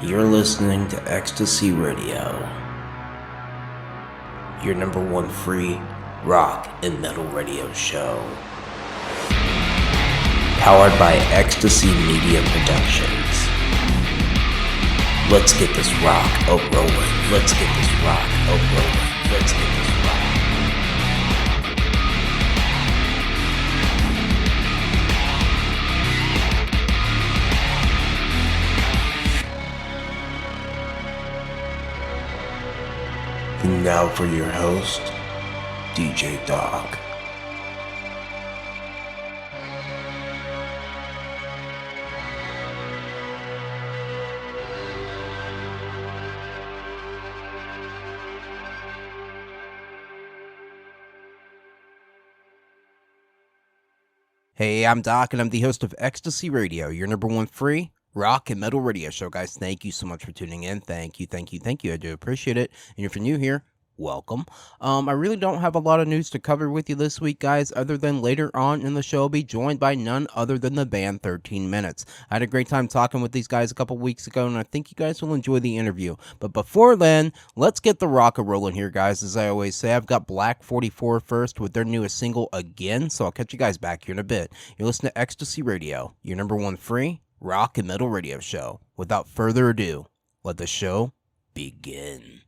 You're listening to XIII Radio, your number one free rock and metal radio show. Powered by XIII Media Productions. Let's get this rock a-rolling. Let's get this rock a-rolling. Let's get this rock. And now for your host, DJ Dog. Hey, I'm Doc, and I'm the host of XIII Radio, your number one free rock and metal radio show. Guys, thank you so much for tuning in. Thank you. I do appreciate it. And if you're new here, welcome. I really don't have a lot of news to cover with you this week, guys, other than later on in the show, I'll be joined by none other than the band XIII Minutes. I had a great time talking with these guys a couple weeks ago, and I think you guys will enjoy the interview. But before then, let's get the rock a-rolling here, guys. As I always say, I've got Black 44 first with their newest single, Again, so I'll catch you guys back here in a bit. You're listening to XIII Radio, your number one free rock and metal radio show. Without further ado, let the show begin.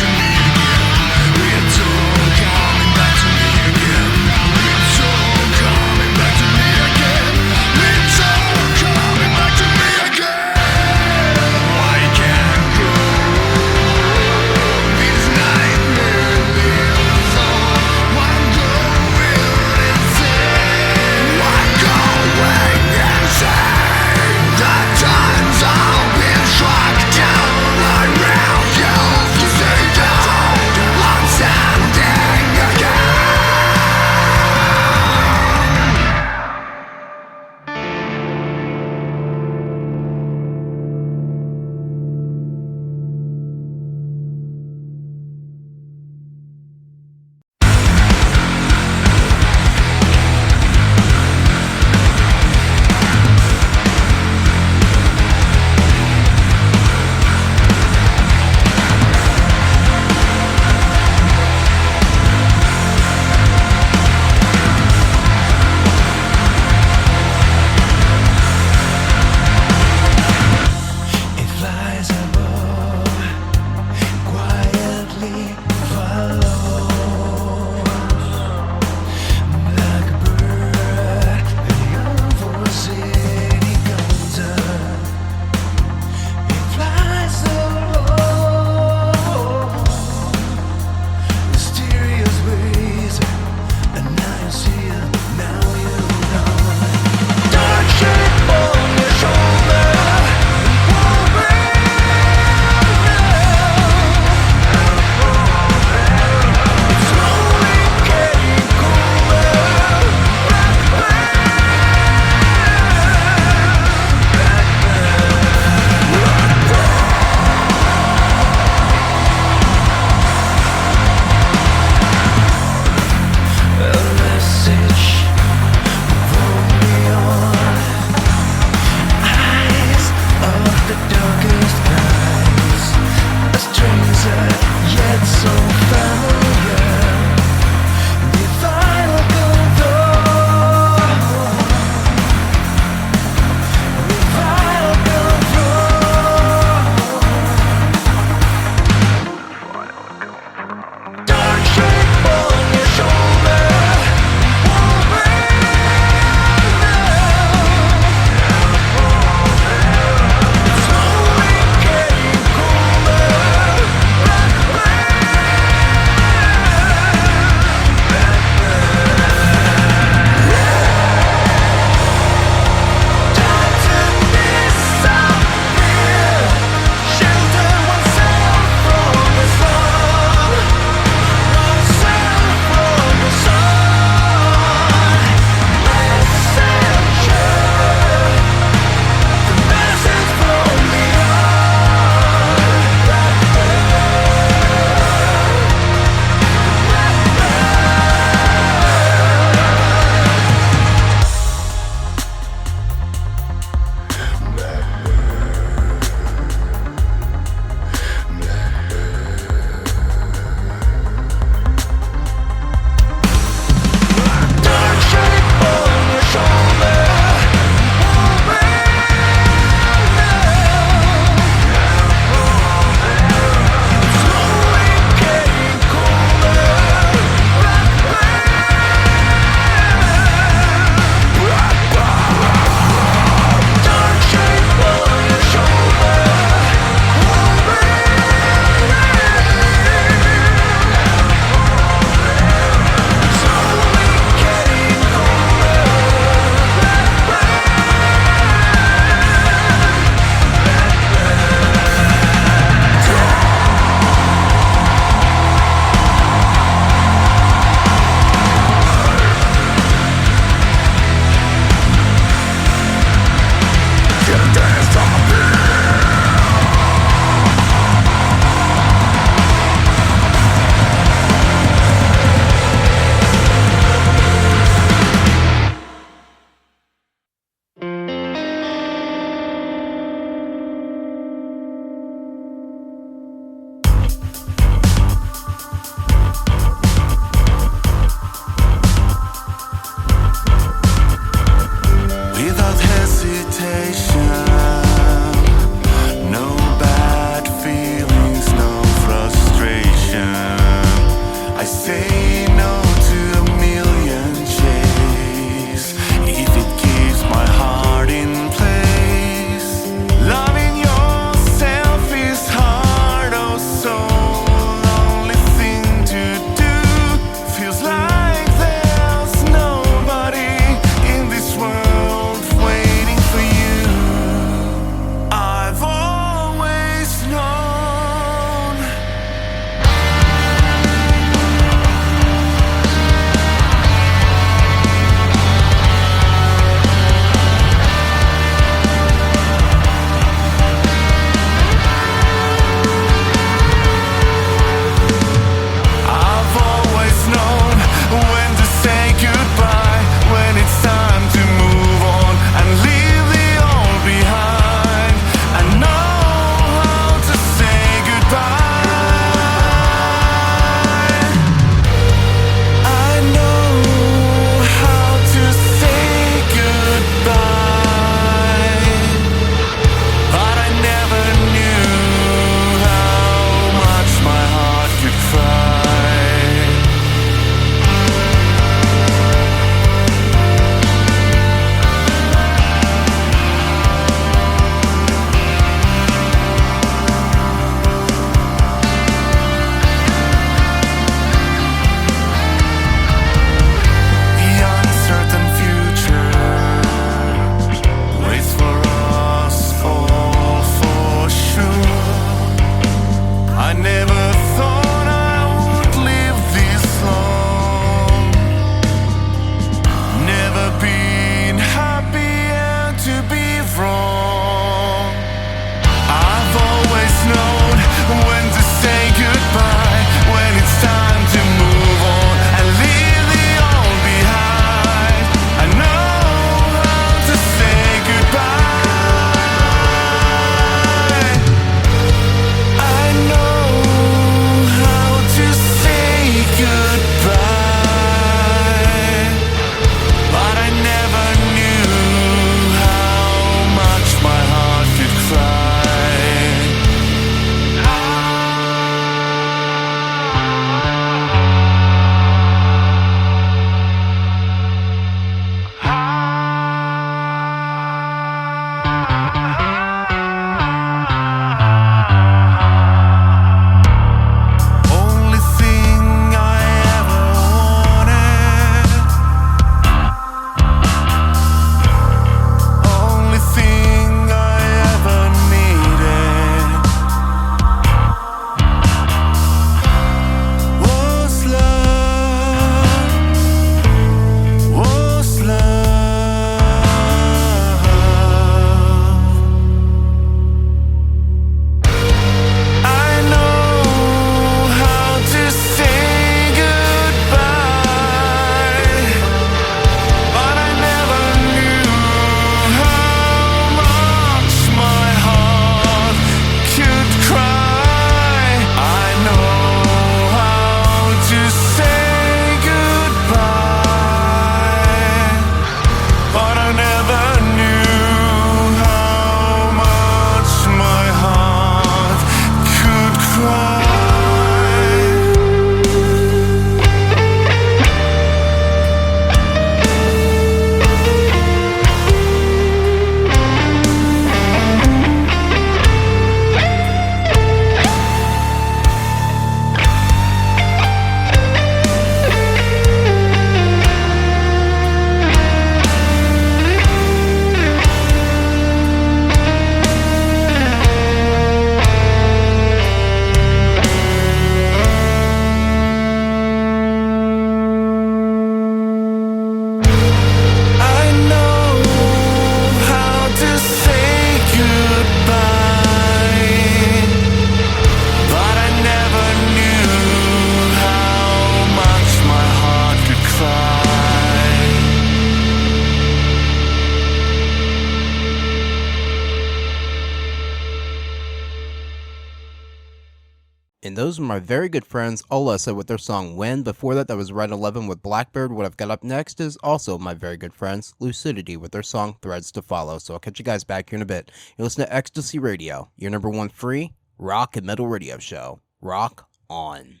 those are my very good friends Olesa with their song When. Before that was Red 11 with Blackbird. What I've got up next is also my very good friends Lucidity with their song Threads to Follow. So I'll catch you guys back here in a bit. You listen to Ecstasy Radio, your number one free rock and metal radio show. Rock on.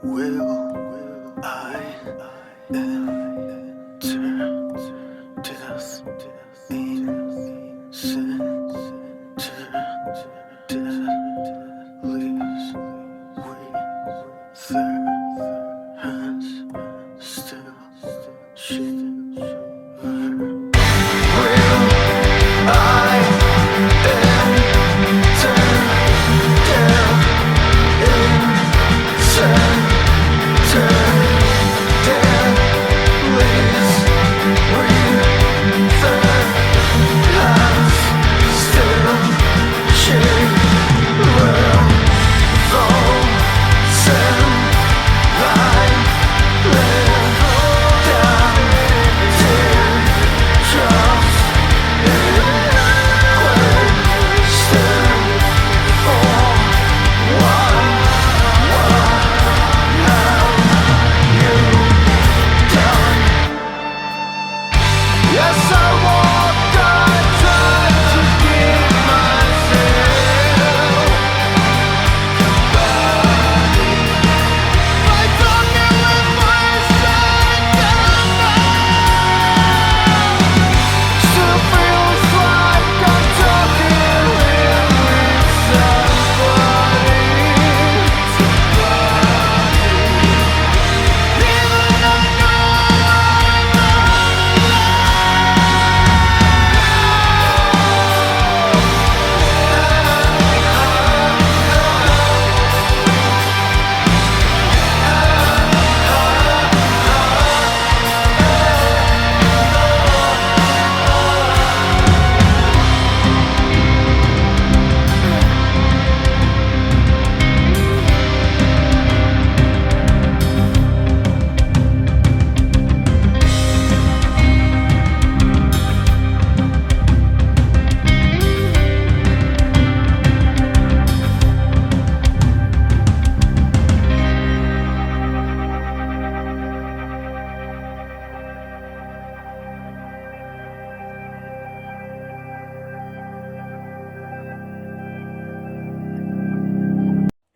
Will I enter death in sin? Death leaves with their hands still shiver. Will I enter death in sin? Down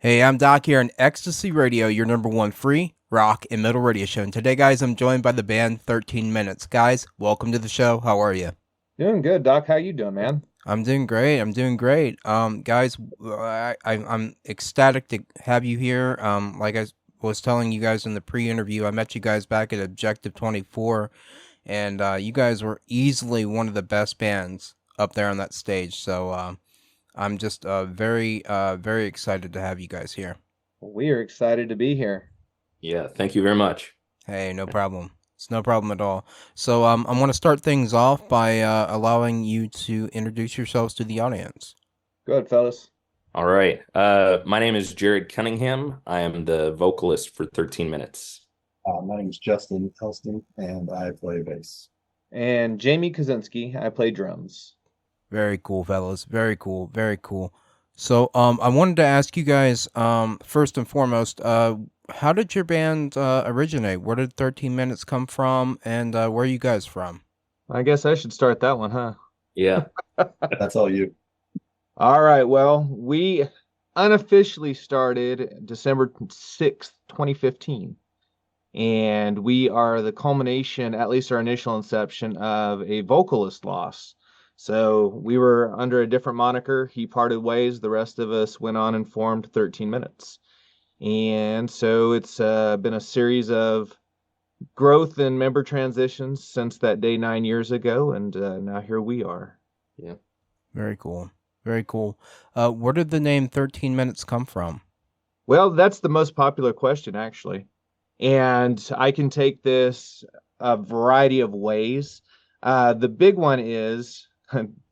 Hey, I'm Doc here on Ecstasy Radio, your number one free rock and metal radio show. And today, guys, I'm joined by the band 13 Minutes. Guys, welcome to the show. How are you? Doing good, Doc. How you doing, man? I'm doing great. Guys, I'm ecstatic to have you here. Like I was telling you guys in the pre-interview, I met you guys back at Objective 24, and you guys were easily one of the best bands up there on that stage. So I'm just very excited to have you guys here. We are excited to be here. Yeah, thank you very much. Hey, no problem. It's no problem at all. So I want to start things off by allowing you to introduce yourselves to the audience. Go ahead, fellas. All right. My name is Jared Cunningham. I am the vocalist for 13 Minutes. My name is Justin Elston, and I play bass. And Jamie Kaczynski. I play drums. Very cool, fellas. Very cool. Very cool. So I wanted to ask you guys, first and foremost, how did your band originate? Where did 13 Minutes come from, and where are you guys from? I guess I should start that one, huh? Yeah. That's all you. All right. Well, we unofficially started December 6th, 2015. And we are the culmination, at least our initial inception, of a vocalist loss. So we were under a different moniker. He parted ways. The rest of us went on and formed 13 Minutes. And so it's been a series of growth and member transitions since that day 9 years ago. And now here we are. Yeah. Very cool. Very cool. Where did the name 13 Minutes come from? Well, that's the most popular question, actually. And I can take this a variety of ways. The big one is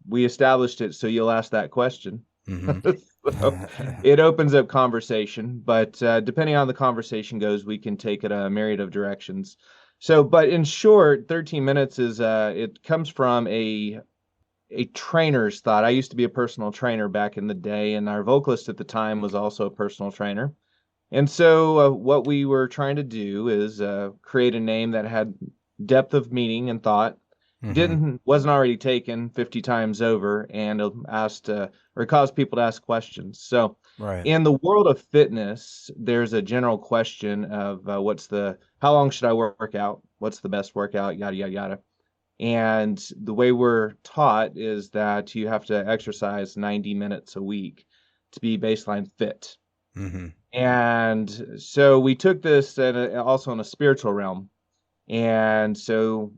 we established it, so you'll ask that question. Mm-hmm. So it opens up conversation, but depending on the conversation goes, we can take it a myriad of directions. So, but in short, 13 Minutes is it comes from a trainer's thought. I used to be a personal trainer back in the day, and our vocalist at the time was also a personal trainer. And so what we were trying to do is create a name that had depth of meaning and thought, wasn't already taken 50 times over, and asked or caused people to ask questions. So Right. in the world of fitness, there's a general question of how long should I work out? What's the best workout? Yada, yada, yada. And the way we're taught is that you have to exercise 90 minutes a week to be baseline fit. Mm-hmm. And so we took this also in a spiritual realm. And so,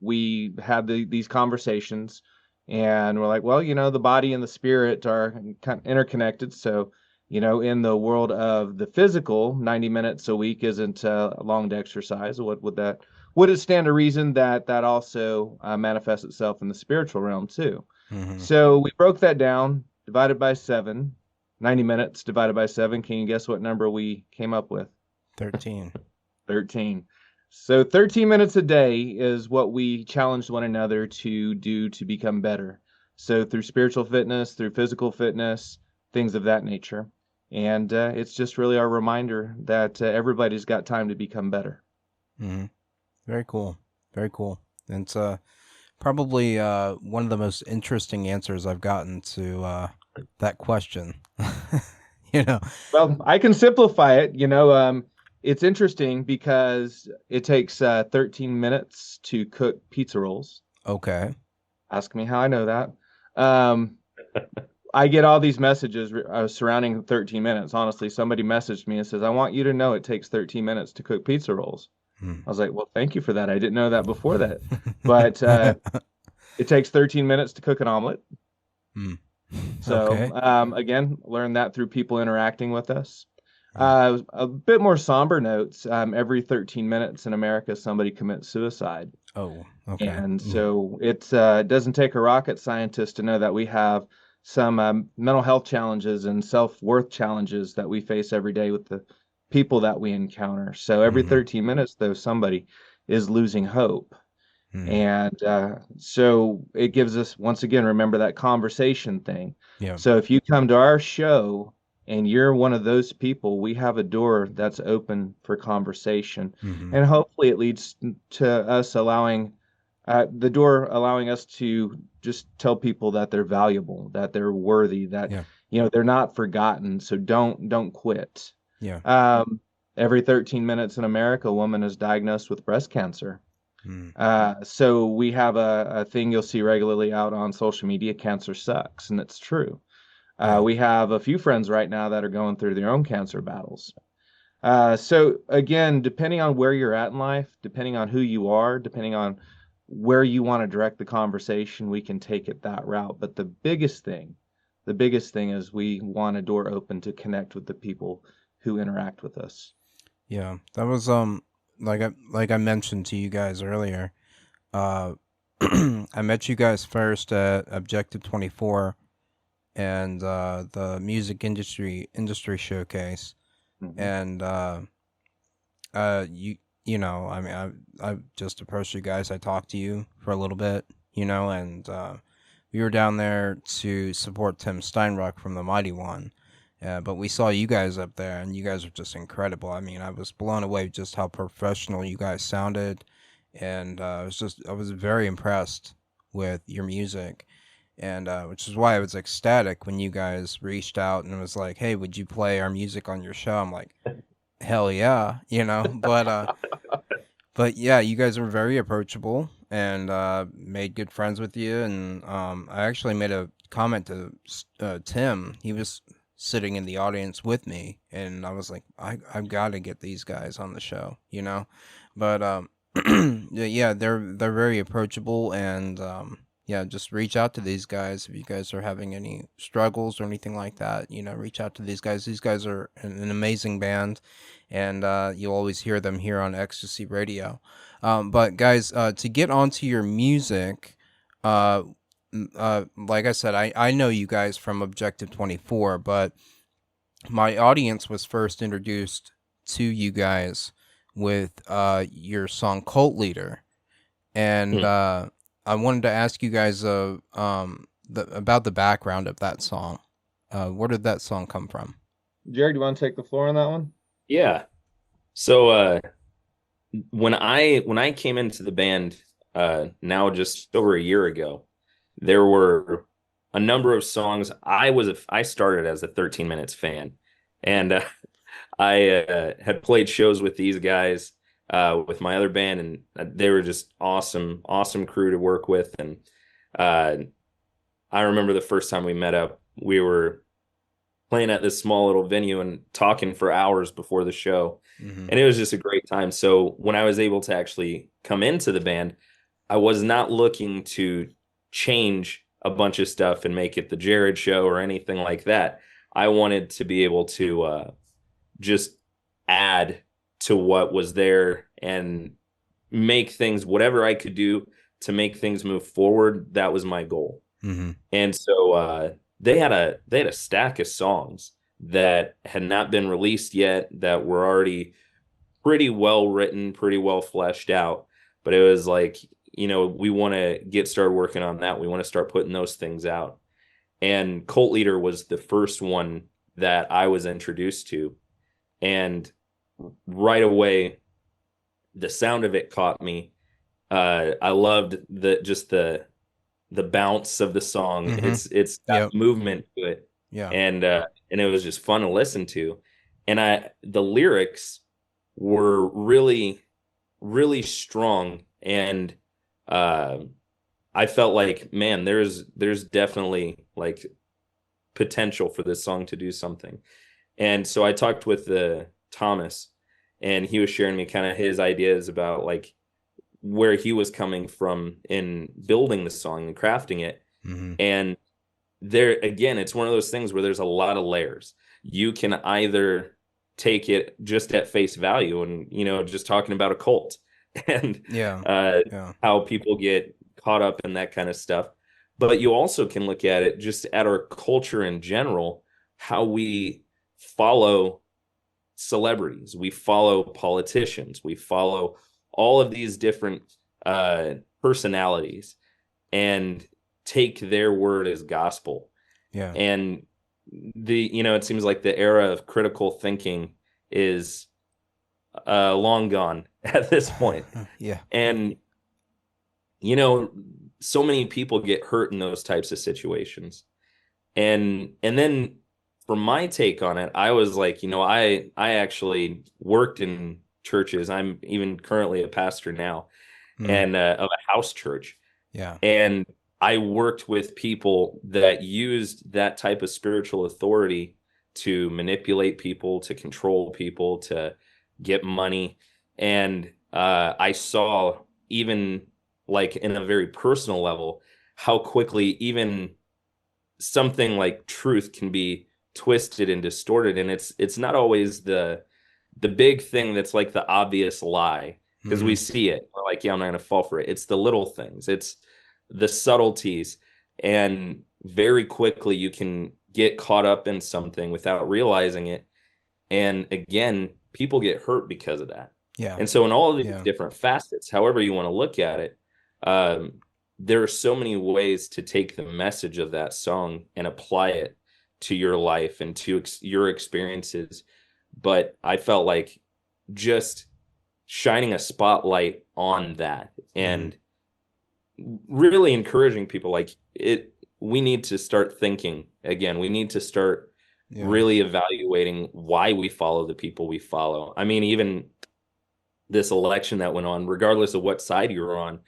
we had these conversations, and we're like, well, the body and the spirit are kind of interconnected. So, in the world of the physical, 90 minutes a week isn't long to exercise. Would it stand to reason that also manifests itself in the spiritual realm too? Mm-hmm. So we broke that down, divided by 7. 90 minutes divided by 7. Can you guess what number we came up with? 13. 13. So 13 minutes a day is what we challenged one another to do to become better. So through spiritual fitness, through physical fitness, things of that nature. And it's just really our reminder that everybody's got time to become better. Mm-hmm. Very cool. Very cool. And it's probably one of the most interesting answers I've gotten to that question. Well, I can simplify it. It's interesting because it takes 13 minutes to cook pizza rolls. Okay. Ask me how I know that. I get all these messages surrounding 13 minutes. Honestly, somebody messaged me and says, I want you to know it takes 13 minutes to cook pizza rolls. I was like, well, thank you for that. I didn't know that before that. But it takes 13 minutes to cook an omelet. So, Okay. Again, learned that through people interacting with us. A bit more somber notes. Every 13 minutes in America, somebody commits suicide. Oh, okay. And so it doesn't take a rocket scientist to know that we have some mental health challenges and self-worth challenges that we face every day with the people that we encounter. So every 13 minutes, though, somebody is losing hope. And so it gives us, once again, remember that conversation thing. Yeah. So if you come to our show and you're one of those people, we have a door that's open for conversation. And hopefully it leads to us allowing us to just tell people that they're valuable, that they're worthy, that they're not forgotten. So don't quit. Yeah. Every 13 minutes in America, a woman is diagnosed with breast cancer. Mm. So we have a thing you'll see regularly out on social media: cancer sucks, and it's true. Yeah. We have a few friends right now that are going through their own cancer battles. So again, depending on where you're at in life, depending on who you are, depending on where you want to direct the conversation, we can take it that route. But the biggest thing is we want a door open to connect with the people who interact with us. Yeah. That was like I mentioned to you guys earlier. Uh, I met you guys first at Objective 24 and the music industry showcase, Mhm. and I mean, I just approached you guys. I talked to you for a little bit, and we were down there to support Tim Steinruck from the Mighty One. But we saw you guys up there, and you guys are just incredible. I mean, I was blown away with just how professional you guys sounded, and I was very impressed with your music, and which is why I was ecstatic when you guys reached out and was like, "Hey, would you play our music on your show?" I'm like, "Hell yeah," but yeah, you guys were very approachable and made good friends with you. And I actually made a comment to Tim. He was sitting in the audience with me, and I was like, I've got to get these guys on the show. But yeah, they're very approachable, and yeah, just reach out to these guys if you guys are having any struggles or anything like that. Reach out to these guys. These guys are an amazing band, and you'll always hear them here on Ecstasy Radio. But guys, to get onto your music, like I said, I know you guys from Objective 24, but my audience was first introduced to you guys with your song Cult Leader. And I wanted to ask you guys about the background of that song. Where did that song come from? Jared, you want to take the floor on that one? Yeah. So when I came into the band now just over a year ago, there were a number of songs. I started as a 13 Minutes fan, and I had played shows with these guys with my other band, and they were just awesome crew to work with. And I remember the first time we met up, we were playing at this small little venue and talking for hours before the show. Mm-hmm. And it was just a great time. So when I was able to actually come into the band, I was not looking to change a bunch of stuff and make it the Jared show or anything like that. I wanted to be able to just add to what was there and make things, whatever I could do to make things move forward. That was my goal. Mm-hmm. And so they had a stack of songs that had not been released yet, that were already pretty well written, pretty well fleshed out. But it was like, we want to get started working on that. We want to start putting those things out. And Cult Leader was the first one that I was introduced to. And right away, the sound of it caught me. I loved the bounce of the song. Mm-hmm. It's got movement to it. Yeah. And it was just fun to listen to. And the lyrics were really, really strong. And I felt like, man, there's definitely like potential for this song to do something. And so I talked with Thomas, and he was sharing me kind of his ideas about like where he was coming from in building the song and crafting it. Mm-hmm. And there again, it's one of those things where there's a lot of layers. You can either take it just at face value and, just talking about a cult and how people get caught up in that kind of stuff. But you also can look at it just at our culture in general, how we follow celebrities, we follow politicians, we follow all of these different personalities and take their word as gospel. Yeah. And it seems like the era of critical thinking is long gone at this point. Yeah. And so many people get hurt in those types of situations. And then from my take on it, I was like, I actually worked in churches. I'm even currently a pastor now, and of a house church. Yeah. And I worked with people that used that type of spiritual authority to manipulate people, to control people, to get money. And I saw, even like in a very personal level, how quickly even something like truth can be twisted and distorted. And it's not always the big thing that's like the obvious lie, because we see it. We're like, yeah, I'm not going to fall for it. It's the little things. It's the subtleties. And very quickly you can get caught up in something without realizing it. And again, people get hurt because of that. Yeah. And so in all of these Yeah. different facets, however you want to look at it, there are so many ways to take the message of that song and apply it to your life and to your experiences. But I felt like just shining a spotlight on that and really encouraging people, like, we need to start thinking again. We need to start really evaluating why we follow the people we follow. I mean, even this election that went on, regardless of what side you were on,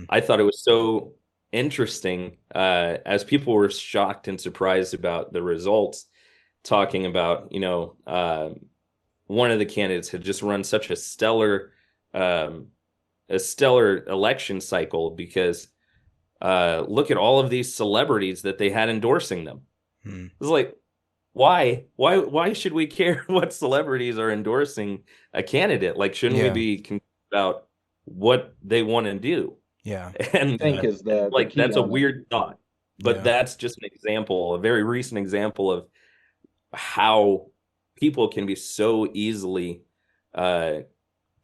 I thought it was so interesting, as people were shocked and surprised about the results, talking about, one of the candidates had just run such a stellar election cycle, because look at all of these celebrities that they had endorsing them. It was like, why should we care what celebrities are endorsing a candidate? Like, shouldn't we be concerned about what they want to do? Yeah. And I think is the like, key that's a on it. weird thought, but that's just an example, a very recent example of how people can be so easily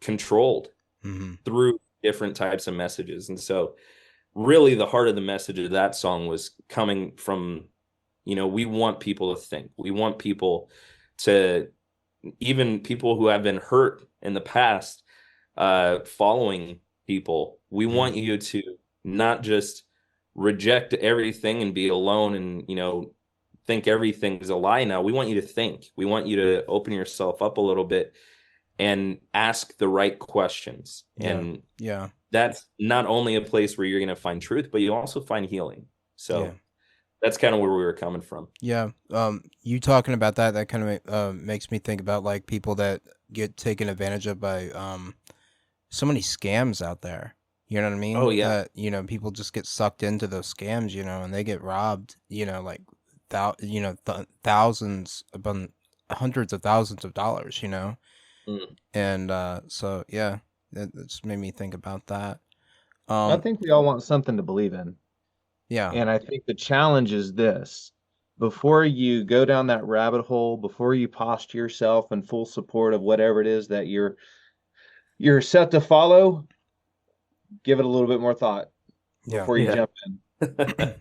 controlled through different types of messages. And so really the heart of the message of that song was coming from, we want people to think. We want people to, even people who have been hurt in the past, following people, we want you to not just reject everything and be alone and, think everything's a lie now. We want you to think. We want you to open yourself up a little bit and ask the right questions. And that's not only a place where you're going to find truth, but you also find healing. So that's kind of where we were coming from. Yeah. You talking about that kind of makes me think about like people that get taken advantage of by so many scams out there. You know what I mean? Oh, yeah. That, people just get sucked into those scams, and they get robbed, like thousands upon hundreds of thousands of dollars, and so yeah, that just made me think about that. I think we all want something to believe in. Yeah. And I think the challenge is this: before you go down that rabbit hole, before you posture yourself in full support of whatever it is that you're set to follow, give it a little bit more thought before you jump in.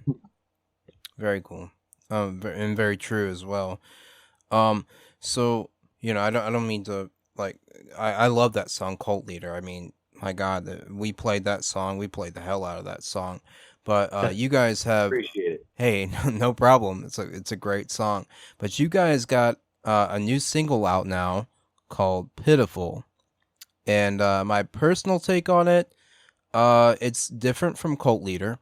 Very cool. And very true as well. So, I don't mean to, like, I love that song, Cult Leader. I mean, my God, we played that song. We played the hell out of that song. But you guys have, Appreciate it. Hey, no problem. It's a great song. But you guys got a new single out now called Pitiful. And my personal take on it, it's different from Cult Leader.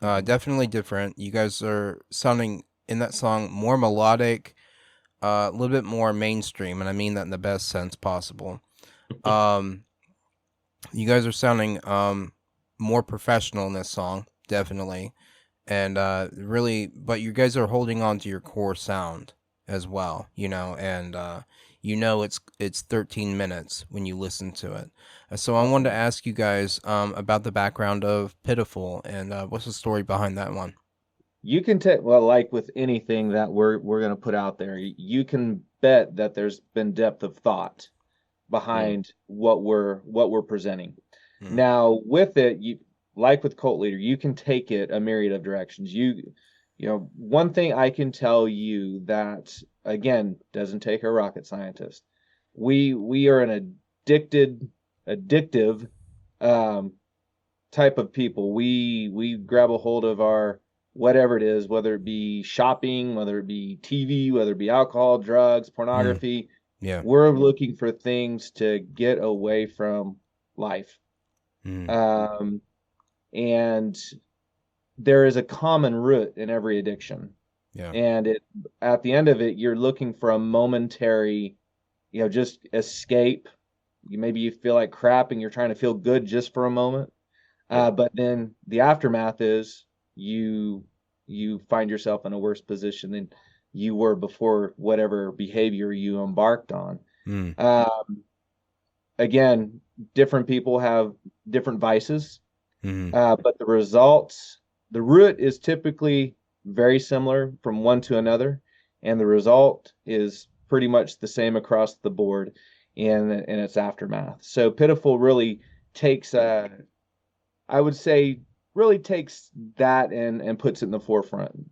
Definitely different. You guys are sounding in that song more melodic, a little bit more mainstream, and I mean that in the best sense possible. You guys are sounding more professional in this song, definitely, and really, but you guys are holding on to your core sound as well, and it's 13 minutes when you listen to it. So I wanted to ask you guys about the background of Pitiful and what's the story behind that one. You can take, well, like with anything that we're going to put out there, you can bet that there's been depth of thought behind what we're presenting. Now with it, like with Cult Leader, you can take it a myriad of directions. One thing I can tell you that, again, doesn't take a rocket scientist. We are an addictive type of people. We grab a hold of our whatever it is, whether it be shopping, whether it be TV, whether it be alcohol, drugs, pornography. Yeah. We're looking for things to get away from life. Mm. And there is a common root in every addiction. Yeah. And at the end of it, you're looking for a momentary, just escape. Maybe you feel like crap and you're trying to feel good just for a moment. But then the aftermath is you find yourself in a worse position than you were before whatever behavior you embarked on. Again, different people have different vices, but the root is typically very similar from one to another, and the result is pretty much the same across the board in its aftermath. So Pitiful really takes, I would say, really takes that and puts it in the forefront.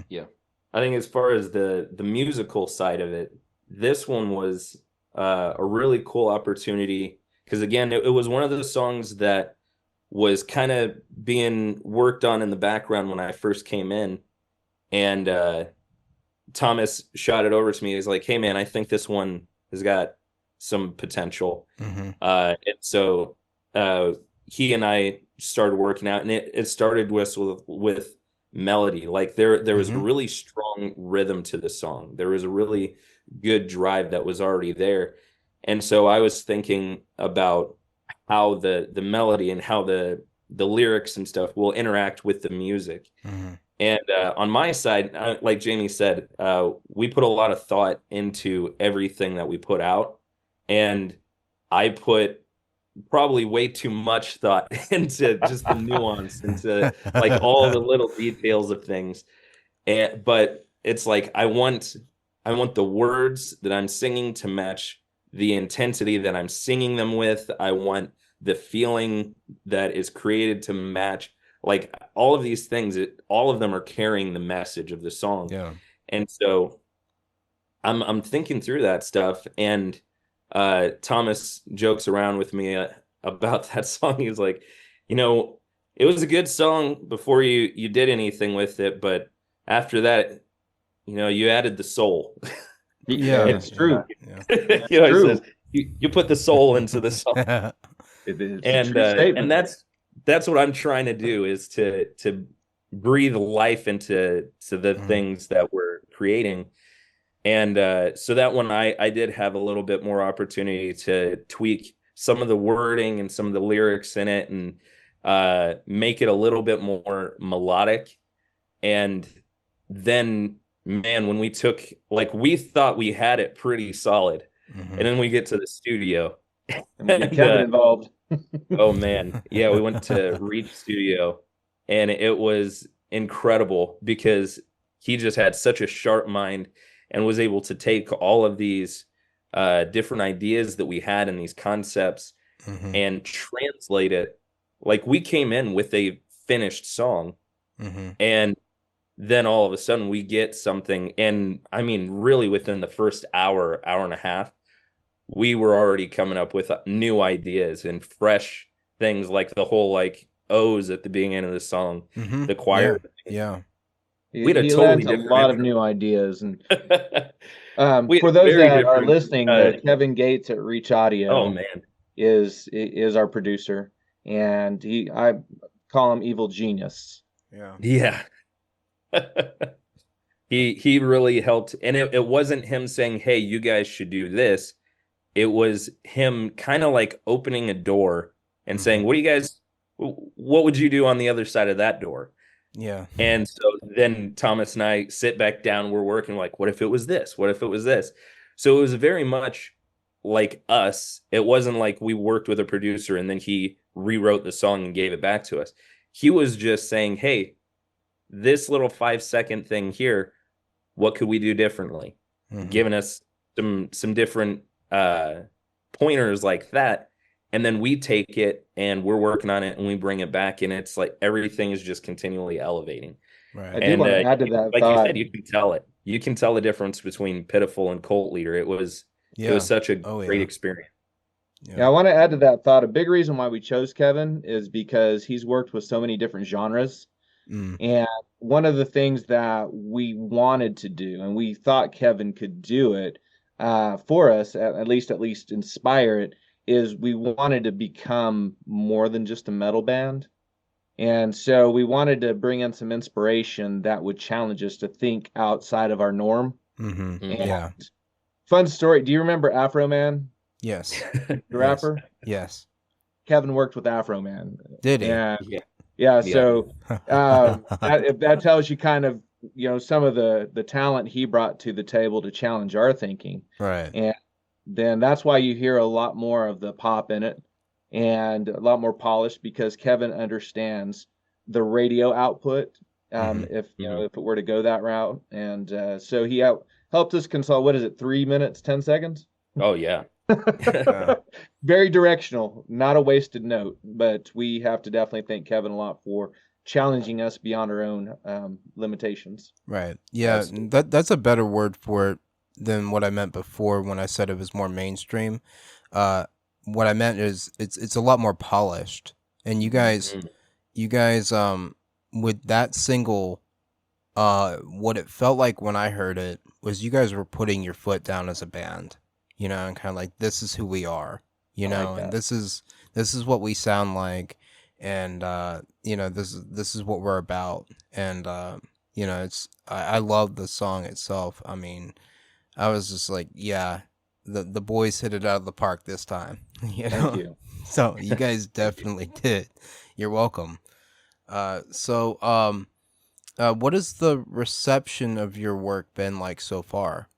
Yeah. I think as far as the musical side of it, this one was a really cool opportunity because, again, it was one of those songs that was kind of being worked on in the background when I first came in. And Thomas shot it over to me. He's like, hey, man, I think this one has got some potential. And so he and I started working out, and it started with melody. Like there was a really strong rhythm to the song. There was a really good drive that was already there. And so I was thinking about how the melody and how the lyrics and stuff will interact with the music. And on my side, like Jamie said, we put a lot of thought into everything that we put out. And I put probably way too much thought into just the nuance, into like all the little details of things. But it's like I want the words that I'm singing to match the intensity that I'm singing them with. I want the feeling that is created to match, like all of these things. All of them are carrying the message of the song. Yeah. And so I'm thinking through that stuff, and Thomas jokes around with me about that song. He's like, it was a good song before you did anything with it, but after that, you added the soul. Yeah, it's true. He says, you put the soul into the song. And that's what I'm trying to do, is to breathe life into the things that we're creating. And so that one, I did have a little bit more opportunity to tweak some of the wording and some of the lyrics in it, and make it a little bit more melodic. And then, man, when we we thought we had it pretty solid, and then we get to the studio, and we get Kevin involved. Oh man, yeah, we went to Reach Studio, and it was incredible because he just had such a sharp mind and was able to take all of these different ideas that we had in these concepts and translate it. Like, we came in with a finished song, and then all of a sudden we get something, and I mean, really within the first hour and a half, we were already coming up with new ideas and fresh things, like the whole O's at the beginning of the song, the choir. Yeah. We had a lot of new ideas. And for those that are listening, Kevin Gates at Reach Audio is our producer, and I call him Evil Genius. Yeah. He really helped. And it wasn't him saying, hey, you guys should do this. It was him kind of opening a door and saying, what would you do on the other side of that door? Yeah. And so then Thomas and I sit back down, we're working what if it was this? What if it was this? So it was very much like us. It wasn't like we worked with a producer and then he rewrote the song and gave it back to us. He was just saying, hey, this little 5-second thing here, what could we do differently? Giving us some different pointers like that. And then we take it and we're working on it and we bring it back, and it's like everything is just continually elevating. Right. I do want to add to that. Like you said, you can tell it. You can tell the difference between Pitiful and Cult Leader. It was such a great experience. Yeah, I want to add to that thought. A big reason why we chose Kevin is because he's worked with so many different genres. Mm. And one of the things that we wanted to do, and we thought Kevin could do it for us, at least inspire it, is we wanted to become more than just a metal band. And so we wanted to bring in some inspiration that would challenge us to think outside of our norm. Mm-hmm. Mhm. And Yeah. fun story. Do you remember Afro Man, Yes. the Yes. rapper? Yes. Kevin worked with Afro Man. Did he? And Yeah. yeah, Yeah. so that tells you kind of, some of the talent he brought to the table to challenge our thinking. Right. And then that's why you hear a lot more of the pop in it and a lot more polished, because Kevin understands the radio output. Mhm. If Mhm. if it were to go that route, and so he helped us consult. What is it? 3 minutes, 10 seconds. Oh yeah. Yeah. Very directional, not a wasted note. But we have to definitely thank Kevin a lot for challenging us beyond our own limitations. Right. Yeah. Absolutely. That's a better word for it than what I meant before when I said it was more mainstream. Uh, what I meant is it's a lot more polished. And Mhm. you guys, with that single, what it felt like when I heard it was you guys were putting your foot down as a band, and kind of like, this is who we are, I like and that. this is what we sound like, and this is what we're about, and I love the song itself. I mean, I was just like, yeah, the boys hit it out of the park this time, Thank you. So you guys definitely did. You're welcome. What has the reception of your work been like so far?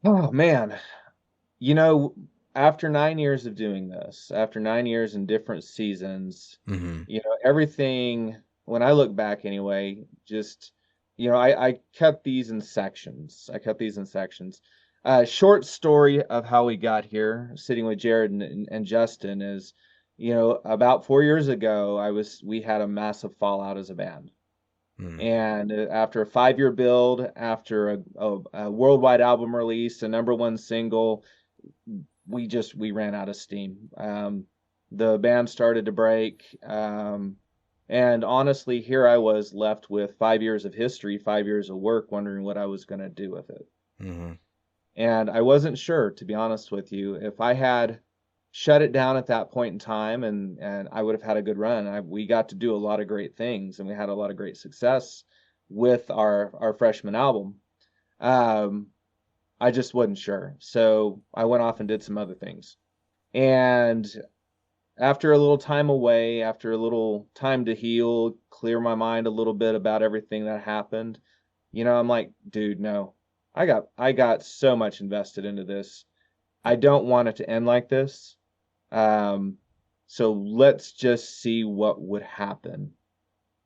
Oh man, after 9 years of doing this, after 9 years in different seasons, Mm-hmm. everything, when I look back anyway, just, I cut these in sections. I cut these in sections. Short story of how we got here, sitting with Jared and Justin is, about 4 years ago, we had a massive fallout as a band. Mm. And after a 5-year build, after a worldwide album release, a number one single, we ran out of steam. The band started to break, and honestly, here I was left with 5 years of history, 5 years of work, wondering what I was going to do with it. Mm-hmm. And I wasn't sure, to be honest with you, if I had shut it down at that point in time, and I would have had a good run. We got to do a lot of great things, and we had a lot of great success with our freshman album. Um, I just wasn't sure, so I went off and did some other things. And after a little time away, after a little time to heal, clear my mind a little bit about everything that happened, I'm like, dude, no. I got so much invested into this. I don't want it to end like this. Um, so let's just see what would happen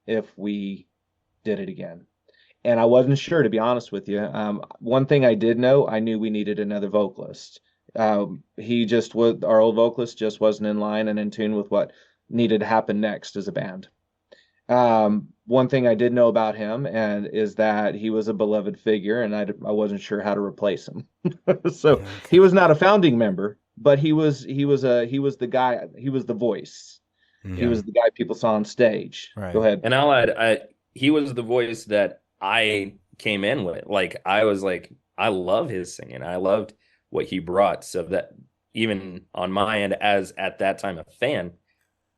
if we did it again. And I wasn't sure, to be honest with you. One thing I did know, I knew we needed another vocalist. He just was Our old vocalist just wasn't in line and in tune with what needed to happen next as a band. One thing I did know about him and is that he was a beloved figure, and I wasn't sure how to replace him. So he was not a founding member, but he was the guy. He was the voice. Mm-hmm. He was the guy people saw on stage. Right. Go ahead. And I'll add, he was the voice that I came in with. Like, I was like, I love his singing. I loved what he brought. So that even on my end, as at that time a fan,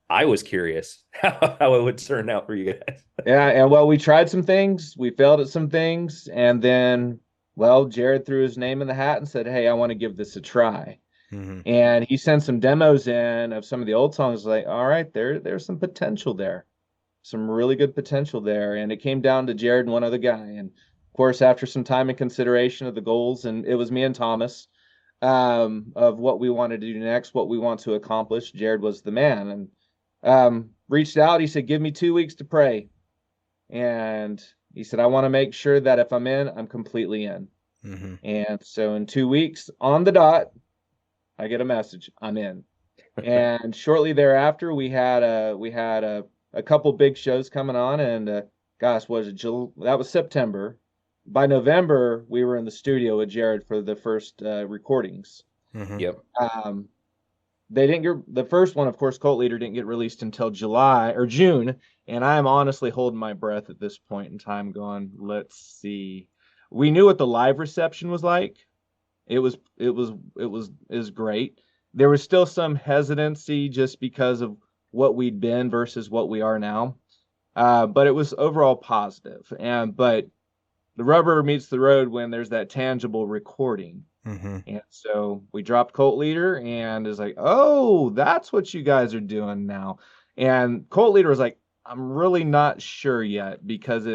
I was curious how it would turn out for you guys. Yeah, and well, we tried some things, we failed at some things, and then, well, Jared threw his name in the hat and said, "Hey, I want to give this a try." Mm-hmm. And he sent some demos in of some of the old songs. Like, all right, there's some potential there, some really good potential there. And it came down to Jared and one other guy. And of course, after some time and consideration of the goals, and it was me and Thomas, of what we wanted to do next, what we want to accomplish, Jared was the man. And reached out. He said, "Give me 2 weeks to pray." And he said, "I want to make sure that if I'm in, I'm completely in." Mm-hmm. And so in 2 weeks on the dot, I get a message, I'm in. And shortly thereafter, we had a couple big shows coming on, and gosh, was it that was September. By November, we were in the studio with Jared for the first recordings. Mm-hmm. Yep. Um, they didn't get the first one, of course, Cult Leader didn't get released until July or June, and I'm honestly holding my breath at this point in time, going, let's see. We knew what the live reception was like. It was great. There was still some hesitancy just because of what we'd been versus what we are now. But it was overall positive. But the rubber meets the road when there's that tangible recording. Mm-hmm. And so we dropped Cult Leader and is like, oh, that's what you guys are doing now. And Cult Leader was like, I'm really not sure yet because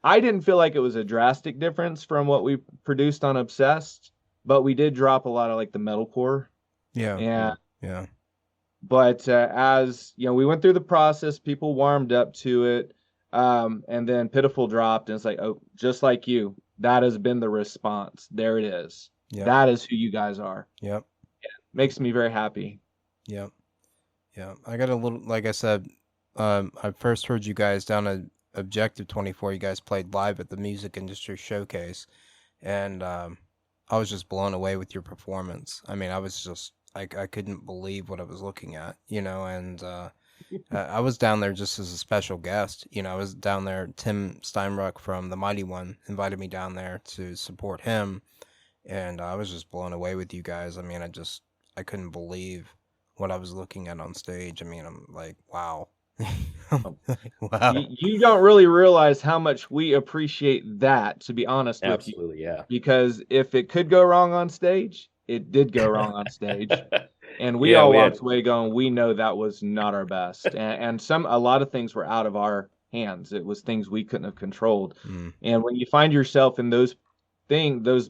I didn't feel like it was a drastic difference from what we produced on Obsessed, but we did drop a lot of like the metalcore. Yeah. And Yeah. but as you know, we went through the process, people warmed up to it. And then Pitiful dropped, and it's like, oh, just like you, that has been the response. There it is. Yep. That is who you guys are. Yep. Makes me very happy. Yep. Yeah. I got a little, like I said, I first heard you guys down at Objective 24. You guys played live at the Music Industry Showcase, and I was just blown away with your performance. I mean, I was just, I couldn't believe what I was looking at, you know, and I was down there just as a special guest. You know, I was down there. Tim Steinruck from The Mighty One invited me down there to support him, and I was just blown away with you guys. I mean, I couldn't believe what I was looking at on stage. I mean, I'm like, wow. Wow. You don't really realize how much we appreciate that, to be honest with you. Absolutely, yeah. Because if it could go wrong on stage, it did go wrong on stage. And we Yeah, all we walked had- away going, we know that was not our best. And a lot of things were out of our hands. It was things we couldn't have controlled. Mm. And when you find yourself in those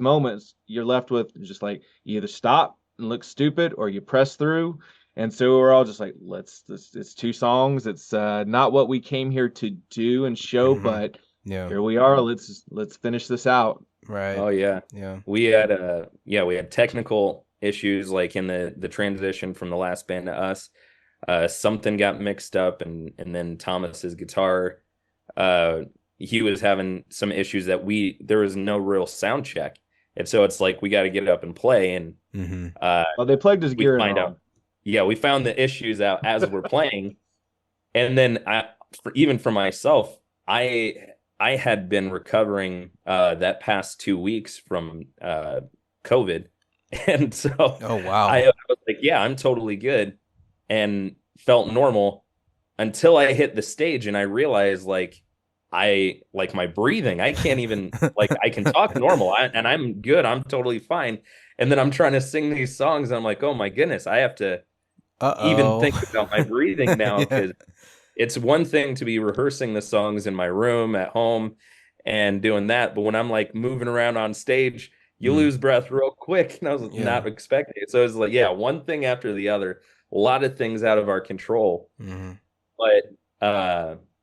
moments, you're left with just like, you either stop and look stupid or you press through. And so we're all just like, it's two songs. It's not what we came here to do and show, Mhm. but Yeah. here we are. Let's finish this out. Right. Oh yeah. Yeah. We had technical issues like in the transition from the last band to us. Something got mixed up, and then Thomas's guitar, he was having some issues that there was no real sound check, and so it's like we got to get up and play, and Mm-hmm. Well, they plugged his we gear in find wrong. out. Yeah, we found the issues out as we're playing, and then even for myself, I had been recovering that past 2 weeks from COVID, and so Oh wow. I was like, yeah, I'm totally good, and felt normal until I hit the stage and I realized like my breathing. I can't even like I can talk normal and I'm good. I'm totally fine. And then I'm trying to sing these songs and I'm like, oh my goodness, I have to even think about my breathing now Yeah. because it's one thing to be rehearsing the songs in my room at home and doing that, but when I'm like moving around on stage, you Mm. lose breath real quick, and I was Yeah. not expecting it. So it's like, yeah, one thing after the other, a lot of things out of our control. Mm-hmm.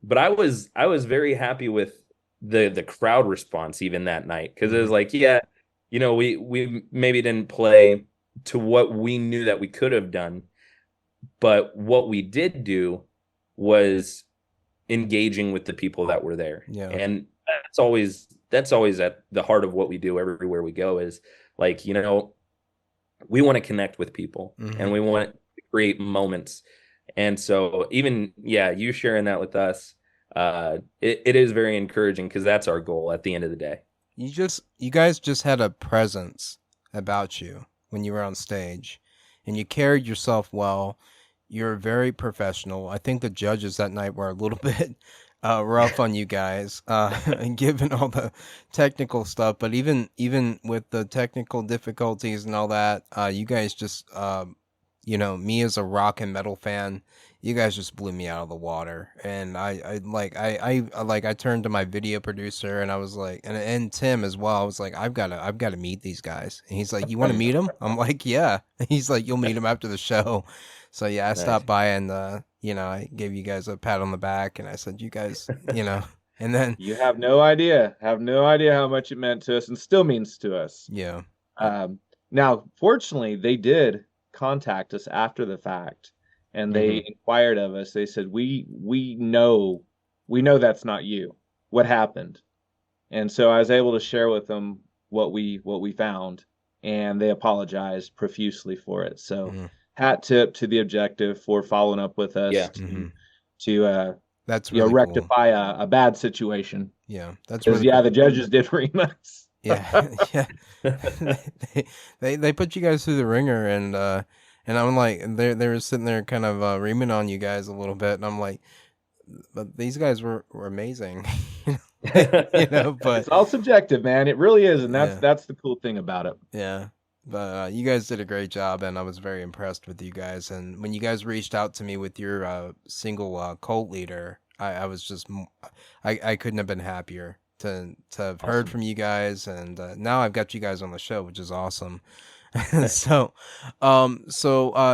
But I was very happy with the crowd response even that night because it was Mhm. like, yeah, you know, we maybe didn't play to what we knew that we could have done, but what we did do was engaging with the people that were there. Yeah. And that's always at the heart of what we do everywhere we go is like, you know, we want to connect with people Mhm. and we want to create moments. And so even, yeah, you sharing that with us, it is very encouraging because that's our goal at the end of the day. You guys just had a presence about you when you were on stage, and you carried yourself well. You're very professional. I think the judges that night were a little bit rough on you guys, given all the technical stuff. But even with the technical difficulties and all that, you guys just, you know, me as a rock and metal fan, you guys just blew me out of the water. And I turned to my video producer and I was like, and Tim as well. I was like, I've got to meet these guys. And he's like, you want to meet them? I'm like, yeah. He's like, you'll meet them after the show. So yeah, I Nice. stopped by and you know, I gave you guys a pat on the back and I said, you guys, you know, and then You have no idea how much it meant to us and still means to us. yeah, Now, fortunately, they did contact us after the fact, and they inquired of us. They said, "We know that's not you. What happened?" And so I was able to share with them what we found, and they apologized profusely for it. So Mhm. hat tip to the Objective for following up with us Yeah. to That's really cool. rectify a bad situation. Yeah, that's Because really cool. the judges did rematch. Yeah, yeah. They put you guys through the ringer, and I'm like, they were sitting there kind of reaming on you guys a little bit, and I'm like, but these guys were amazing, But It's all subjective, man. It really is, and Yeah. that's the cool thing about it. yeah. But you guys did a great job, and I was very impressed with you guys. And when you guys reached out to me with your single Cult Leader, I was just I couldn't have been happier to have heard Awesome. from you guys, and now I've got you guys on the show, which is awesome. So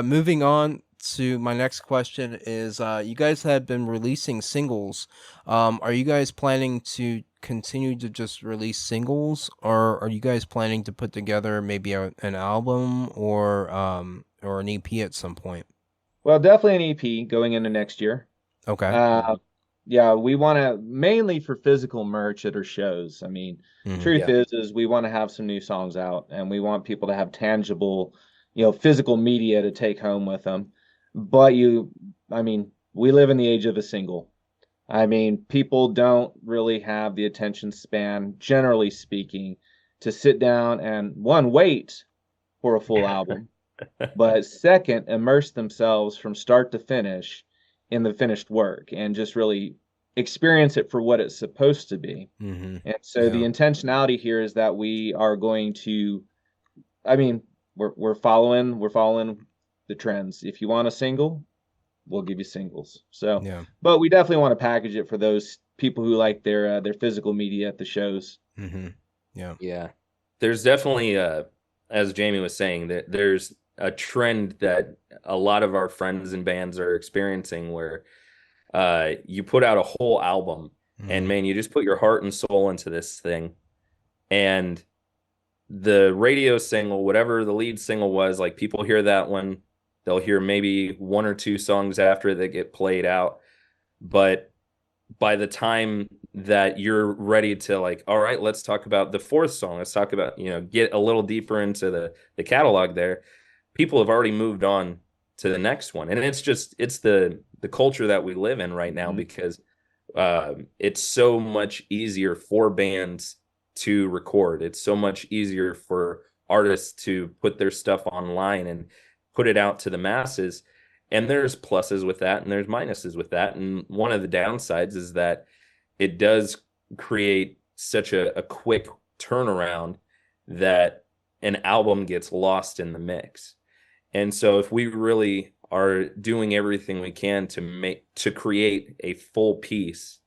moving on to my next question is, you guys have been releasing singles. Are you guys planning to continue to just release singles, or are you guys planning to put together maybe an album or an EP at some point? Well, definitely an EP going into next year. Okay. Yeah, we want to mainly for physical merch at our shows. I mean, Mhm. truth Yeah. is we want to have some new songs out, and we want people to have tangible, physical media to take home with them. But I mean, we live in the age of a single. I mean, people don't really have the attention span, generally speaking, to sit down and one, wait for a full album, but second, immerse themselves from start to finish in the finished work and just really experience it for what it's supposed to be. Mhm. And so the Yeah. intentionality here is that we are going to, I mean, we're following the trends. If you want a single, we'll give you singles. So, Yeah. but we definitely want to package it for those people who like their physical media at the shows. Mhm. Yeah. Yeah. There's definitely as Jamie was saying, that there's a trend that a lot of our friends and bands are experiencing where you put out a whole album and Mhm. man, you just put your heart and soul into this thing. And the radio single, whatever the lead single was, like people hear that one, they'll hear maybe one or two songs after that get played out. But by the time that you're ready to like, all right, let's talk about the fourth song. Let's talk about, get a little deeper into the catalog there. People have already moved on to the next one. And it's the culture that we live in right now Mhm. because it's so much easier for bands to record. It's so much easier for artists to put their stuff online and put it out to the masses. And there's pluses with that and there's minuses with that. And one of the downsides is that it does create such a quick turnaround that an album gets lost in the mix. And so if we really are doing everything we can to create a full piece,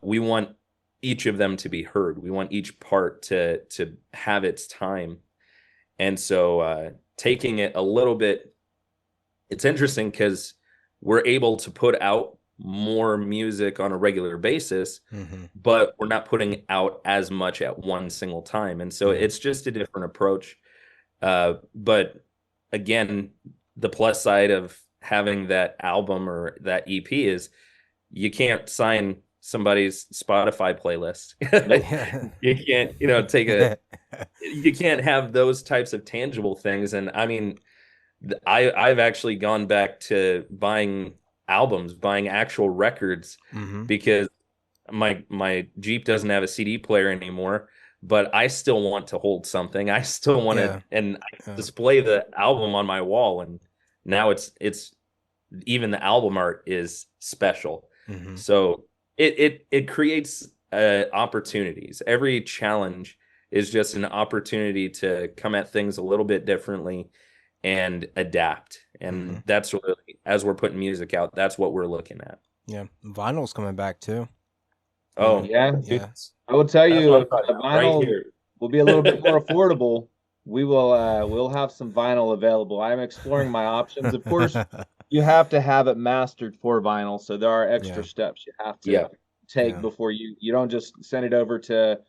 we want each of them to be heard. We want each part to have its time. And so taking it a little bit, it's interesting because we're able to put out more music on a regular basis, Mhm. but we're not putting out as much at one single time. And so Yeah. it's just a different approach. But again, the plus side of having that album or that EP is you can't sign somebody's Spotify playlist. You can't, you can't have those types of tangible things. And I mean, I've actually gone back to buying albums, buying actual records Mhm. because my Jeep doesn't have a CD player anymore, but I still want to hold something. I still want Yeah. to, and I Yeah. display the album on my wall. And now it's even the album art is special. Mhm. So it creates opportunities. Every challenge is just an opportunity to come at things a little bit differently and adapt. And Mhm. that's really, as we're putting music out, that's what we're looking at. Yeah. Vinyl's coming back too. Oh, Yeah, Yeah. I will tell that's you what I'm if talking the about right vinyl here. will be a little bit more affordable, we'll have some vinyl available. I'm exploring my options. Of course, you have to have it mastered for vinyl, so there are extra Yeah. steps you have to Yeah. take Yeah. before you don't just send it over to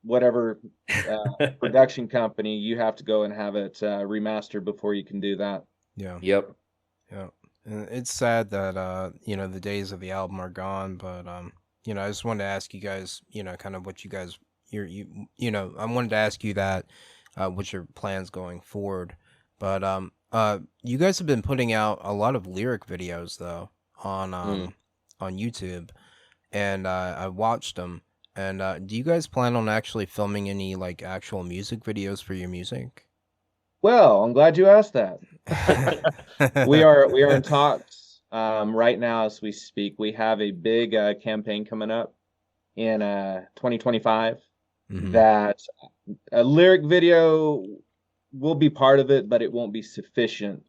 whatever production company. You have to go and have it remastered before you can do that. Yeah. Yep. Yeah. And it's sad that the days of the album are gone, but I just wanted to ask you guys, kind of what you guys I wanted to ask you that what's your plans going forward. But You guys have been putting out a lot of lyric videos though Mm. on YouTube, and I watched them. And do you guys plan on actually filming any like actual music videos for your music? Well, I'm glad you asked that. We are in talks right now as we speak. We have a big campaign coming up in 2025 Mhm. that a lyric video will be part of it, but it won't be sufficient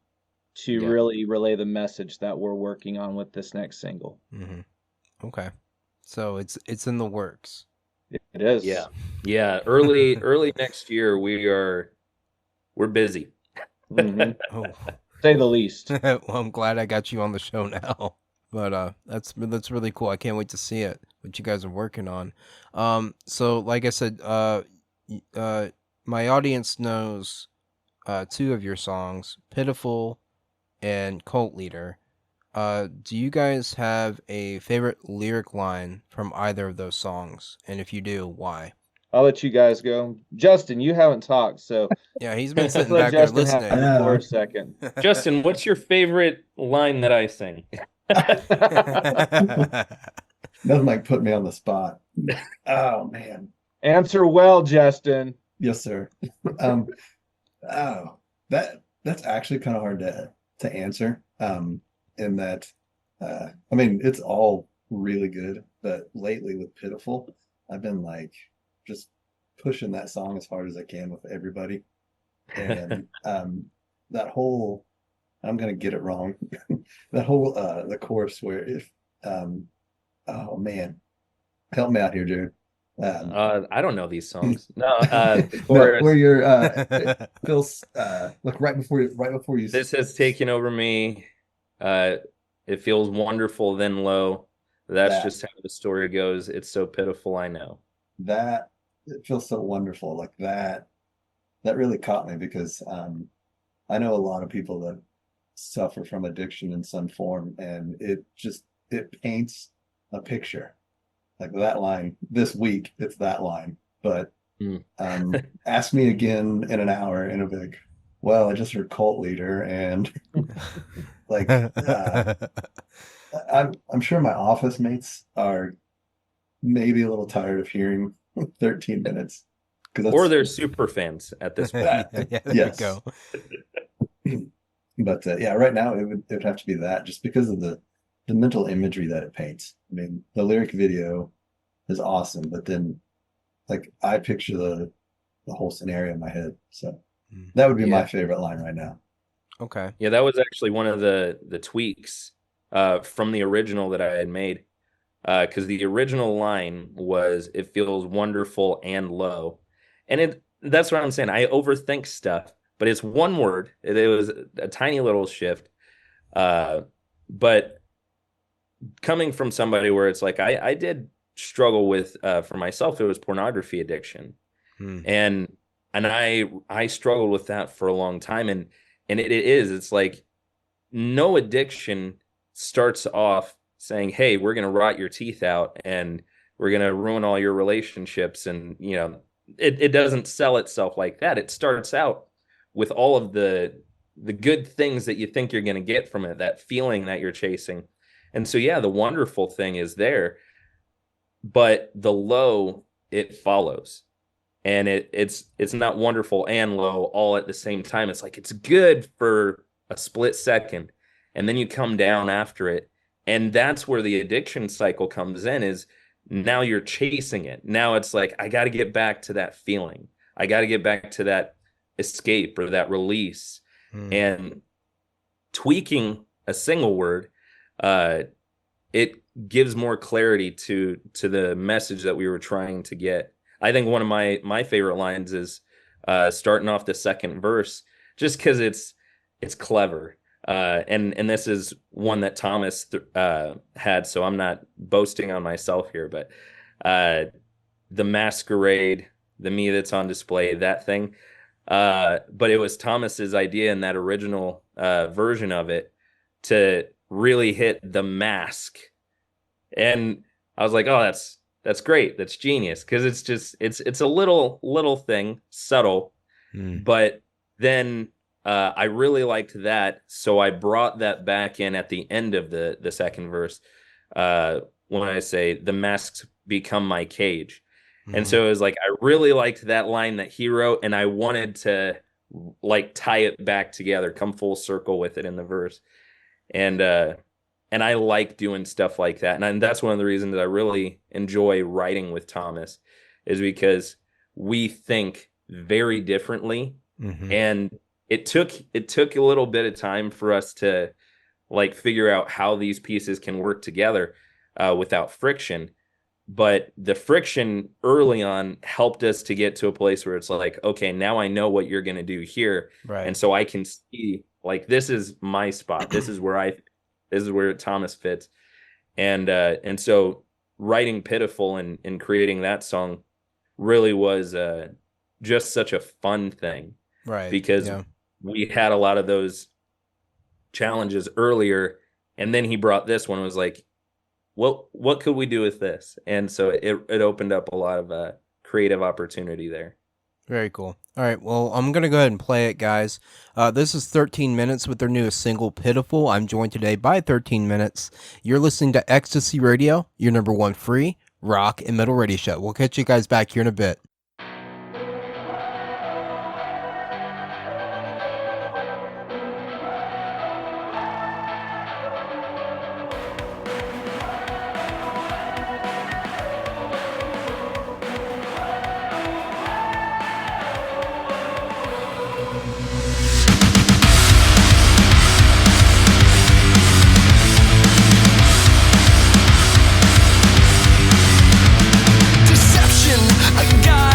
to Yeah. really relay the message that we're working on with this next single. Mhm. Okay. So it's in the works. It is. Yeah. Yeah. Early next year, we're busy. Mhm. Oh. Say the least. Well, I'm glad I got you on the show now. But that's really cool. I can't wait to see it. What you guys are working on. So like I said, my audience knows two of your songs, Pitiful and Cult Leader. Do you guys have a favorite lyric line from either of those songs? And if you do, why? I'll let you guys go. Justin, you haven't talked, so Yeah, he's been let's sitting let back there Justin have listening. the floor a Yeah. second. Justin, what's your favorite line that I sing? Nothing like put me on the spot. Oh man. Answer well, Justin. Yes, sir. Um, oh, that's actually kind of hard to answer. In that, I mean, it's all really good, but lately with Pitiful, I've been like just pushing that song as hard as I can with everybody, and that whole, I'm gonna get it wrong, that whole the chorus where if oh man, help me out here, Jared. I don't know these songs. No, the No, chorus. where you're Phil's look right before you This has taken over me. Uh, it feels wonderful, then low. That's that just how the story goes. It's so pitiful, I know. that it feels so wonderful. Like that really caught me because I know a lot of people that suffer from addiction in some form, and it paints a picture. Like that line this week, it's that line. But Mm. ask me again in an hour, and it'll be like, well, I just heard cult leader, and like I'm sure my office mates are maybe a little tired of hearing 13 minutes because Or that's they're super fans at this point. that. Yeah, there Yes. you go. But yeah, right now it would have to be that just because of the mental imagery that it paints. I mean, the lyric video is awesome, but then like I picture the whole scenario in my head. So that would be Yeah. my favorite line right now. Okay. Yeah, that was actually one of the tweaks from the original that I had made. Because the original line was "It feels wonderful and low," and that's what I'm saying. I overthink stuff, but it's one word. It was a tiny little shift. But coming from somebody where it's like I did struggle with for myself, it was pornography addiction, Hmm. and I struggled with that for a long time, and it's like no addiction starts off saying, "Hey, we're going to rot your teeth out and we're going to ruin all your relationships." And, it doesn't sell itself like that. It starts out with all of the good things that you think you're going to get from it, that feeling that you're chasing. And so, yeah, the wonderful thing is there, but the low, it follows. And it's not wonderful and low all at the same time. It's like it's good for a split second, and then you come down after it. And that's where the addiction cycle comes in, is now you're chasing it. Now it's like, I got to get back to that feeling. I got to get back to that escape or that release. Hmm. And tweaking a single word, it gives more clarity to the message that we were trying to get. I think one of my favorite lines is starting off the second verse, just because it's clever. And this is one that Thomas had, so I'm not boasting on myself here, but the masquerade, the me that's on display, that thing. But it was Thomas's idea in that original version of it to really hit the mask. And I was like, oh, that's great. That's genius. Because it's a little thing, subtle, Hmm. but then I really liked that, so I brought that back in at the end of the second verse, when I say the masks become my cage. And so it was like I really liked that line that he wrote, and I wanted to like tie it back together, come full circle with it in the verse. And I like doing stuff like that. And that's one of the reasons that I really enjoy writing with Thomas, is because we think very differently. And it took a little bit of time for us to like figure out how these pieces can work together without friction. But the friction early on helped us to get to a place where it's like, okay, now I know what you're going to do here. Right. And so I can see like, this is my spot. This is where Thomas fits. And so writing Pitiful and creating that song really was just such a fun thing. Right. Because we had a lot of those challenges earlier, and then he brought this one and was like, well, what could we do with this? And so it opened up a lot of creative opportunity there. Very cool. All right, well, I'm going to go ahead and play it, guys. This is 13 Minutes with their newest single, Pitiful. I'm joined today by 13 Minutes. You're listening to Ecstasy Radio, your number one free rock and metal radio show. We'll catch you guys back here in a bit. Deception, a guide.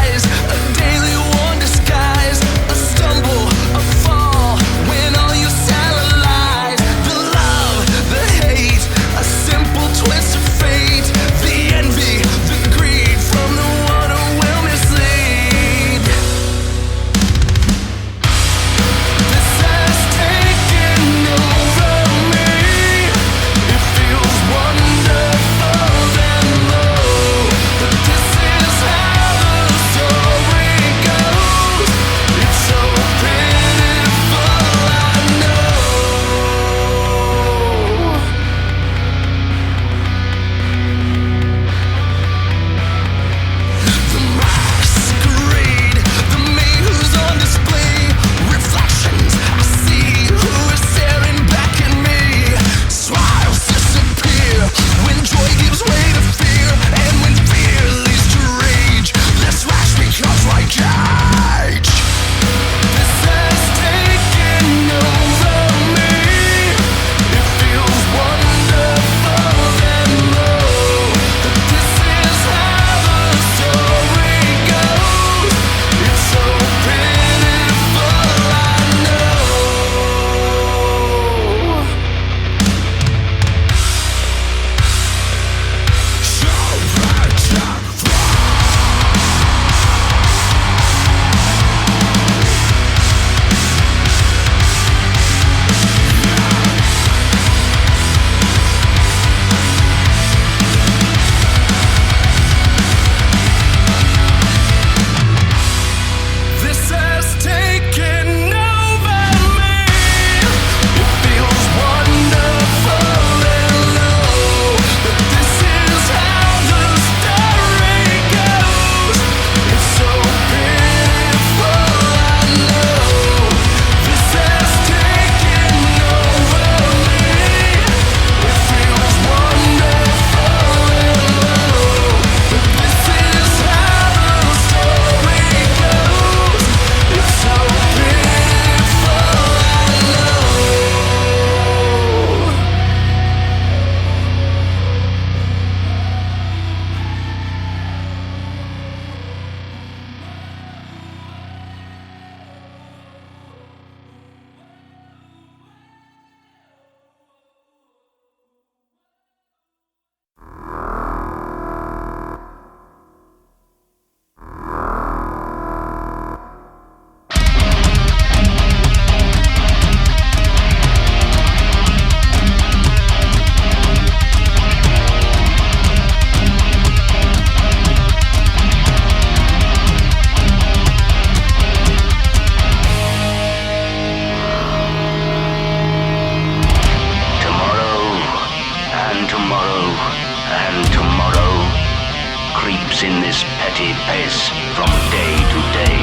in this petty pace from day to day,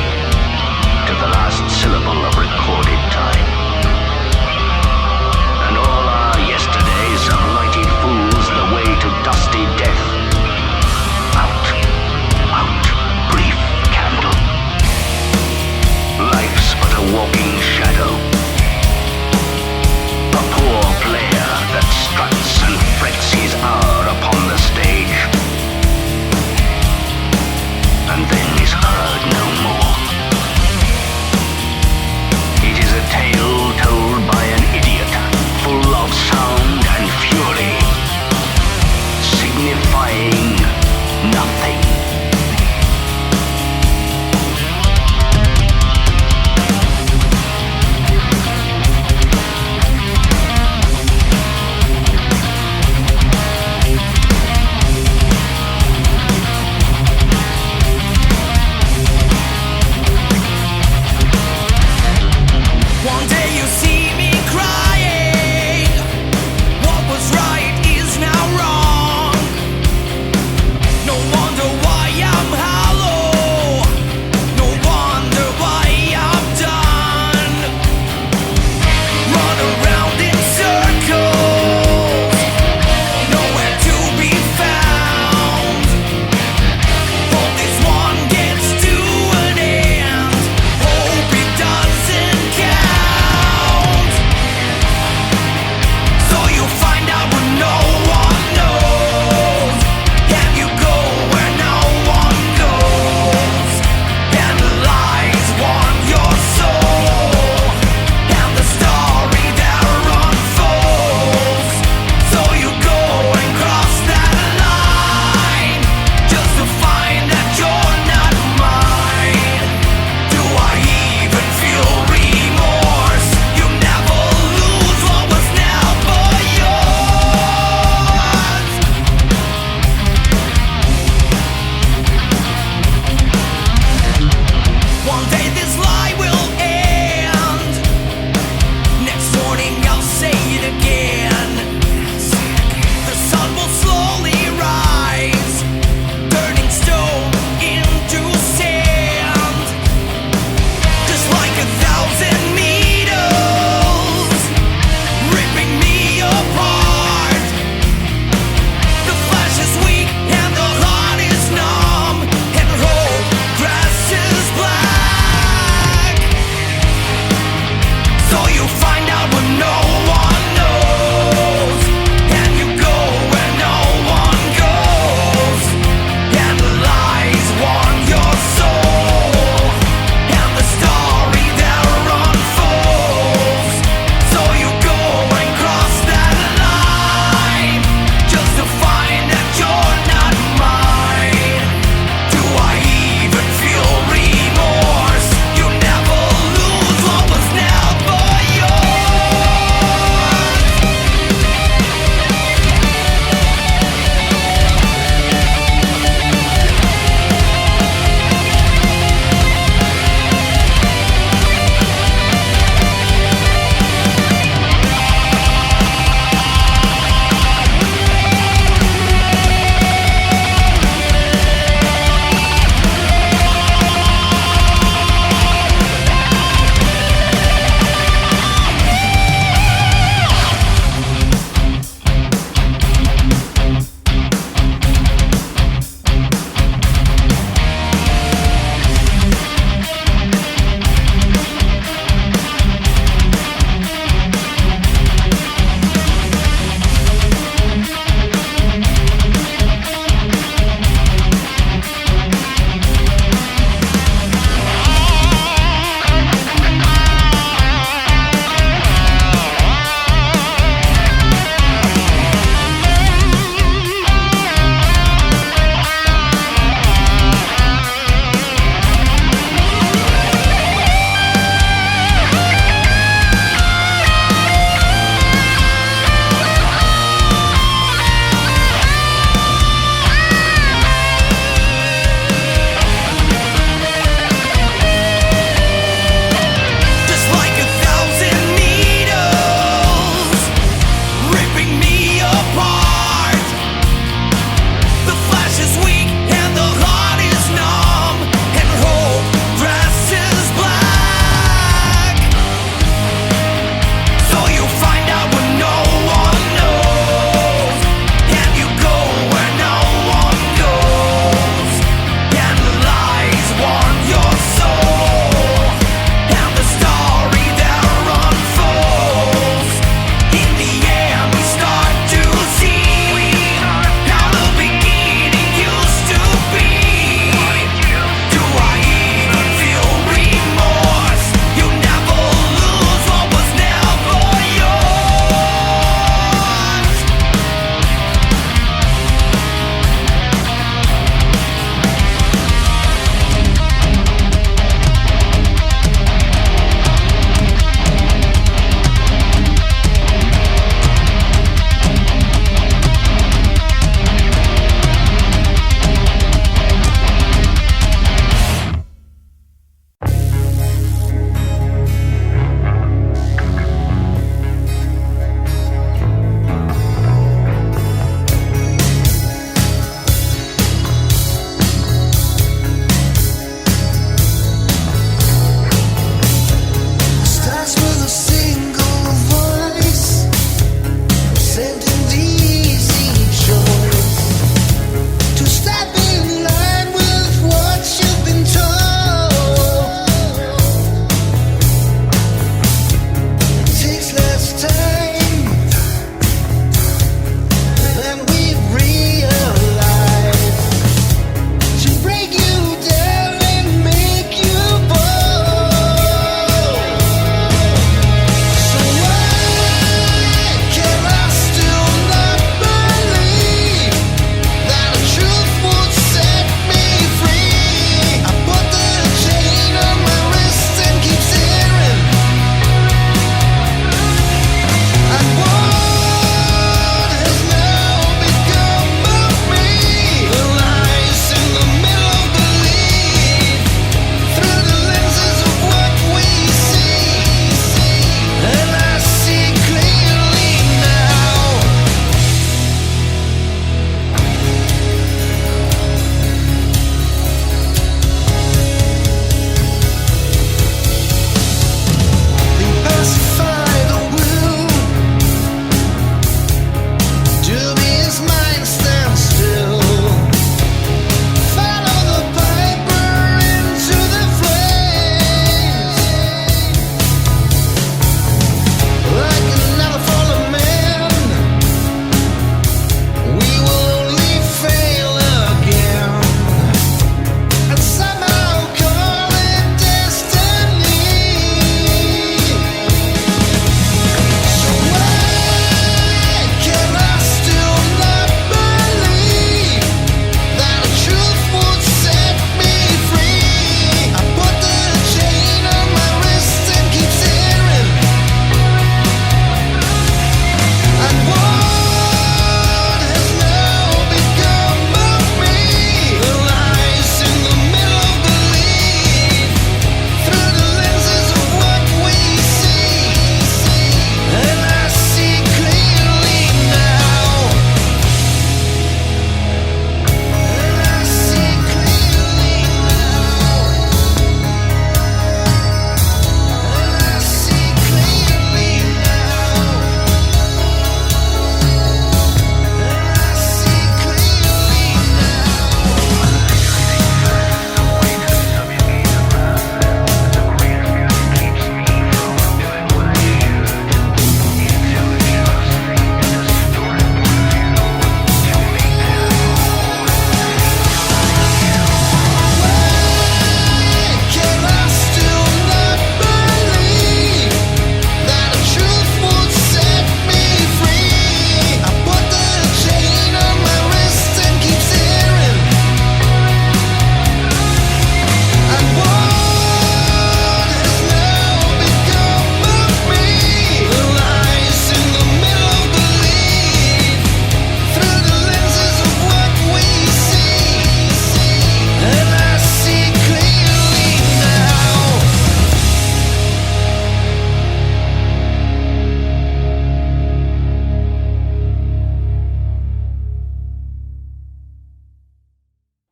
to the last syllable of recorded time. And all our yesterdays have lighted fools the way to dusty death. Out, out, brief candle. Life's but a walking shadow. A poor player that struts and frets his hour upon the stage, and then is heard no more. It is a tale told by an idiot, full of sound and fury, signifying nothing. One day you see me crying. What was right is now wrong. No wonder why.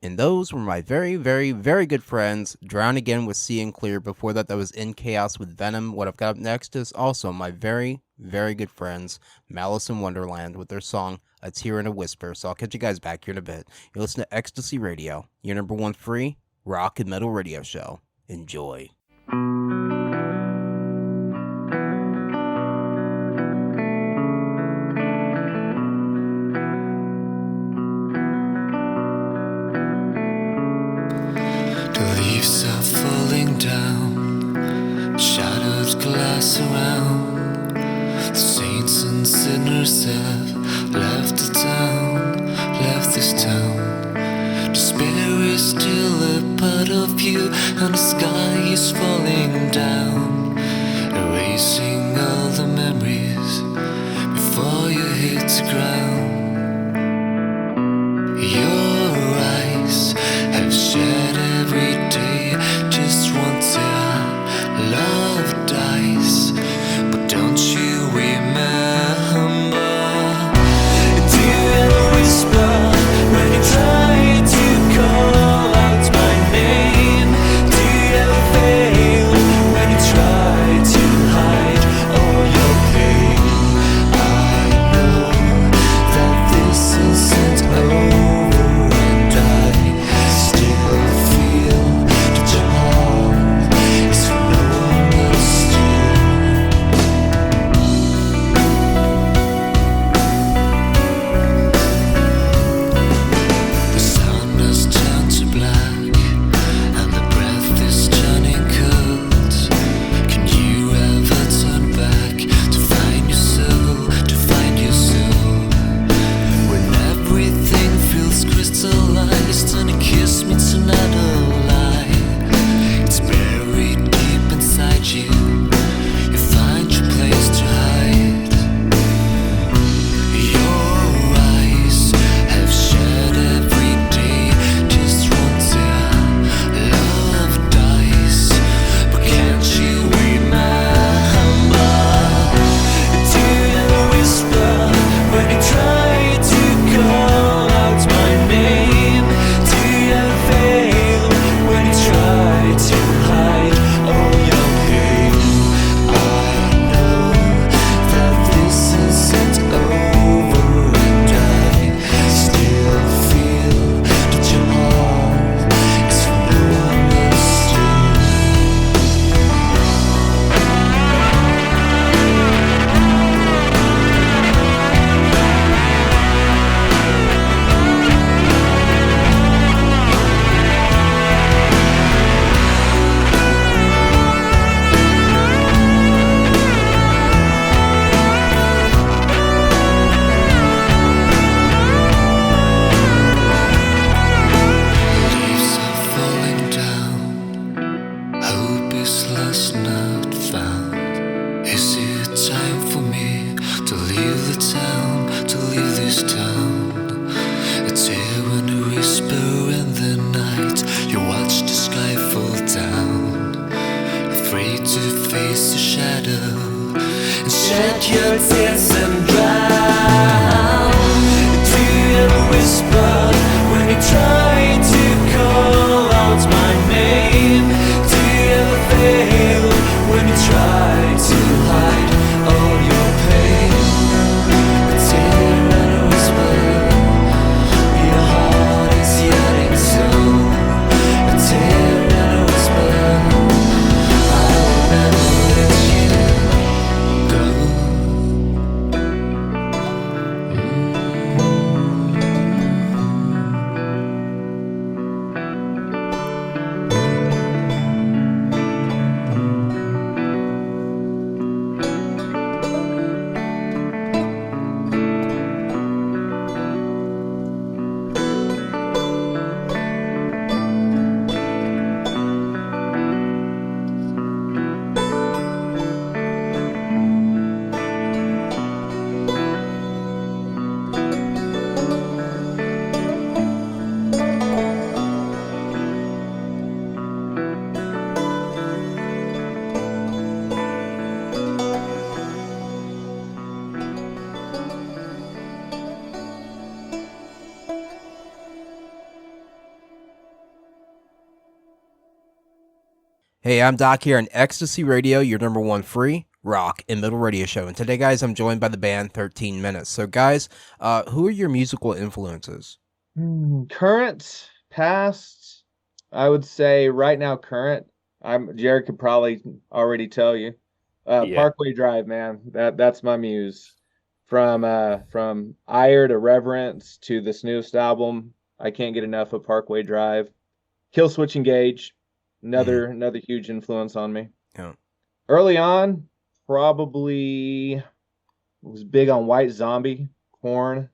And those were my very, very, very good friends, Drown Again with Seeing Clear. Before that, that was In Chaos with Venom. What I've got up next is also my very, very good friends, Malice in Wonderland, with their song, A Tear and a Whisper. So I'll catch you guys back here in a bit. You listen to Ecstasy Radio, your number one free rock and metal radio show. Enjoy. The leaves are falling down, shattered glass around. The saints and sinners have left the town, left this town. Despair is still a part of you, and the sky is falling down, erasing all the memories before you hit the ground. Your eyes have shed every day, just one tear, love dies, but don't you remember? Do you ever whisper when you try to call out my name? Do you ever fail when you try to hide all your pain? I know that this isn't over, and I still feel that your heart is no longer The sun has turned to black, and the breath is turning cold. Can you ever turn back to find your soul, to find your soul? When everything feels crystallized, and a kiss meets another lie, it's buried deep inside you. You find your place to hide. Your eyes have shed every day, just one tear, love dies, but can't you remember? Do you ever whisper when you try to call out my name? Do you ever fail when you try to hide all your pain? I know that this isn't over, and I still feel that your heart is misunderstood. Leaves are falling down, hope is lost, not found. Is it time for me to leave the town, to leave this town? A tear and a whisper in the night, you watch the sky fall down, afraid to face the shadow and shed your tears and drown. Do you ever whisper when you try to call out my name? Do you ever fail when you try to hide all your pain? A tear and a whisper, your heart is yearning so. A tear and a whisper, I will never let you go. Hey, I'm Doc here on Ecstasy Radio, your number one free rock and metal radio show. And today, guys, I'm joined by the band 13 Minutes. So, guys, who are your musical influences? Current, past, I would say right now current. Jared could probably already tell you. Yeah. Parkway Drive, man. That's my muse. From Ire to Reverence to this newest album, I can't get enough of Parkway Drive. Kill Switch Engage, another huge influence on me. Yeah. Early on, probably was big on White Zombie, Korn,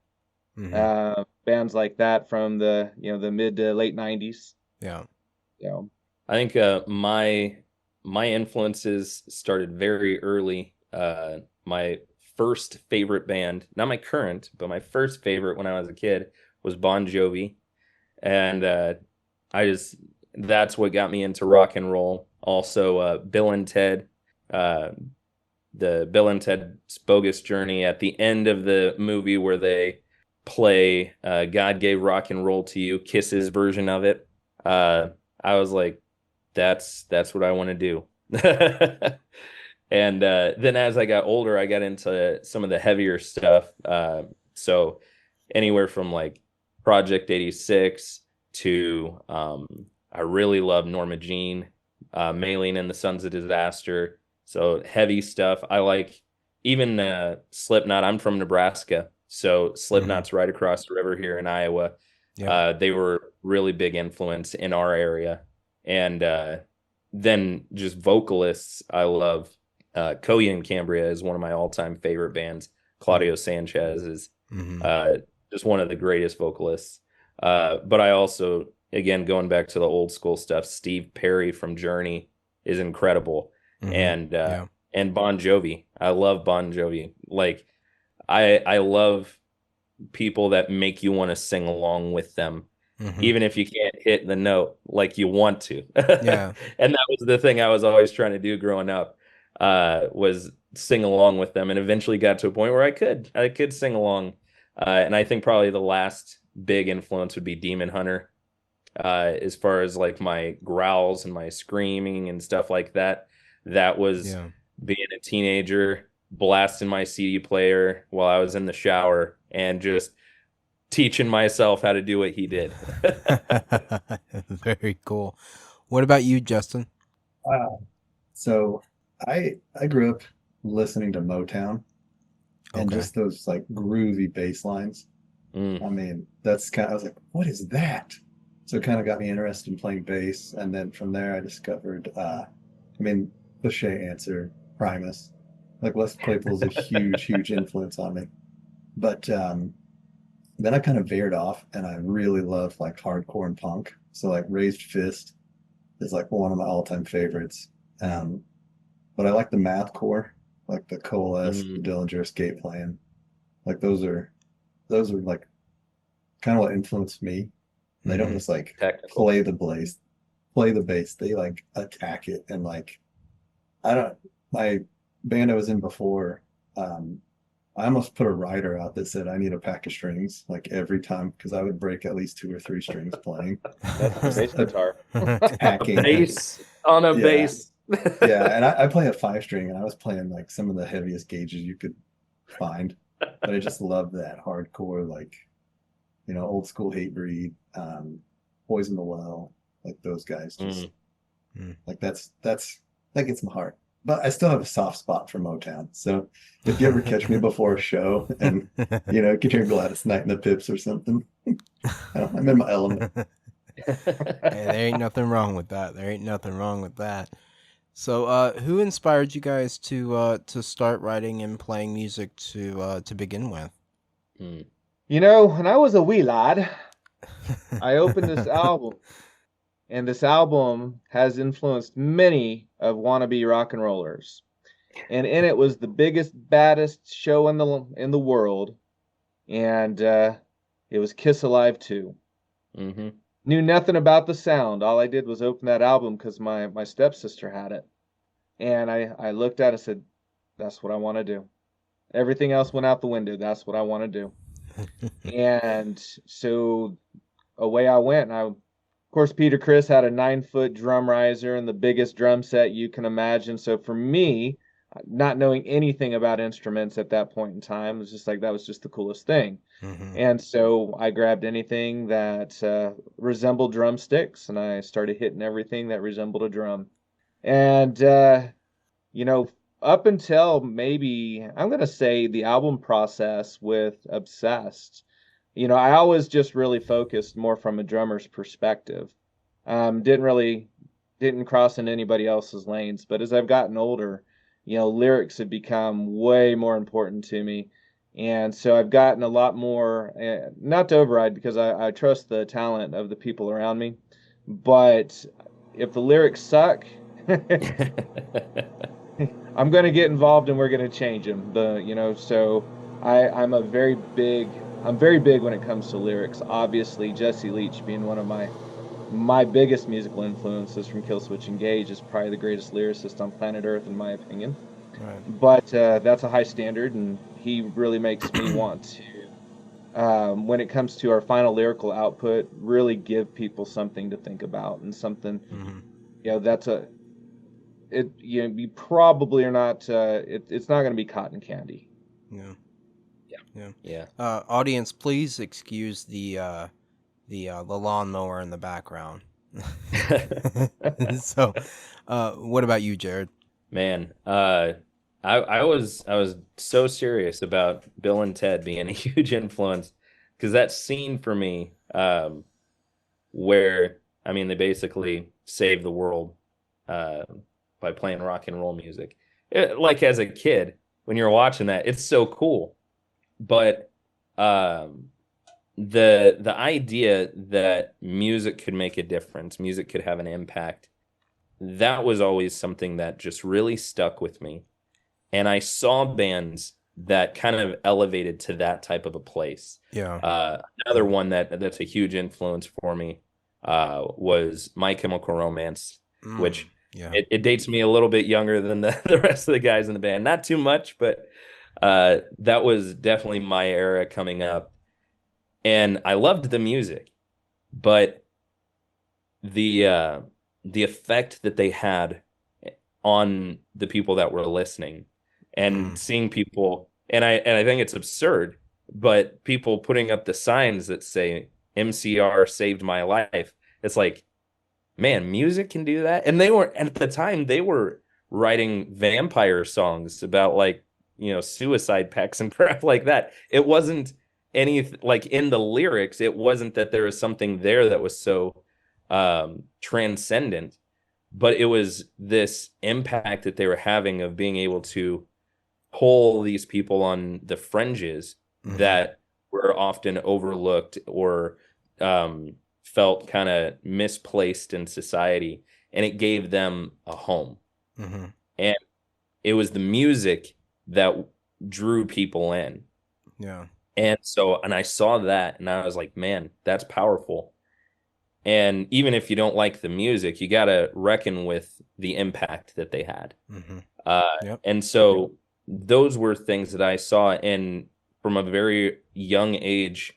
bands like that from the mid to late 90s. Yeah. I think my influences started very early. My first favorite band, not my current, but my first favorite when I was a kid was Bon Jovi, and that's what got me into rock and roll. Also, Bill and Ted, the Bill and Ted's Bogus Journey at the end of the movie where they play God Gave Rock and Roll to You, Kiss's version of it. I was like, that's what I want to do. And then as I got older, I got into some of the heavier stuff. So anywhere from like Project 86 to I really love Norma Jean, Maylene and the Sons of Disaster. So heavy stuff. I like even Slipknot. I'm from Nebraska, so Slipknot's right across the river here in Iowa. Yeah. They were really big influence in our area. And then just vocalists, I love Koya and Cambria is one of my all-time favorite bands. Claudio Sanchez is just one of the greatest vocalists. But I also, again, going back to the old school stuff, Steve Perry from Journey is incredible. And Bon Jovi. I love Bon Jovi. Like I love people that make you want to sing along with them. Even if you can't hit the note like you want to. Yeah. And that was the thing I was always trying to do growing up, was sing along with them, and eventually got to a point where I could sing along. And I think probably the last big influence would be Demon Hunter, as far as like my growls and my screaming and stuff like that. That was being a teenager, blasting my CD player while I was in the shower and just teaching myself how to do what he did. Very cool. What about you, Justin? So I grew up listening to Motown and just those like groovy bass lines. I mean, I was like, what is that? So it kind of got me interested in playing bass. And then from there I discovered, cliche answer, Primus. Like Les Claypool's a huge influence on me. But then I kind of veered off, and I really love like hardcore and punk. So like Raised Fist is like one of my all-time favorites. But I like the mathcore, like the Coalesce, the Dillinger Escape Plan. Like those are like kind of what influenced me. They don't just like play the bass. They like attack it, and like my band I was in before, I almost put a rider out that said I need a pack of strings like every time, because I would break at least 2 or 3 strings playing. That's bass guitar. Attacking. Bass on a bass. Yeah, and I play a 5-string, and I was playing like some of the heaviest gauges you could find. But I just love that hardcore, like, old school Hatebreed, Poison the Well, like those guys. Just like that gets my heart. But I still have a soft spot for Motown. So if you ever catch me before a show and, you can hear Gladys Knight in the Pips or something, I'm in my element. Hey, there ain't nothing wrong with that. So who inspired you guys to start writing and playing music to begin with? When I was a wee lad, I opened this album. And this album has influenced many of wannabe rock and rollers. And in it was the biggest, baddest show in the world. And it was Kiss Alive 2. Knew nothing about the sound. All I did was open that album because my stepsister had it. And I looked at it and said, that's what I want to do. Everything else went out the window. That's what I want to do. And so away I went, and I course, Peter Criss had a 9-foot drum riser and the biggest drum set you can imagine. So for me, not knowing anything about instruments at that point in time, it was just like that was just the coolest thing. And so I grabbed anything that resembled drumsticks, and I started hitting everything that resembled a drum. And you know, up until maybe I'm gonna say the album process with Obsessed, I always just really focused more from a drummer's perspective. Didn't cross in anybody else's lanes. But as I've gotten older, lyrics have become way more important to me. And so I've gotten a lot more, not to override because I trust the talent of the people around me. But if the lyrics suck, I'm going to get involved and we're going to change them. So I'm very big when it comes to lyrics. Obviously, Jesse Leach being one of my biggest musical influences from Killswitch Engage is probably the greatest lyricist on planet Earth, in my opinion. Right. But that's a high standard, and he really makes me want to, when it comes to our final lyrical output, really give people something to think about and something, you probably are not, it's not going to be cotton candy. Yeah. Audience, please excuse the lawnmower in the background. So, what about you, Jared? Man, I was so serious about Bill and Ted being a huge influence, because that scene for me, where they basically saved the world by playing rock and roll music. Like as a kid, when you're watching that, it's so cool. But the idea that music could make a difference, music could have an impact, that was always something that just really stuck with me. And I saw bands that kind of elevated to that type of a place. Yeah. Another one that's a huge influence for me was My Chemical Romance, which it dates me a little bit younger than the rest of the guys in the band. Not too much, but that was definitely my era coming up. And I loved the music, but the effect that they had on the people that were listening, and seeing people, and I think it's absurd, but people putting up the signs that say MCR saved my life. It's like, man, music can do that. And at the time they were writing vampire songs about suicide pacts and crap like that. It wasn't like in the lyrics, it wasn't that there was something there that was so transcendent, but it was this impact that they were having of being able to pull these people on the fringes that were often overlooked or felt kind of misplaced in society, and it gave them a home. And it was the music that drew people in. Yeah. And I saw that and I was like, man, that's powerful. And even if you don't like the music, you got to reckon with the impact that they had. And so those were things that I saw. And from a very young age,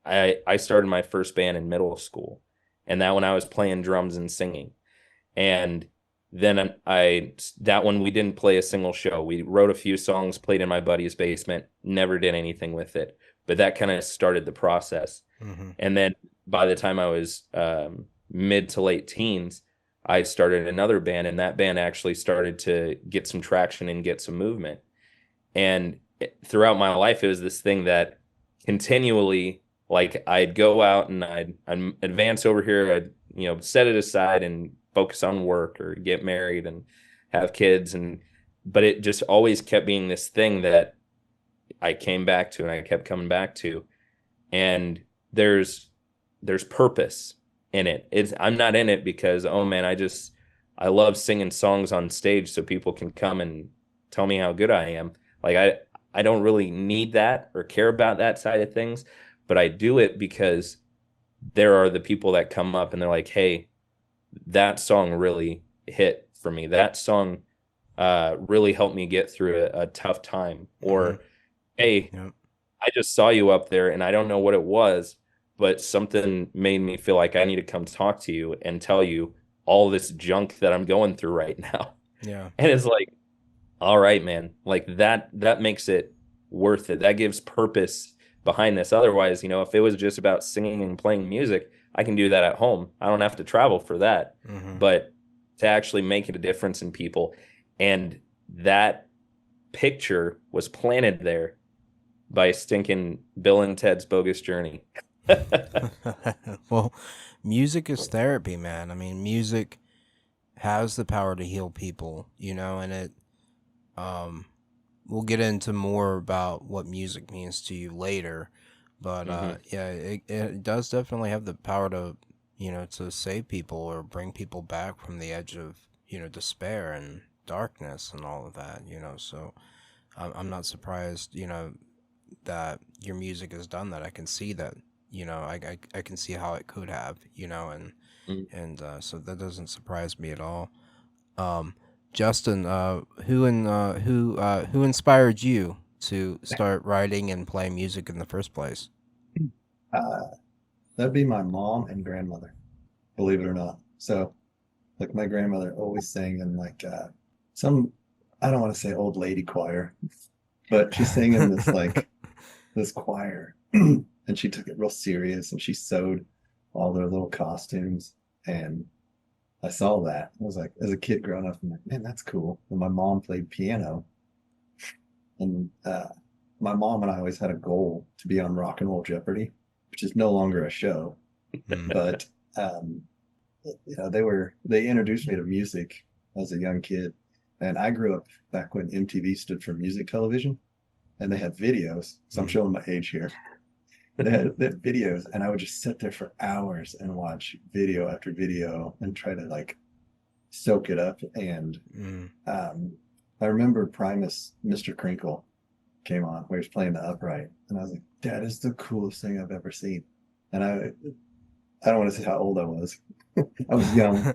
I started my first band in middle school, and that when I was playing drums and singing. And then that one, we didn't play a single show. We wrote a few songs, played in my buddy's basement, never did anything with it. But that kind of started the process. And then by the time I was mid to late teens, I started another band, and that band actually started to get some traction and get some movement. And throughout my life, it was this thing that continually, like, I'd go out and I'd advance over here, I'd set it aside and focus on work or get married and have kids, but it just always kept being this thing that I came back to and I kept coming back to. And there's purpose in it. I'm not in it because, oh man, I love singing songs on stage so people can come and tell me how good I am. Like I don't really need that or care about that side of things, but I do it because there are the people that come up and they're like, hey, that song really hit for me. That song really helped me get through a tough time. Or, hey, I just saw you up there and I don't know what it was, but something made me feel like I need to come talk to you and tell you all this junk that I'm going through right now. Yeah. And it's like, all right, man, like that makes it worth it. That gives purpose behind this. Otherwise, if it was just about singing and playing music, I can do that at home. I don't have to travel for that. Mm-hmm. But to actually make a difference in people, and that picture was planted there by stinking Bill and Ted's Bogus Journey. Well, music is therapy, man. I mean, music has the power to heal people, and we'll get into more about what music means to you later, but yeah, it does definitely have the power to, to save people or bring people back from the edge of, despair and darkness and all of that, so I'm not surprised, that your music has done that. I can see that, I can see how it could have, and so that doesn't surprise me at all. Justin, who inspired you to start writing and playing music in the first place? That'd be my mom and grandmother, believe it or not. So, like, my grandmother always sang in like some, I don't want to say old lady choir, but she sang in this like this choir, and she took it real serious, and she sewed all their little costumes, and I saw that. I was like, as a kid growing up, I'm like, man, that's cool. And my mom played piano, and my mom and I always had a goal to be on Rock and Roll Jeopardy, which is no longer a show, but they introduced me to music as a young kid, and I grew up back when MTV stood for music television, and they had videos. So I'm showing my age here. They had videos, and I would just sit there for hours and watch video after video and try to like soak it up. And I remember Primus, Mr. Crinkle came on where he was playing the upright, and I was like, that is the coolest thing I've ever seen. And I don't want to say how old I was. I was young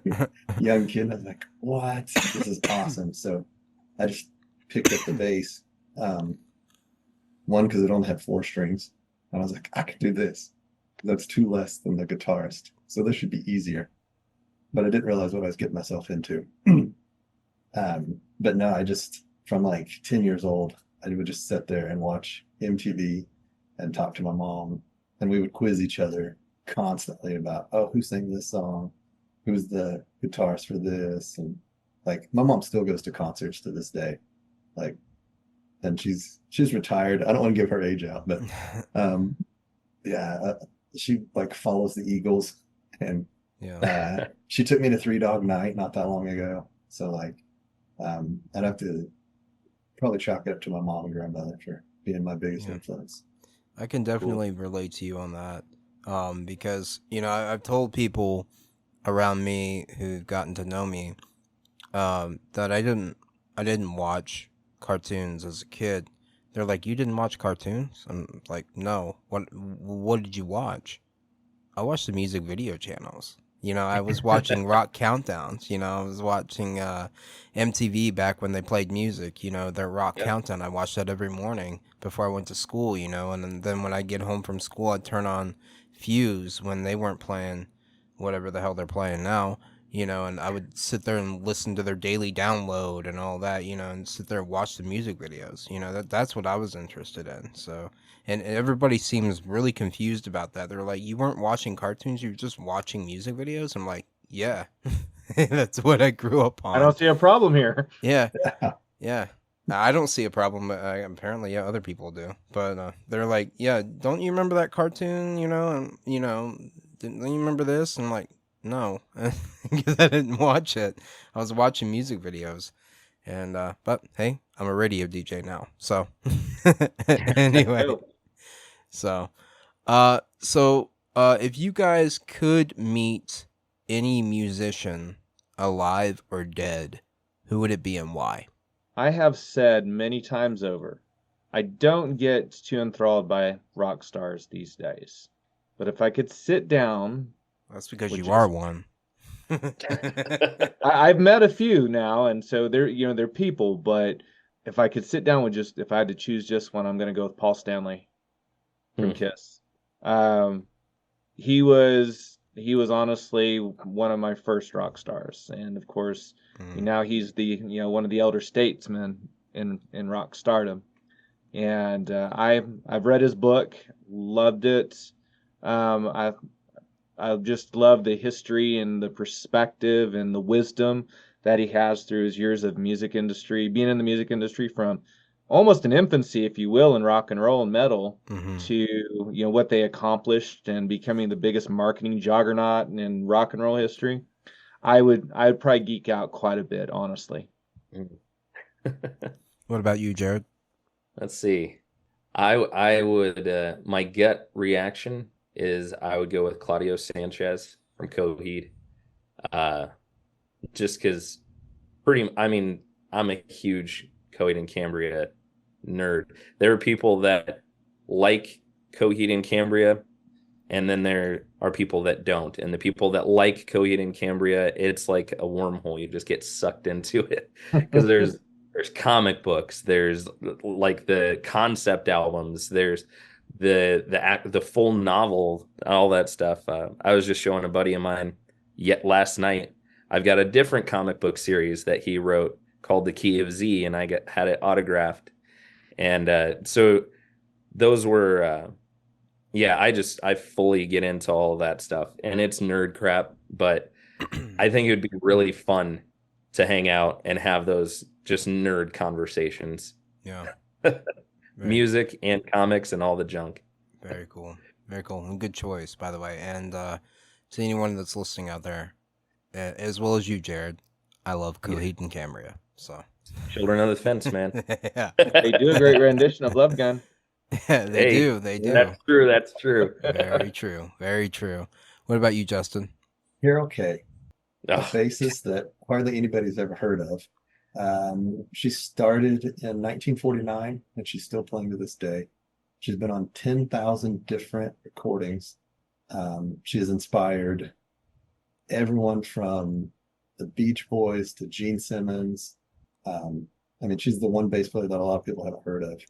kid. And I was like, what? This is awesome. So I just picked up the bass. One, because it only had 4 strings. And I was like, I could do this. That's 2 less than the guitarist. So this should be easier. But I didn't realize what I was getting myself into. But no, I just, from like 10 years old, I would just sit there and watch MTV and talk to my mom. And we would quiz each other constantly about, oh, who sang this song? Who's the guitarist for this? And like, my mom still goes to concerts to this day. Like, and she's retired. I don't want to give her age out, but she like follows the Eagles, and she took me to Three Dog Night not that long ago. So like, I'd have to probably chalk it up to my mom and grandmother for being my biggest influence. I can definitely relate to you on that, because I've told people around me who've gotten to know me that I didn't watch cartoons as a kid. They're like, you didn't watch cartoons? I'm like, no. What did you watch? I watched the music video channels. I was watching rock countdowns. I was watching MTV back when they played music. Their rock countdown. I watched that every morning before I went to school. And then when I get home from school, I'd turn on Fuse when they weren't playing whatever the hell they're playing now. And I would sit there and listen to their daily download and all that, and sit there and watch the music videos. That's what I was interested in. So, and everybody seems really confused about that. They're like, you weren't watching cartoons, you were just watching music videos? I'm like, yeah, that's what I grew up on. I don't see a problem here. Yeah. Yeah. I don't see a problem, but apparently, other people do. But they're like, yeah, don't you remember that cartoon, and, didn't you remember this? And I'm like, no, because I didn't watch it. I was watching music videos, and but hey, I'm a radio DJ now. So anyway, so if you guys could meet any musician, alive or dead, who would it be and why? I have said many times over, I don't get too enthralled by rock stars these days. But if I could sit down... That's because you are one. I've met a few now, and so they're people, but if I could sit down with if I had to choose just one, I'm going to go with Paul Stanley from Kiss. he was honestly one of my first rock stars, and of course, now he's the one of the elder statesmen in rock stardom. And I've read his book, loved it. I just love the history and the perspective and the wisdom that he has through his years of music industry, being in the music industry from almost an infancy, if you will, in rock and roll and metal to what they accomplished and becoming the biggest marketing juggernaut in rock and roll history. I'd probably geek out quite a bit, honestly. What about you, Jared? Let's see. I would my gut reaction is I would go with Claudio Sanchez from Coheed. Just because I'm a huge Coheed and Cambria nerd. There are people that like Coheed and Cambria, and then there are people that don't. And the people that like Coheed and Cambria, it's like a wormhole. You just get sucked into it because there's comic books, there's like the concept albums, there's the full novel, all that stuff. I was just showing a buddy of mine last night. I've got a different comic book series that he wrote called The Key of Z, and had it autographed. And so those were I fully get into all of that stuff, and it's nerd crap, but I think it would be really fun to hang out and have those just nerd conversations. Yeah. Music and comics and all the junk. Very cool. Very cool. And good choice, by the way. And to anyone that's listening out there, as well as you, Jared, I love Coheed and Cambria. So Children of the Fence, man. Yeah. They do a great rendition of Love Gun. Yeah, they do. They do. That's true. Very true. Very true. What about you, Justin? Carol Kay, a Oh, bassist that hardly anybody's ever heard of. She started in 1949 and she's still playing to this day. She's been on 10,000 different recordings. She has inspired everyone from the Beach Boys to Gene Simmons. She's the one bass player that a lot of people haven't heard of.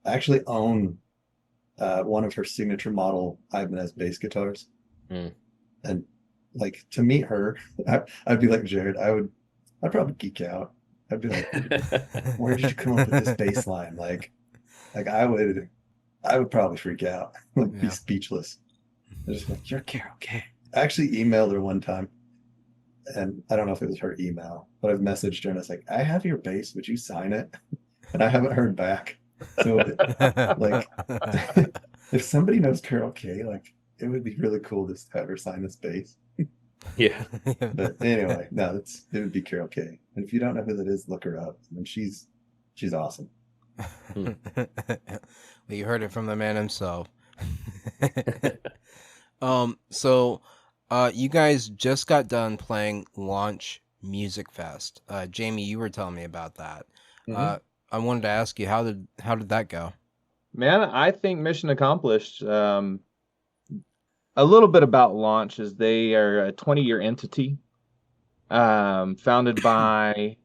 I actually own one of her signature model Ibanez bass guitars. And like, to meet her, I'd be like Jared. I'd probably geek out. I'd be like, where did you come up with this bass line? Like I would probably freak out, be speechless. I'm just like, you're Carol Kay. I actually emailed her one time, and I don't know if it was her email, but I've messaged her and I was like, I have your bass, would you sign it? And I haven't heard back. So like, if somebody knows Carol Kay, like, it would be really cool to have her sign this bass. yeah. But anyway, no, it would be Carol Kay. And if you don't know who that is, look her up. I mean, she's awesome. Well, you heard it from the man himself. So you guys just got done playing Launch Music Fest. Jamie, you were telling me about that. I wanted to ask you, how did that go? Man, I think mission accomplished. A little bit about Launch is they are a 20-year entity, founded by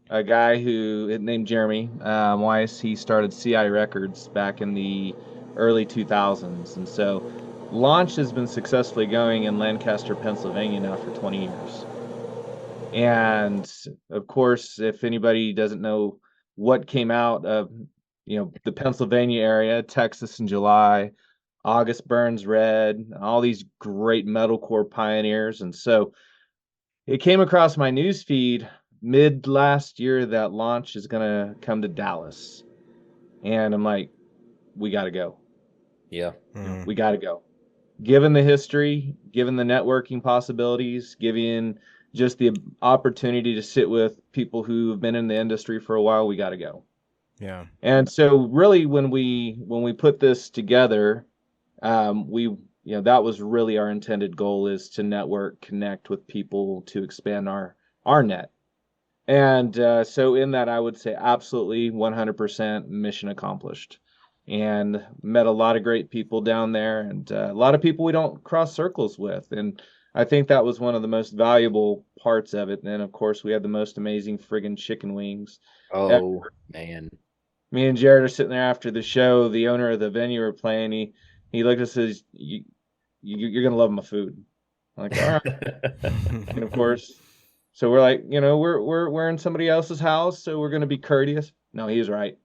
a guy named Jeremy Weiss. He started CI Records back in the early 2000s, and so Launch has been successfully going in Lancaster, Pennsylvania now for 20 years. And of course, if anybody doesn't know what came out of the Pennsylvania area, Texas in July, August Burns Red, all these great metalcore pioneers. And so it came across my news feed mid last year that Launch is going to come to Dallas. And I'm like, we got to go. Yeah. We got to go. Given the history, given the networking possibilities, given just the opportunity to sit with people who have been in the industry for a while, we got to go. Yeah. And so really when we put this together, that was really our intended goal, is to network, connect with people, to expand our net. And so in that, I would say absolutely 100% mission accomplished, and met a lot of great people down there, and a lot of people we don't cross circles with. And I think that was one of the most valuable parts of it. And then, of course, we had the most amazing friggin' chicken wings. Oh, man. Me and Jared are sitting there after the show. The owner of the venue were playing. He looked at us and says, you're gonna love my food. I'm like, all right. And of course, so we're like, we're in somebody else's house, so we're gonna be courteous. No, he was right.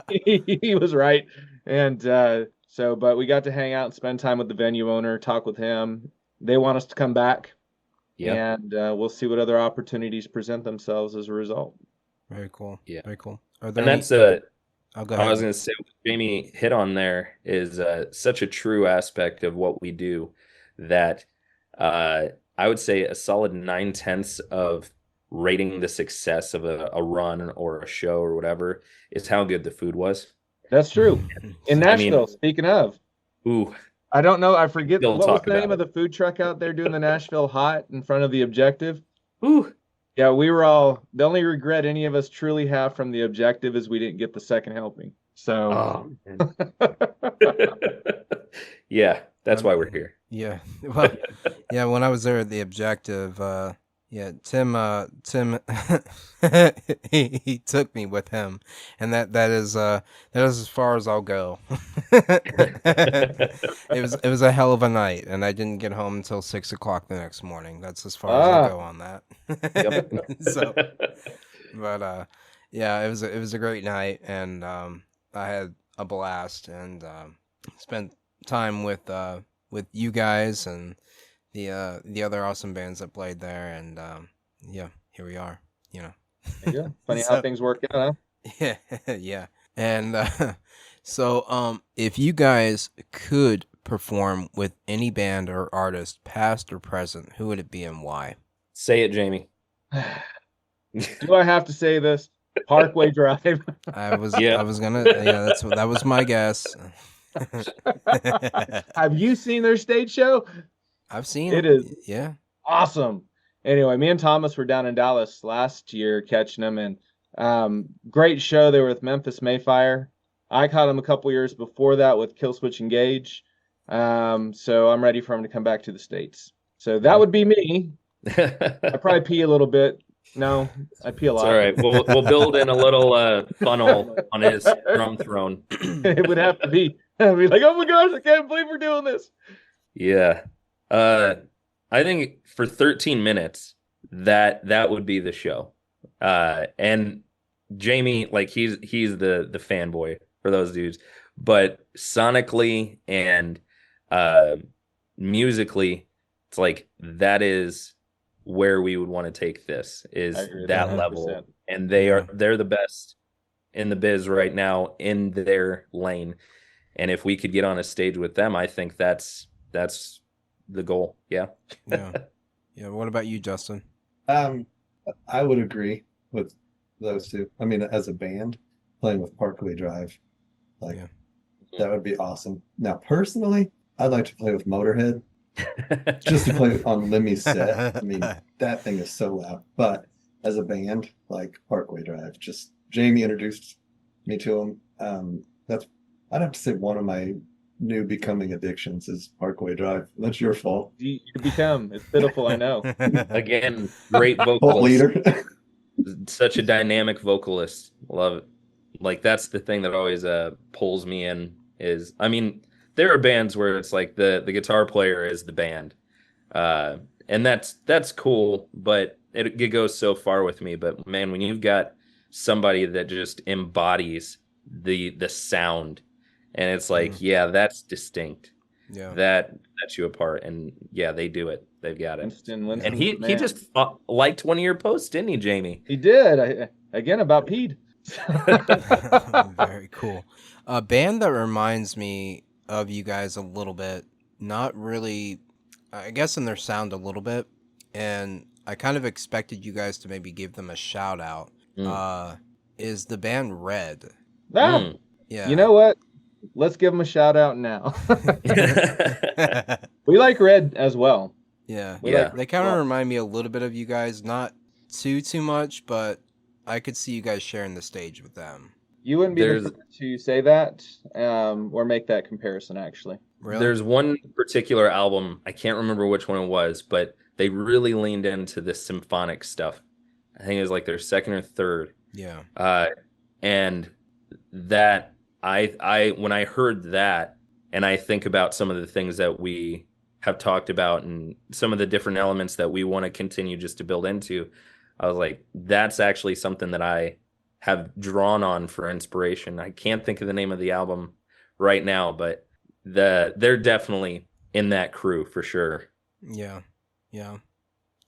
He was right. And but we got to hang out and spend time with the venue owner, talk with him. They want us to come back. Yeah. And we'll see what other opportunities present themselves as a result. Very cool. Yeah. Very cool. Are there And any... that's Oh, go I ahead. was going to say what Jamie hit on there is such a true aspect of what we do that I would say a solid 9/10 of rating the success of a run or a show or whatever is how good the food was. That's true. In Nashville, mean, speaking of, ooh, I don't know. I forget still what was talk the name about of the food truck out there doing the Nashville Hot in front of the Objective. ooh. Yeah, we were all, the only regret any of us truly have from the Objective is we didn't get the second helping. So, Yeah, that's why we're here. Yeah. Well, yeah, when I was there at the Objective, yeah, Tim he took me with him, and that is as far as I'll go. It was a hell of a night, and I didn't get home until 6 o'clock the next morning. That's as far as I'll go on that. So, but yeah, it was a great night, and I had a blast, and spent time with you guys and the other awesome bands that played there, and yeah, here we are, Yeah, funny how things work out, huh? Yeah. And so if you guys could perform with any band or artist, past or present, who would it be and why? Say it, Jamie. Do I have to say this? Parkway Drive. I was gonna, yeah, that was my guess. Have you seen their stage show? I've seen it. Is yeah, awesome. Anyway, me and Thomas were down in Dallas last year catching them, and great show. They were with Memphis Mayfire. I caught them a couple years before that with Killswitch Engage. So I'm ready for them to come back to the States. So that would be me. I probably pee a little bit. No, I pee a lot. It's all right. We'll build in a little funnel on his drum throne. It would have to be. I'd be like, oh my gosh, I can't believe we're doing this. Yeah. I think for 13 minutes, that would be the show. And Jamie, like he's the fanboy for those dudes, but sonically and musically, it's like that is where we would want to take this, is that level. And they're the best in the biz right now in their lane. And if we could get on a stage with them, I think that's the goal. Yeah. Yeah. What about you, Justin? I would agree with those two. I mean, as a band playing with Parkway Drive, that would be awesome. Now, personally, I'd like to play with Motorhead. Just to play on Lemmy's set. I mean, that thing is so loud. But as a band, like Parkway Drive, just Jamie introduced me to him. I'd have to say one of my new becoming addictions is Parkway Drive. That's your fault. You become. It's pitiful, I know. Again, great vocalist. Leader. Such a dynamic vocalist. Love it. Like that's the thing that always pulls me in is, I mean, there are bands where it's like the guitar player is the band. And that's cool, but it goes so far with me. But man, when you've got somebody that just embodies the sound, and it's like, yeah, that's distinct. Yeah, that sets you apart. And yeah, they do it. They've got it. Winston, and he just liked one of your posts, didn't he, Jamie? He did. Again, about Pete. Very cool. A band that reminds me of you guys a little bit, not really, I guess in their sound a little bit, and I kind of expected you guys to maybe give them a shout out, is the band Red. Yeah. You know what? Let's give them a shout out now. We like Red as well. Yeah. They kind of remind me a little bit of you guys, not too much, but I could see you guys sharing the stage with them. You wouldn't be the first to say that or make that comparison, actually. Really? There's one particular album, I can't remember which one it was, but they really leaned into the symphonic stuff. I think it was like their second or third. Yeah. And that, I when I heard that, and I think about some of the things that we have talked about and some of the different elements that we want to continue just to build into, I was like, that's actually something that I have drawn on for inspiration. I can't think of the name of the album right now, but they're definitely in that crew for sure. Yeah.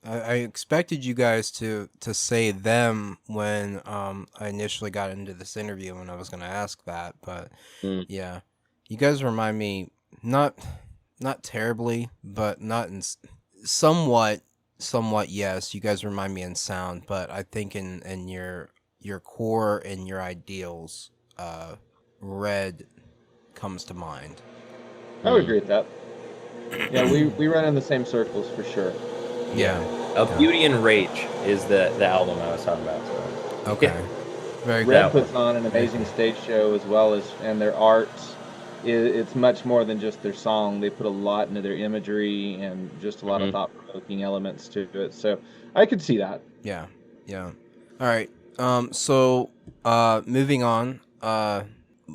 I expected you guys to say them when I initially got into this interview when I was going to ask that, but Mm. yeah, you guys remind me not terribly, but not in somewhat yes. You guys remind me in sound, but I think in your core and your ideals, Red comes to mind. I would agree with that. Yeah, we run in the same circles for sure. Yeah. Beauty and Rage is the album I was talking about. So. Okay. Very Red good. puts on an amazing stage show as well as, and their art, it's much more than just their song. They put a lot into their imagery and just a lot of thought-provoking elements to it. So I could see that. Yeah. All right. So, moving on.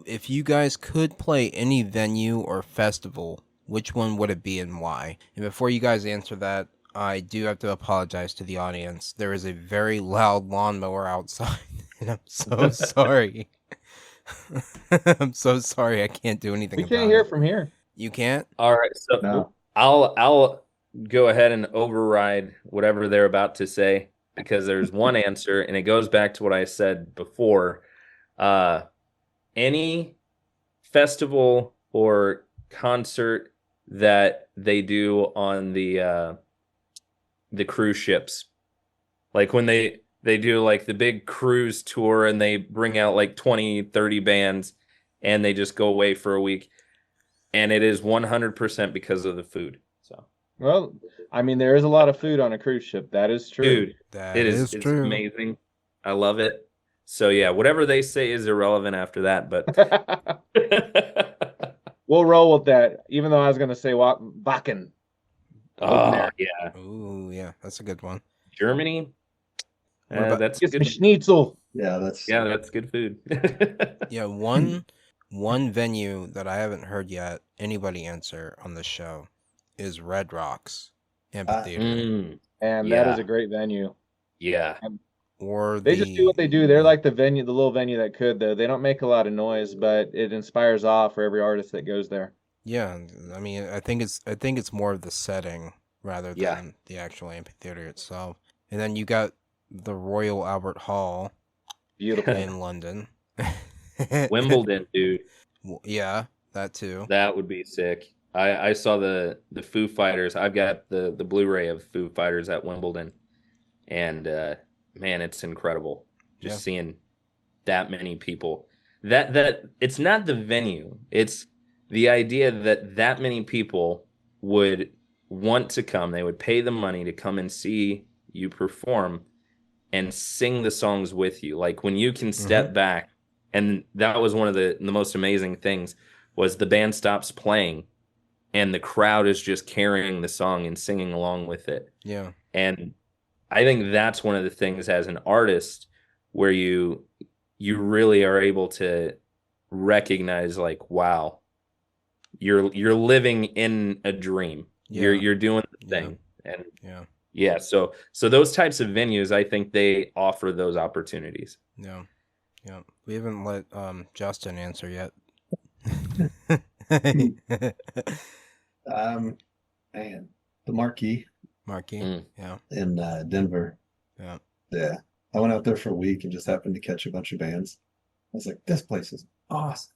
If you guys could play any venue or festival, which one would it be and why? And before you guys answer that, I do have to apologize to the audience. There is a very loud lawnmower outside, and I'm so sorry. I'm so sorry. I can't do anything. We about can't hear it. from here. You can't? All right, so No. I'll go ahead and override whatever they're about to say because there's one answer, and it goes back to what I said before. Any festival or concert that they do on the cruise ships, like when they do like the big cruise tour and they bring out like 20-30 bands and they just go away for a week, and it is 100% because of the food. So, Well, I mean, there is a lot of food on a cruise ship. That is true. dude, That it's true. amazing. I love it. So yeah, whatever they say is irrelevant after that, but We'll roll with that, even though I was going to say Wacken. oh yeah, Ooh, yeah, that's a good one. Germany. What about- That's Get some good. schnitzel. Yeah, that's That's good food. Yeah, one venue that I haven't heard yet anybody answer on the show is Red Rocks Amphitheater. And Yeah. that is a great venue. Yeah. Or They just do what they do. They're like the little venue that could, though. They don't make a lot of noise, but it inspires awe for every artist that goes there. Yeah, I mean, I think it's more of the setting rather than Yeah. the actual amphitheater itself. And then you got the Royal Albert Hall Beautiful. in London. Wimbledon, dude. Yeah, that too. That would be sick. I saw the Foo Fighters. I've got the Blu-ray of Foo Fighters at Wimbledon, and man, it's incredible just seeing that many people. That it's not the venue; it's the idea that many people would want to come. They would pay the money to come and see you perform and sing the songs with you. Like when you can step back, and that was one of the most amazing things was the band stops playing and the crowd is just carrying the song and singing along with it. Yeah. And I think that's one of the things as an artist where you really are able to recognize like, wow, you're living in a dream. Yeah. You're doing the thing. And yeah. So those types of venues, I think they offer those opportunities. Yeah. We haven't let Justin answer yet. Man, the Marquee yeah. in Denver. Yeah. I went out there for a week and just happened to catch a bunch of bands. I was like, this place is awesome.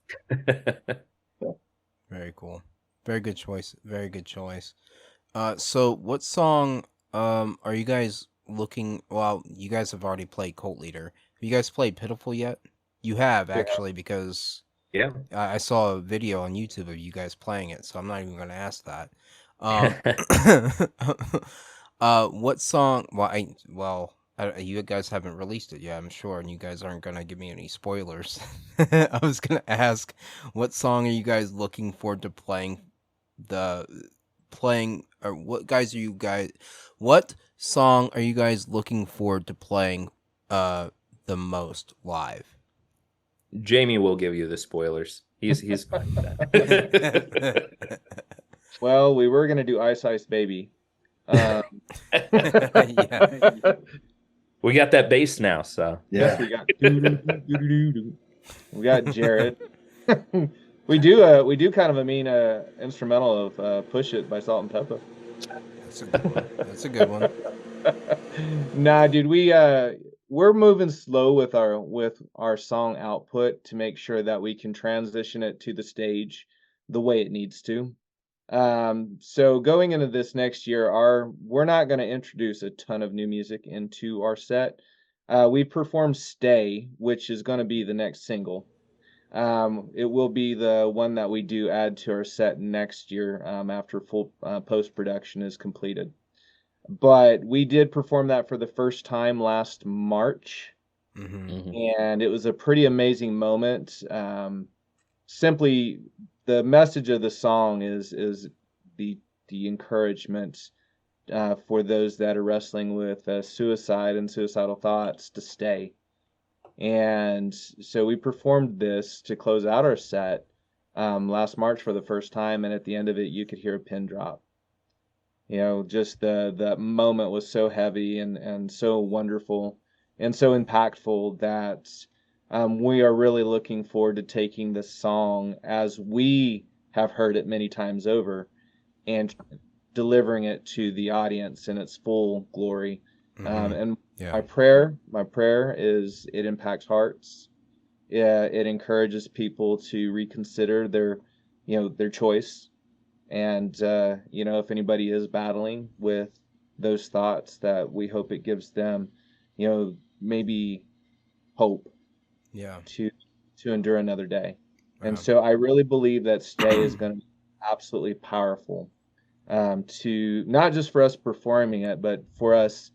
Very cool. Very good choice. So what song are you guys looking? Well, you guys have already played Cult Leader. Have you guys played Pitiful yet? You have actually, because I saw a video on YouTube of you guys playing it, so I'm not even going to ask that. What song? You guys haven't released it yet, I'm sure, and you guys aren't going to give me any spoilers. I was going to ask, what song are you guys looking forward to playing? What song are you guys looking forward to playing the most live? Jamie will give you the spoilers. He's fine with that. Well, we were gonna do Ice Ice Baby. Yeah. We got that bass now, so Yes, Yeah. we got doo-doo-doo-doo-doo-doo. We got Jared. we do kind of a mean instrumental of Push It by Salt and Pepper. That's a good one. That's a good one. Nah, dude, we're moving slow with our song output to make sure that we can transition it to the stage the way it needs to. So going into this next year, we're not going to introduce a ton of new music into our set. We performed Stay, which is going to be the next single. It will be the one that we do add to our set next year, after full post-production is completed. But we did perform that for the first time last March, and it was a pretty amazing moment. Simply, the message of the song is the encouragement for those that are wrestling with suicide and suicidal thoughts to stay. And so we performed this to close out our set last March for the first time, and at the end of it, you could hear a pin drop. Just the moment was so heavy and so wonderful and so impactful that we are really looking forward to taking this song as we have heard it many times over and delivering it to the audience in its full glory. And my prayer is it impacts hearts. Yeah, it encourages people to reconsider their choice. And, if anybody is battling with those thoughts, that we hope it gives them, maybe hope to endure another day. And so I really believe that Stay is going to be absolutely powerful, to not just for us performing it, but for us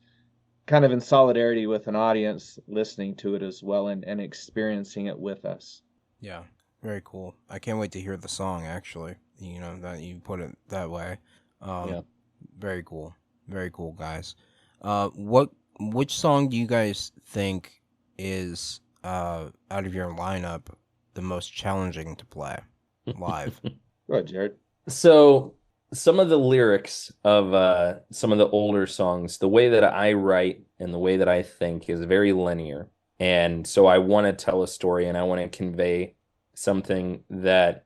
kind of in solidarity with an audience listening to it as well and experiencing it with us. Yeah, very cool. I can't wait to hear the song, actually, that you put it that way. Very cool. Very cool, guys. Which song do you guys think is, out of your lineup, the most challenging to play live? Go ahead, Jared. So some of the lyrics of some of the older songs, the way that I write and the way that I think is very linear. And so I want to tell a story and I want to convey something that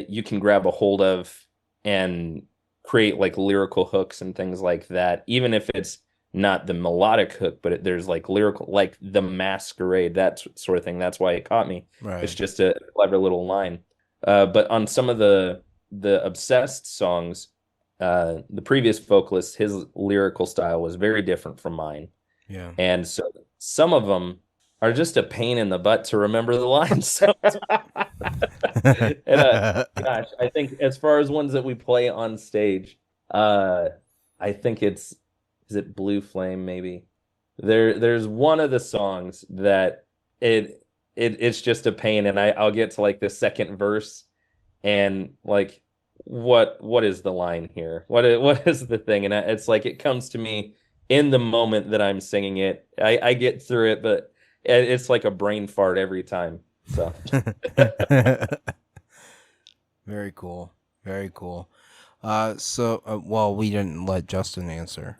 you can grab a hold of and create like lyrical hooks and things like that, even if it's not the melodic hook, but there's like lyrical, like The Masquerade, that sort of thing. That's why it caught me. Right. It's just a clever little line. But on some of the Obsessed songs, the previous vocalist, his lyrical style was very different from mine. Yeah. And so some of them are just a pain in the butt to remember the lines. And gosh, I think as far as ones that we play on stage, I think is it Blue Flame maybe? There's one of the songs that it's just a pain, and I'll get to like the second verse and like what is the line here? What is the thing? And it's like it comes to me in the moment that I'm singing it. I get through it, but it's like a brain fart every time. So very cool. Very cool. Well, we didn't let Justin answer.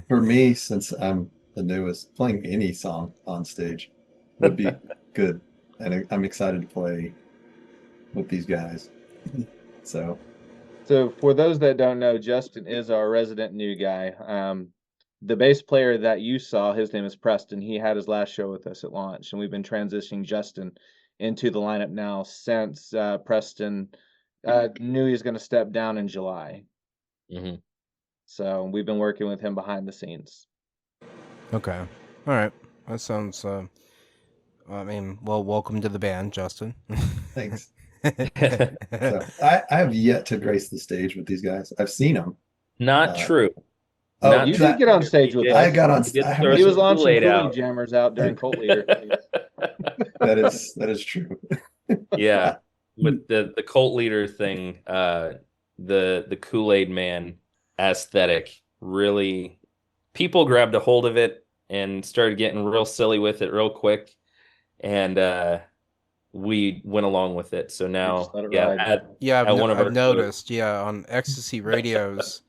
For me, since I'm the newest, playing any song on stage would be good. And I'm excited to play with these guys. So for those that don't know, Justin is our resident new guy. The bass player that you saw, his name is Preston. He had his last show with us at launch, and we've been transitioning Justin into the lineup now since Preston knew he was going to step down in July. Mm-hmm. So we've been working with him behind the scenes. Okay. All right. That sounds, welcome to the band, Justin. thanks. So I have yet to grace the stage with these guys. I've seen them. Not true. Oh, You did get on stage with us. I got on. He was launching cooling jammers out during Cult Leader. That is true. Yeah, with the Cult Leader thing, the Kool-Aid Man aesthetic really, people grabbed a hold of it and started getting real silly with it real quick, and we went along with it. So now, just let it yeah, ride. at one of our I've noticed, yeah, on Ecstasy Radios,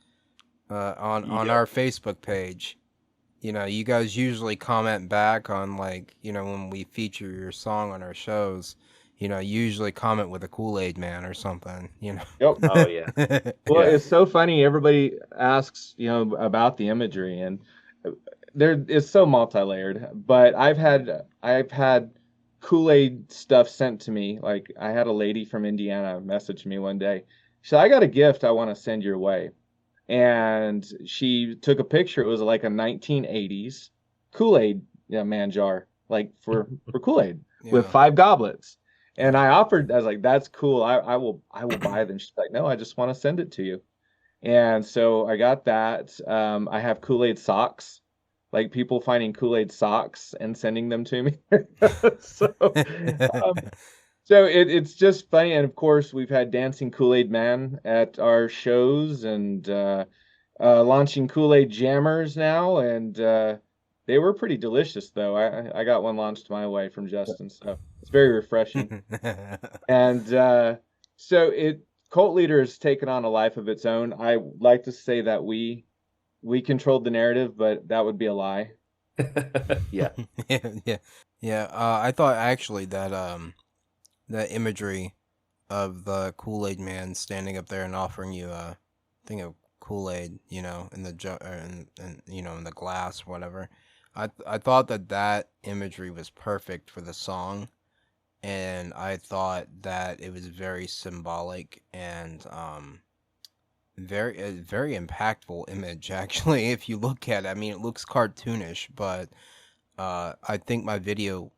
on our Facebook page, you know, you guys usually comment back on, like, you know, when we feature your song on our shows, you know, you usually comment with a Kool-Aid Man or something, you know. Yep. Oh yeah, Well, yeah. it's so funny. Everybody asks, you know, about the imagery, and there it's so multi-layered. But I've had Kool-Aid stuff sent to me. Like I had a lady from Indiana message me one day. She said, "I got a gift I want to send your way," and she took a picture. It was like a 1980s Kool-Aid, man jar, like for Kool-Aid with Yeah. 5 goblets. And I offered, I was like, "That's cool. I will buy them." She's like, "No, I just want to send it to you." And so I got that. I have Kool-Aid socks, like people finding Kool-Aid socks and sending them to me. So, um, so it's just funny. And of course, we've had Dancing Kool-Aid Man at our shows, and launching Kool-Aid jammers now, and they were pretty delicious though. I got one launched my way from Justin, so it's very refreshing. And so it Cult Leader has taken on a life of its own. I like to say that we controlled the narrative, but that would be a lie. Yeah. yeah, yeah. I thought actually that that imagery of the Kool-Aid Man standing up there and offering you a thing of Kool-Aid, you know, in the and you know, in the glass, whatever. I thought that imagery was perfect for the song, and I thought that it was very symbolic and very impactful image actually. If you look at it, I mean, it looks cartoonish, but I think my video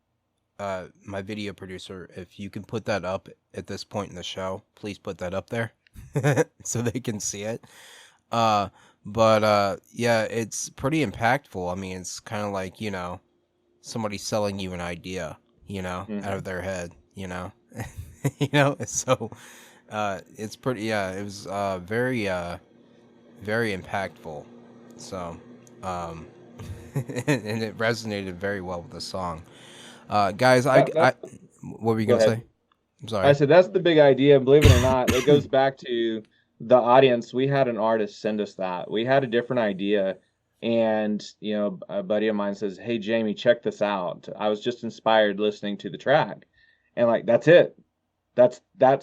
producer, if you can put that up at this point in the show, please put that up there so they can see it. But yeah, it's pretty impactful. I mean, it's kind of like, you know, somebody selling you an idea, you know, out of their head, you know. You know, so it's pretty, yeah, it was very impactful. So and it resonated very well with the song. Guys, what were you Go gonna ahead. say? I'm sorry. I said that's the big idea. Believe it or not, it goes back to the audience. We had an artist send us that. We had a different idea, and you know, a buddy of mine says, "Hey, Jamie, check this out. I was just inspired listening to the track," and like that's it. That's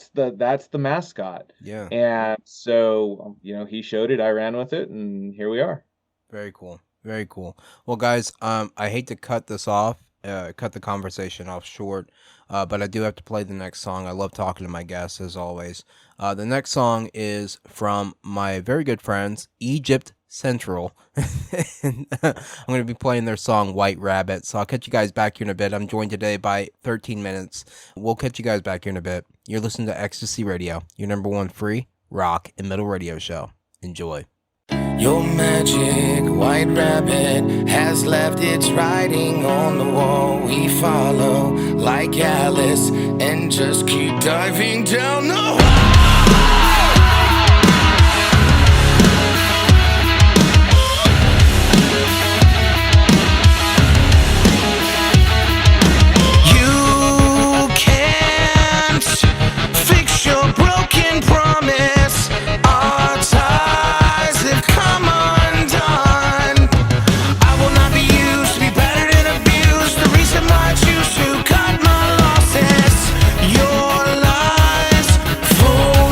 the mascot. Yeah. And so you know, he showed it. I ran with it, and here we are. Very cool. Very cool. Well, guys, I hate to cut this off, cut the conversation off short, but I do have to play the next song. I love talking to my guests, as always. The next song is from my very good friends, Egypt Central. And, I'm going to be playing their song, White Rabbit. So I'll catch you guys back here in a bit. I'm joined today by 13 Minutes. We'll catch you guys back here in a bit. You're listening to Ecstasy Radio, your number one free rock and metal radio show. Enjoy. Your magic white rabbit has left its writing on the wall. We follow like Alice and just keep diving down the hole. You can't fix your broken promise. Our ties have come undone. I will not be used to be battered and abused. The reason why I choose to cut my losses. Your lies full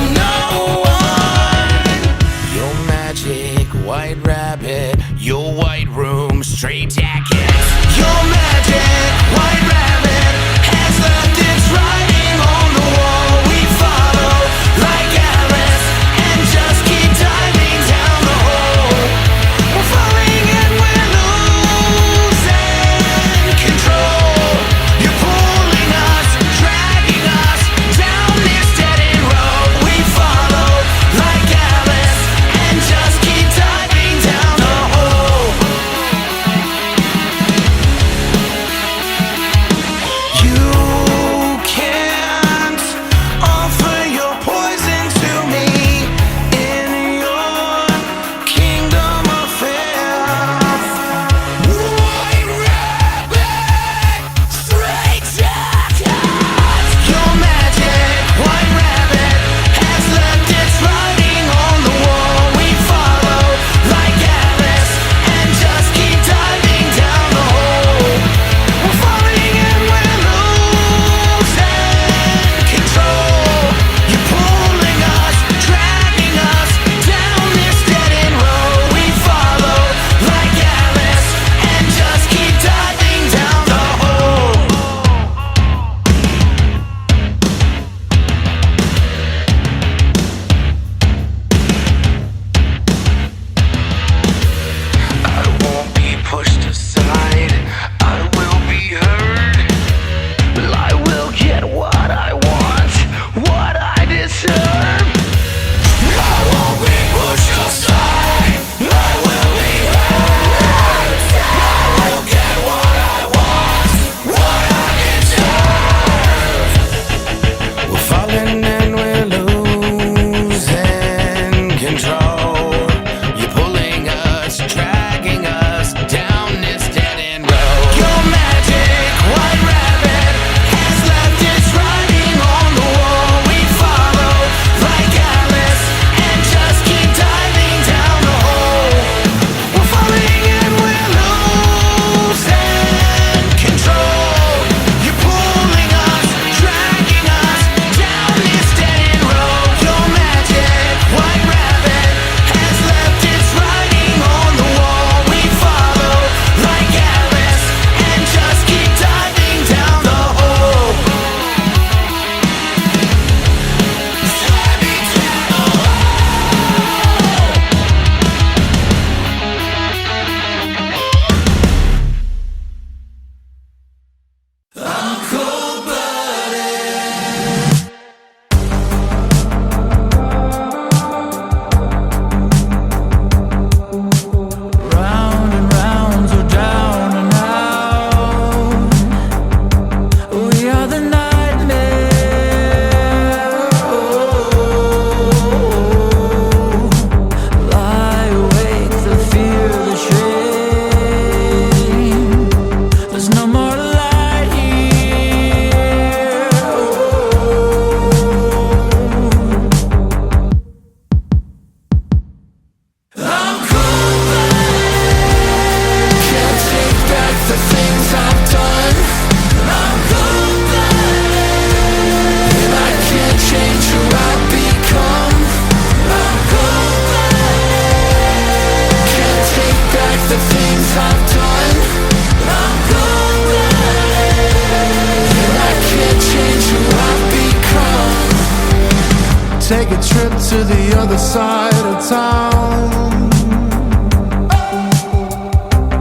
to the other side of town.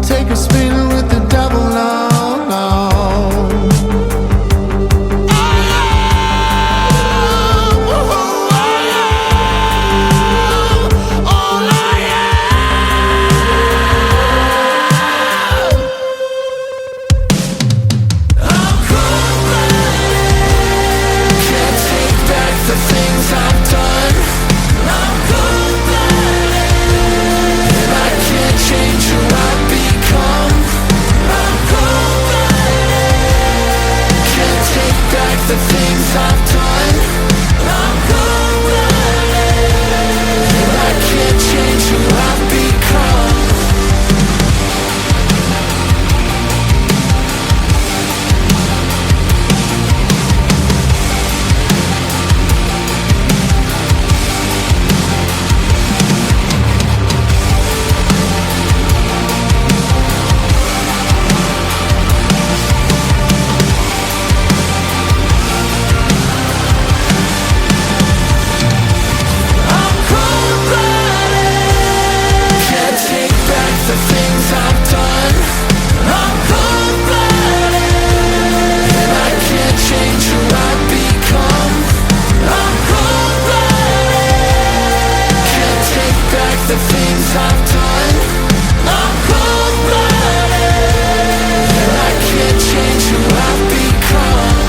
Take a spin with the devil now, now. The things I've done, I'm cold-blooded, and I can't change who I've become. The things I've done, I'm cold-blooded, and I can't change who I've become.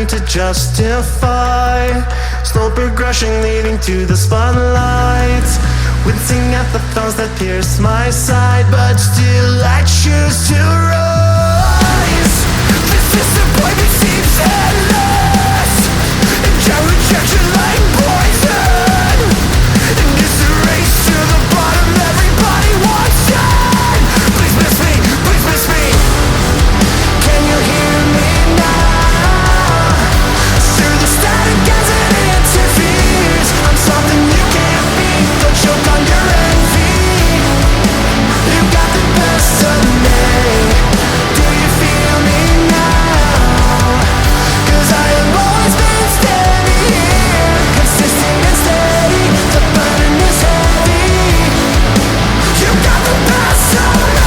To justify slow progression leading to the spotlight, wincing at the thorns that pierce my side, but still I choose to rise. This disappointment seems endless, and your rejection like poison, and it's a race to the bottom, everybody wants it. Please miss me, please miss me. Can you hear me now? Something you can't beat, the choke on your envy. You got the best of me. Do you feel me now? 'Cause I have always been steady here, consistent and steady. The burden is heavy. You got the best of me.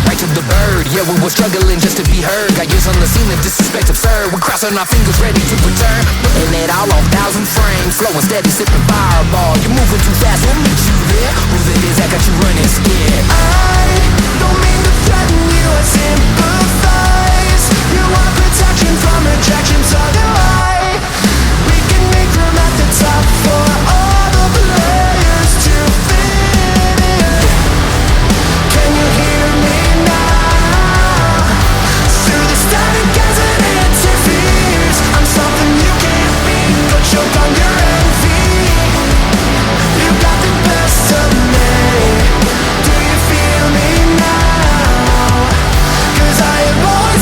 Right to the bird, yeah, we were struggling just to be heard. Got years on the scene of disrespect absurd. We're crossing our fingers ready to return, putting it all on 1,000 frames, flowing steady, sipping fireball. You're moving too fast, we'll meet you there. Who it is that got you running scared? I don't mean to threaten you, I sympathize. You want protection from rejection, so do I. We can make room at the top for all the players to fit in. Can you hear me now? Through the static as it interferes, I'm something you can't beat, go choke on your envy. You got the best of me. Do you feel me now? 'Cause I have always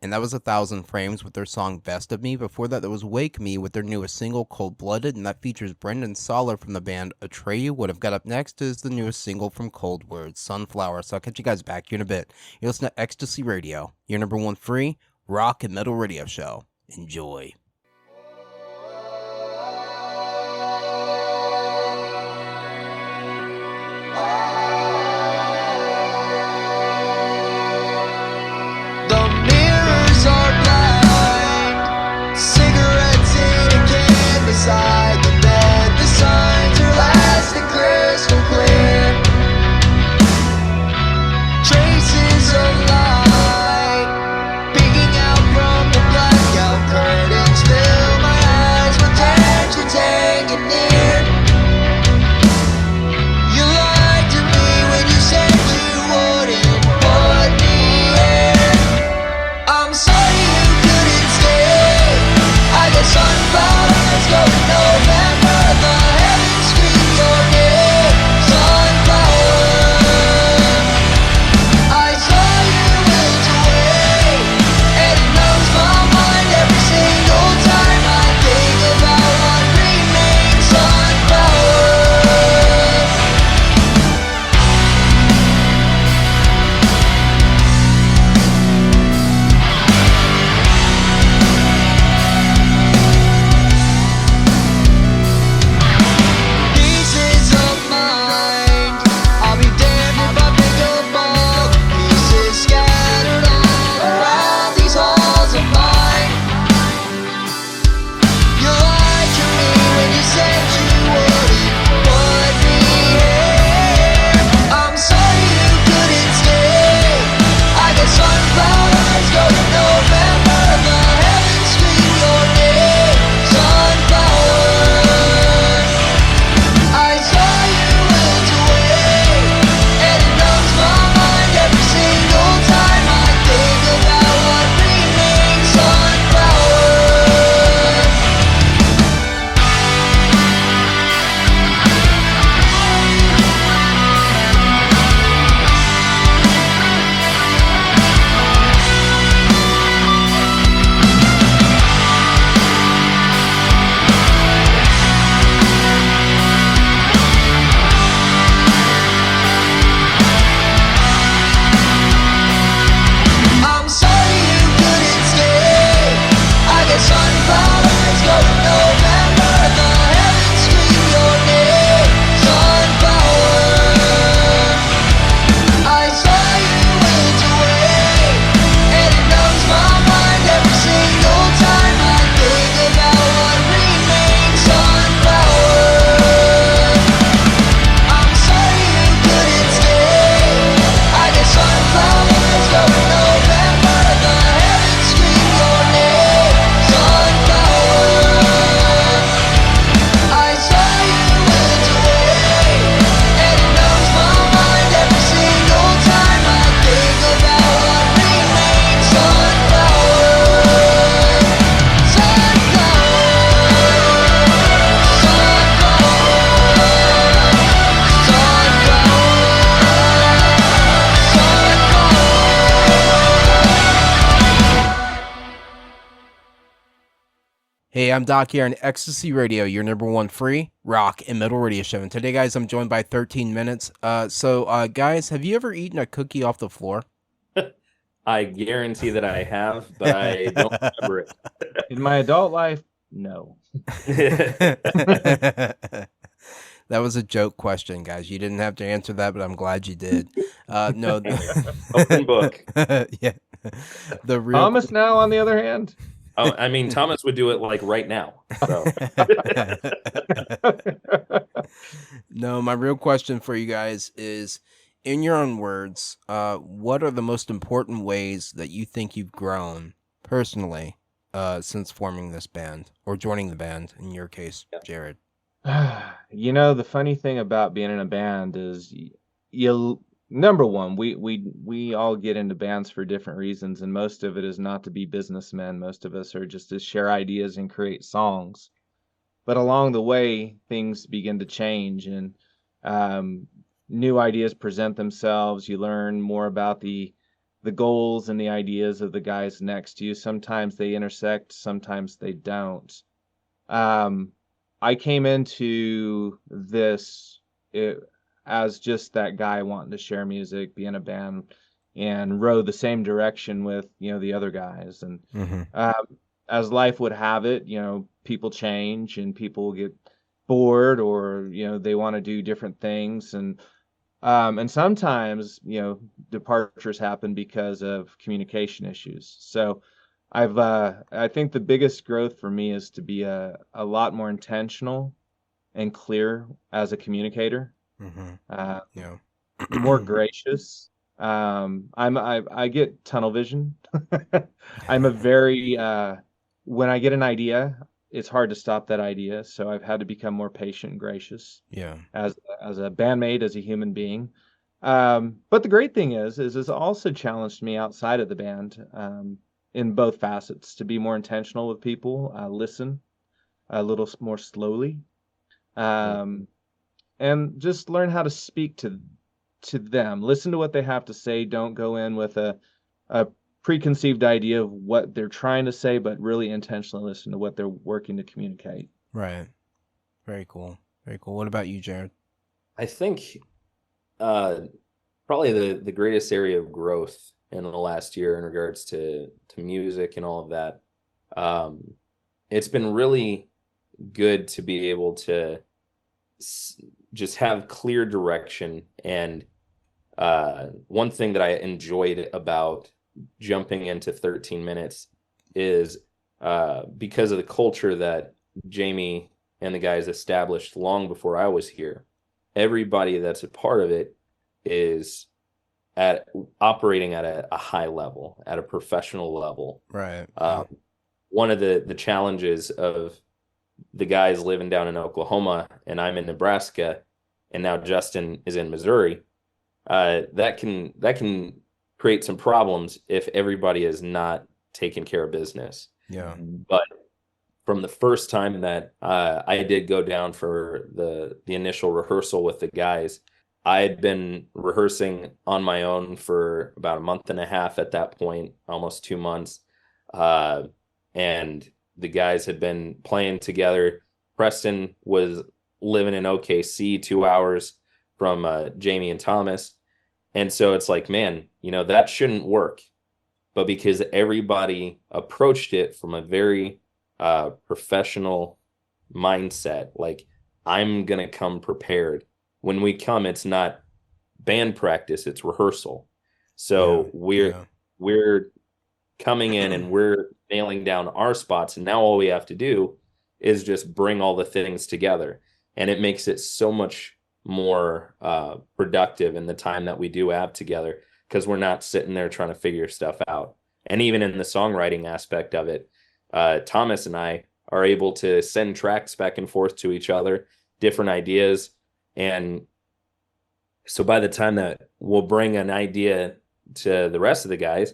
and that was 1,000 Frames with their song Best of Me. Before that, there was Wake Me with their newest single, Cold Blooded, and that features Brendan Soller from the band Atreyu. What I've got up next is the newest single from Cold Words, Sunflower. So I'll catch you guys back here in a bit. You're listening to Ecstasy Radio, your number one free rock and metal radio show. Enjoy. The mirrors are blind, cigarettes in a can beside the bed. The signs are lasting crystal clear. Traces of light peeking out from the blackout curtains fill my eyes with tensions hanging near. You lied to me when you said you wouldn't put me here. I'm sorry you couldn't stay. I got sunflowers go to November. The heavens scream your name. Sunflower. I saw you wilt away, and it numbs my mind every single time I think about what remains. Sunflower. Pieces of mind, I'll be damned if I pick up all the pieces scattered all around these halls of mine. You lied to me when you said you wouldn't put me here. I'm sorry you couldn't stay. I got sunflowers go to November. The heavens scream your name. Sunflower. I saw you wilt away, and it numbs my mind every single time I think about what remains. Sunflower. I'm sorry you couldn't stay. I got sunflowers go to November. The heavens scream your name. Sunflower. I saw you wilt away, and it numbs my mind every single time I think about what remains. Sunflower. I'm sorry you couldn't stay. I got sunflowers go to November. The heavens scream your name. Sunflower. I saw you wilt away, and it numbs my mind every single time I think about what remains. Sunflower. Hey, I'm Doc here on Ecstasy Radio, your number one free rock and metal radio show. And today, guys, I'm joined by 13 Minutes. Guys, have you ever eaten a cookie off the floor? I guarantee that I have, but I don't remember it. In my adult life, no. That was a joke question, guys. You didn't have to answer that, but I'm glad you did. No. Open book. Yeah. The real Thomas now, on the other hand. Oh, I mean, Thomas would do it like right now. So. No, my real question for you guys is, in your own words, what are the most important ways that you think you've grown personally since forming this band or joining the band, in your case, Jared? You know, the funny thing about being in a band is you number one, we all get into bands for different reasons, and most of it is not to be businessmen. Most of us are just to share ideas and create songs. But along the way, things begin to change, and new ideas present themselves. You learn more about the the goals and the ideas of the guys next to you. Sometimes they intersect, sometimes they don't. I came into this as just that guy wanting to share music, be in a band, and row the same direction with, the other guys. And as life would have it, people change and people get bored, or they want to do different things, and sometimes departures happen because of communication issues. So I think the biggest growth for me is to be a lot more intentional and clear as a communicator, Yeah. more gracious. I get tunnel vision. I'm a very when I get an idea, it's hard to stop that idea. So I've had to become more patient and gracious Yeah. as a bandmate, as a human being. But the great thing is it's also challenged me outside of the band, in both facets, to be more intentional with people, listen a little more slowly, and just learn how to speak to them. Listen to what they have to say. Don't go in with a preconceived idea of what they're trying to say, but really intentionally listen to what they're working to communicate. Right. Very cool. Very cool. What about you, Jared? I think probably the greatest area of growth in the last year in regards to music and all of that. It's been really good to be able to just have clear direction. And one thing that I enjoyed about jumping into 13 minutes is because of the culture that Jamie and the guys established long before I was here. Everybody that's a part of it is operating at a high level, at a professional level. Right. One of the challenges of the guys living down in Oklahoma and I'm in Nebraska, and now Justin is in Missouri, that can create some problems if everybody is not taking care of business. Yeah. But from the first time that I did go down for the initial rehearsal with the guys, I had been rehearsing on my own for about a month and a half at that point, almost 2 months. And the guys had been playing together. Preston was living in OKC, 2 hours from Jamie and Thomas. And so it's like, man, that shouldn't work. But because everybody approached it from a very professional mindset, like, I'm going to come prepared. When we come, it's not band practice, it's rehearsal. So we're coming in and we're nailing down our spots. And now all we have to do is just bring all the things together. And it makes it so much more productive in the time that we do have together, because we're not sitting there trying to figure stuff out. And even in the songwriting aspect of it, Thomas and I are able to send tracks back and forth to each other, different ideas. And so by the time that we'll bring an idea to the rest of the guys,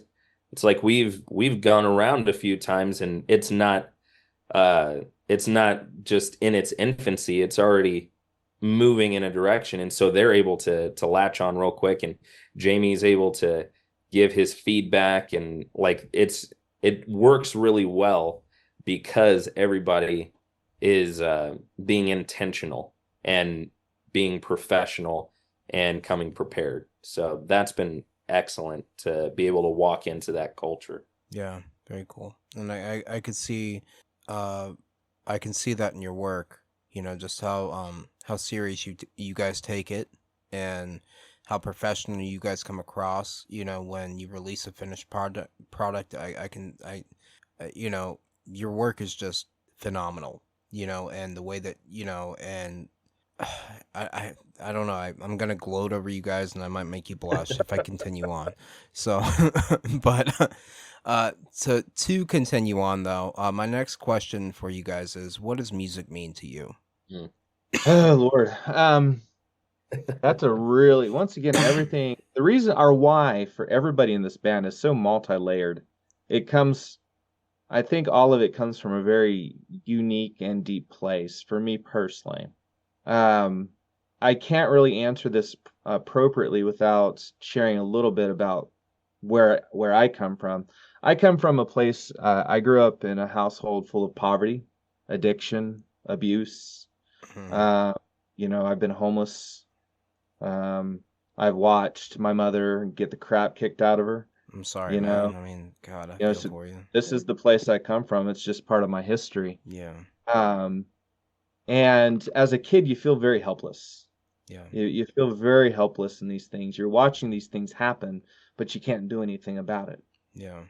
it's like we've gone around a few times, and it's not just in its infancy, it's already moving in a direction. And so they're able to latch on real quick, and Jamie's able to give his feedback, and like it works really well because everybody is being intentional and being professional and coming prepared. So that's been excellent to be able to walk into that culture. Yeah, very cool. And I could see I can see that in your work, just how serious you guys take it, and how professional you guys come across, when you release a finished product. Your work is just phenomenal, and the way that, and I don't know. I'm gonna gloat over you guys, and I might make you blush if I continue on. So, but to continue on though, my next question for you guys is, what does music mean to you? Oh Lord, that's a really, once again, everything. The reason our why for everybody in this band is so multi-layered. I think all of it comes from a very unique and deep place for me personally. I can't really answer this appropriately without sharing a little bit about where I come from. I come from a place, I grew up in a household full of poverty, addiction, abuse. Mhm. I've been homeless. I've watched my mother get the crap kicked out of her, I'm sorry, you know. man. I mean, God, I You know, feel so for you. this is the place I come from. It's just part of my history. Yeah. Um, and as a kid, you feel very helpless. Yeah. You feel very helpless in these things. You're watching these things happen, but you can't do anything about it. Yeah.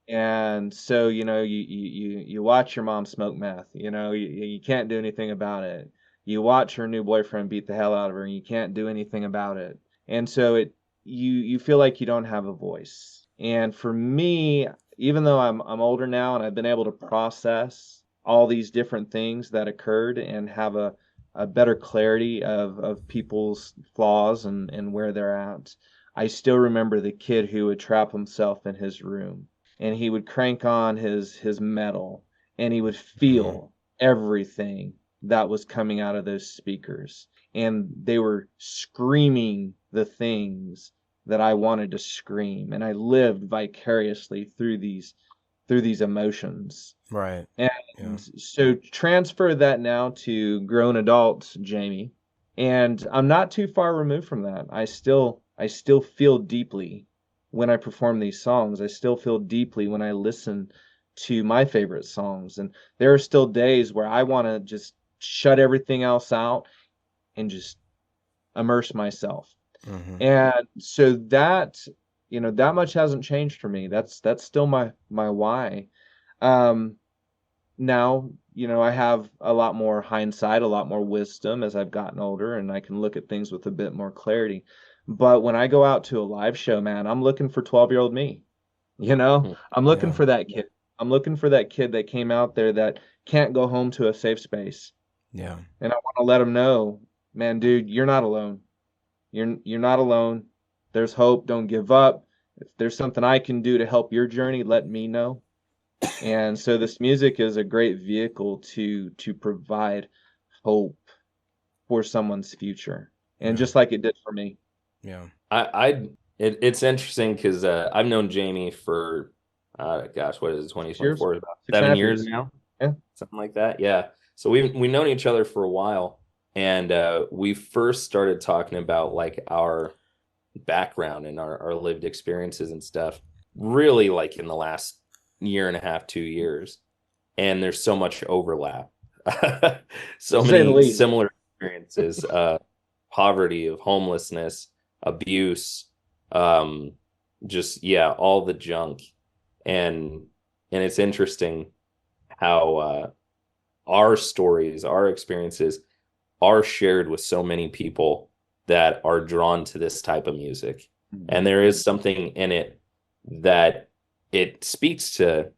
And so, you watch your mom smoke meth, you can't do anything about it. You watch her new boyfriend beat the hell out of her and you can't do anything about it. And so you feel like you don't have a voice. And for me, even though I'm older now and I've been able to process all these different things that occurred and have a better clarity of people's flaws and where they're at, I still remember the kid who would trap himself in his room and he would crank on his metal and he would Mhm. feel everything that was coming out of those speakers, and they were screaming the things that I wanted to scream, and I lived vicariously through these emotions. Right. And Yeah. so transfer that now to grown adults, Jamie, and I'm not too far removed from that. I still feel deeply when I perform these songs. I still feel deeply when I listen to my favorite songs. And there are still days where I want to just shut everything else out and just immerse myself. Mhm. And so that much hasn't changed for me. That's still my why. Um, Now, I have a lot more hindsight, a lot more wisdom as I've gotten older, and I can look at things with a bit more clarity. But when I go out to a live show, man, I'm looking for 12-year-old me. Mm. I'm looking Yeah. for that kid. I'm looking for that kid that came out there that can't go home to a safe space. Yeah. And I want to let him know, man, dude, you're not alone. You're not alone. There's hope. Don't give up. If there's something I can do to help your journey, let me know. And so this music is a great vehicle to provide hope for someone's future. And Yeah. just like it did for me. Yeah. It's interesting because I've known Jamie for gosh, what is it, 6 years? 2024, about Six and a seven half years years. now, Yeah. something like that. Yeah. So we've known each other for a while, and we first started talking about like our background and our lived experiences and stuff, really like in the last year and a half, 2 years. And there's so much overlap, so To say the many least. similar experiences, poverty, of homelessness, abuse, um, just yeah, all the junk. And it's interesting how our stories, our experiences are shared with so many people that are drawn to this type of music. And there is something in it that it speaks to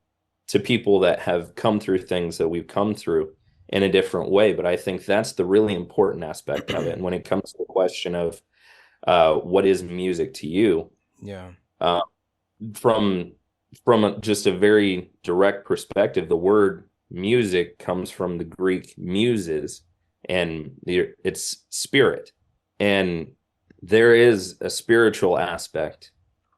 people that have come through things that we've come through in a different way. But I think that's the really important aspect of it. And when it comes to the question of what is music to you, Yeah. uh, from just a very direct perspective, the word music comes from the Greek muses, and it's spirit. And there is a spiritual aspect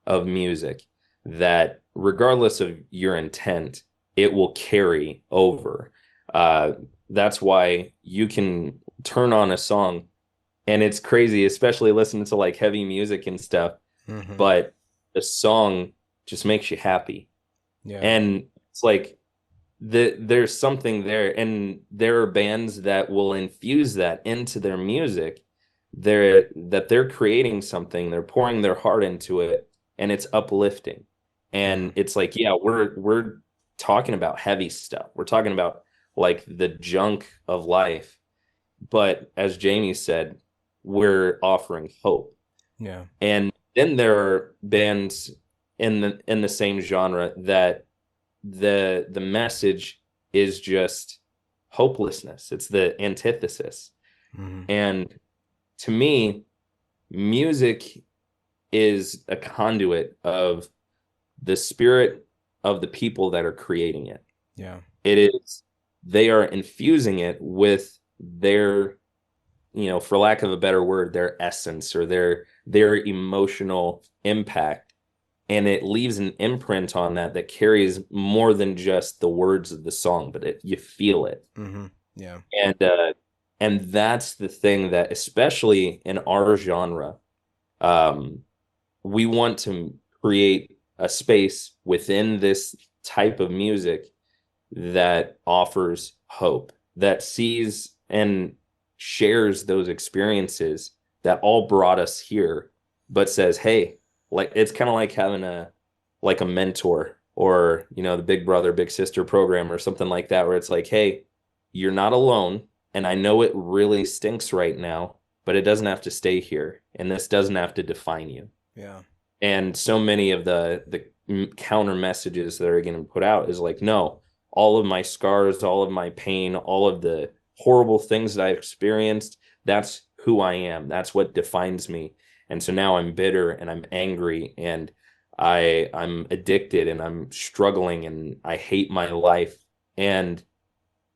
of music that, regardless of your intent, it will carry over. Uh, that's why you can turn on a song, and it's crazy, especially listening to like heavy music and stuff, Mhm. but the song just makes you happy. Yeah. And it's like there's something there, and there are bands that will infuse that into their music. They're creating something, they're pouring their heart into it, and it's uplifting. Yeah. And it's like, yeah, we're talking about heavy stuff. We're talking about like the junk of life. But as Jamie said, we're offering hope. Yeah. And then there are bands in the same genre that the message is just hopelessness. It's the antithesis. Mhm. And to me, music is a conduit of the spirit of the people that are creating it. Yeah. It is, they are infusing it with their, for lack of a better word, their essence or their emotional impact. and it leaves an imprint on that carries more than just the words of the song, but you feel it. Mm-hmm. Yeah. And that's the thing that, especially in our genre, we want to create a space within this type of music that offers hope, that sees and shares those experiences that all brought us here, but says, hey, like, it's kind of like having a mentor, or, the big brother, big sister program or something like that, where it's like, hey, you're not alone. And I know it really stinks right now, but it doesn't have to stay here. And this doesn't have to define you. Yeah. And so many of the counter messages that are getting put out is like, no, all of my scars, all of my pain, all of the horrible things that I've experienced, that's who I am. That's what defines me. And so now I'm bitter and I'm angry and I'm addicted and I'm struggling and I hate my life. And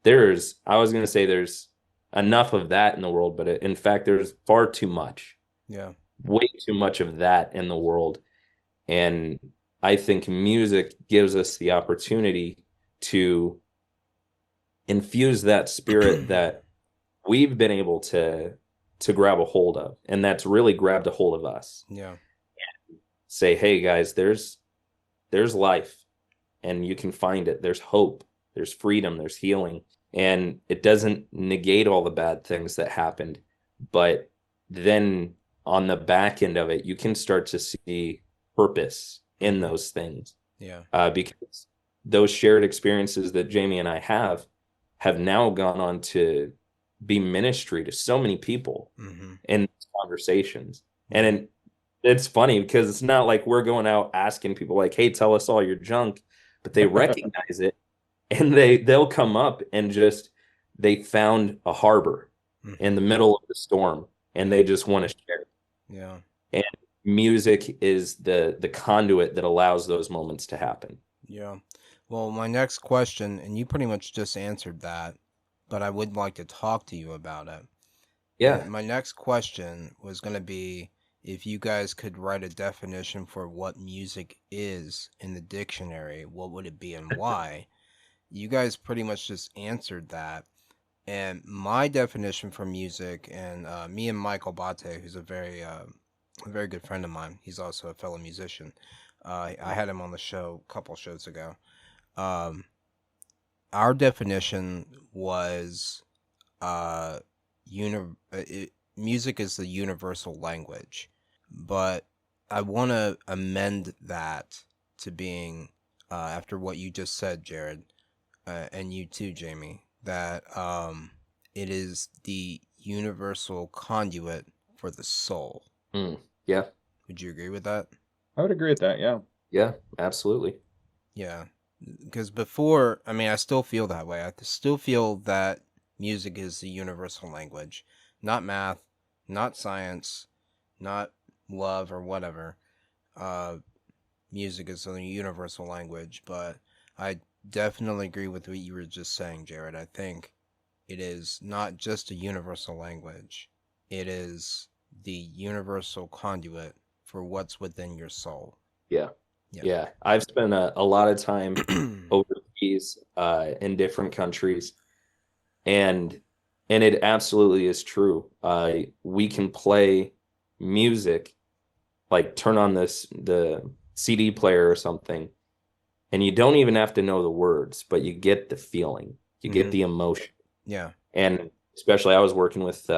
I was going to say there's enough of that in the world, but in fact, there's far too much. Yeah. Way too much of that in the world. And I think music gives us the opportunity to infuse that spirit that we've been able to grab a hold of, and that's really grabbed a hold of us. Yeah. Say, hey guys, there's life, and you can find it. There's hope, there's freedom, there's healing, and it doesn't negate all the bad things that happened, but then on the back end of it, you can start to see purpose in those things. Yeah. Because those shared experiences that Jamie and I have now gone on to be ministry to so many people in conversations. And it's funny because it's not like we're going out asking people like, hey, tell us all your junk, but they recognize it, and they'll come up and they found a harbor in the middle of the storm, and they just want to share. Yeah. And music is the conduit that allows those moments to happen. Yeah. Well, my next question, and you pretty much just answered that, but I would like to talk to you about it. Yeah. My next question was going to be if you guys could write a definition for what music is in the dictionary, what would it be and why? You guys pretty much just answered that. And my definition for music, and me and Michael Bate, who's a very good friend of mine, he's also a fellow musician. I had him on the show a couple shows ago. Our definition was music is the universal language, but I want to amend that to being, after what you just said, Jared, and you too, Jamie, that it is the universal conduit for the soul. Yeah. Would you agree with that? I would agree with that. Yeah. Yeah, absolutely. Yeah. Because before, I mean, I still feel that way. I still feel that music is the universal language, not math, not science, not love or whatever. Music is a universal language, but I definitely agree with what you were just saying, Jared. I think it is not just a universal language. It is the universal conduit for what's within your soul. Yeah. Yeah. I've spent a lot of time overseas in different countries, and it absolutely is true. We can play music, like turn on the CD player or something, and you don't even have to know the words, but you get the feeling, you get the emotion. Yeah. And especially I was working with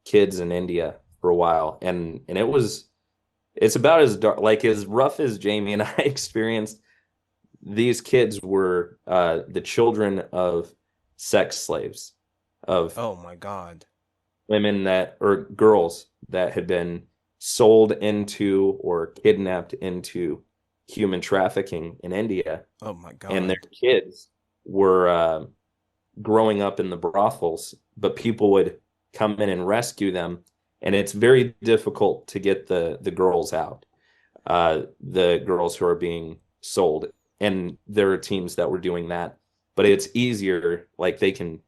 kids in India for a while, and it's about as dark, like as rough as Jamie and I experienced. These kids were the children of sex slaves, of Oh my God. women or girls that had been sold into or kidnapped into human trafficking in India. Oh my God. And their kids were growing up in the brothels, but people would come in and rescue them. And it's very difficult to get the girls out, the girls who are being sold. And there are teams that were doing that, but it's easier. Like they can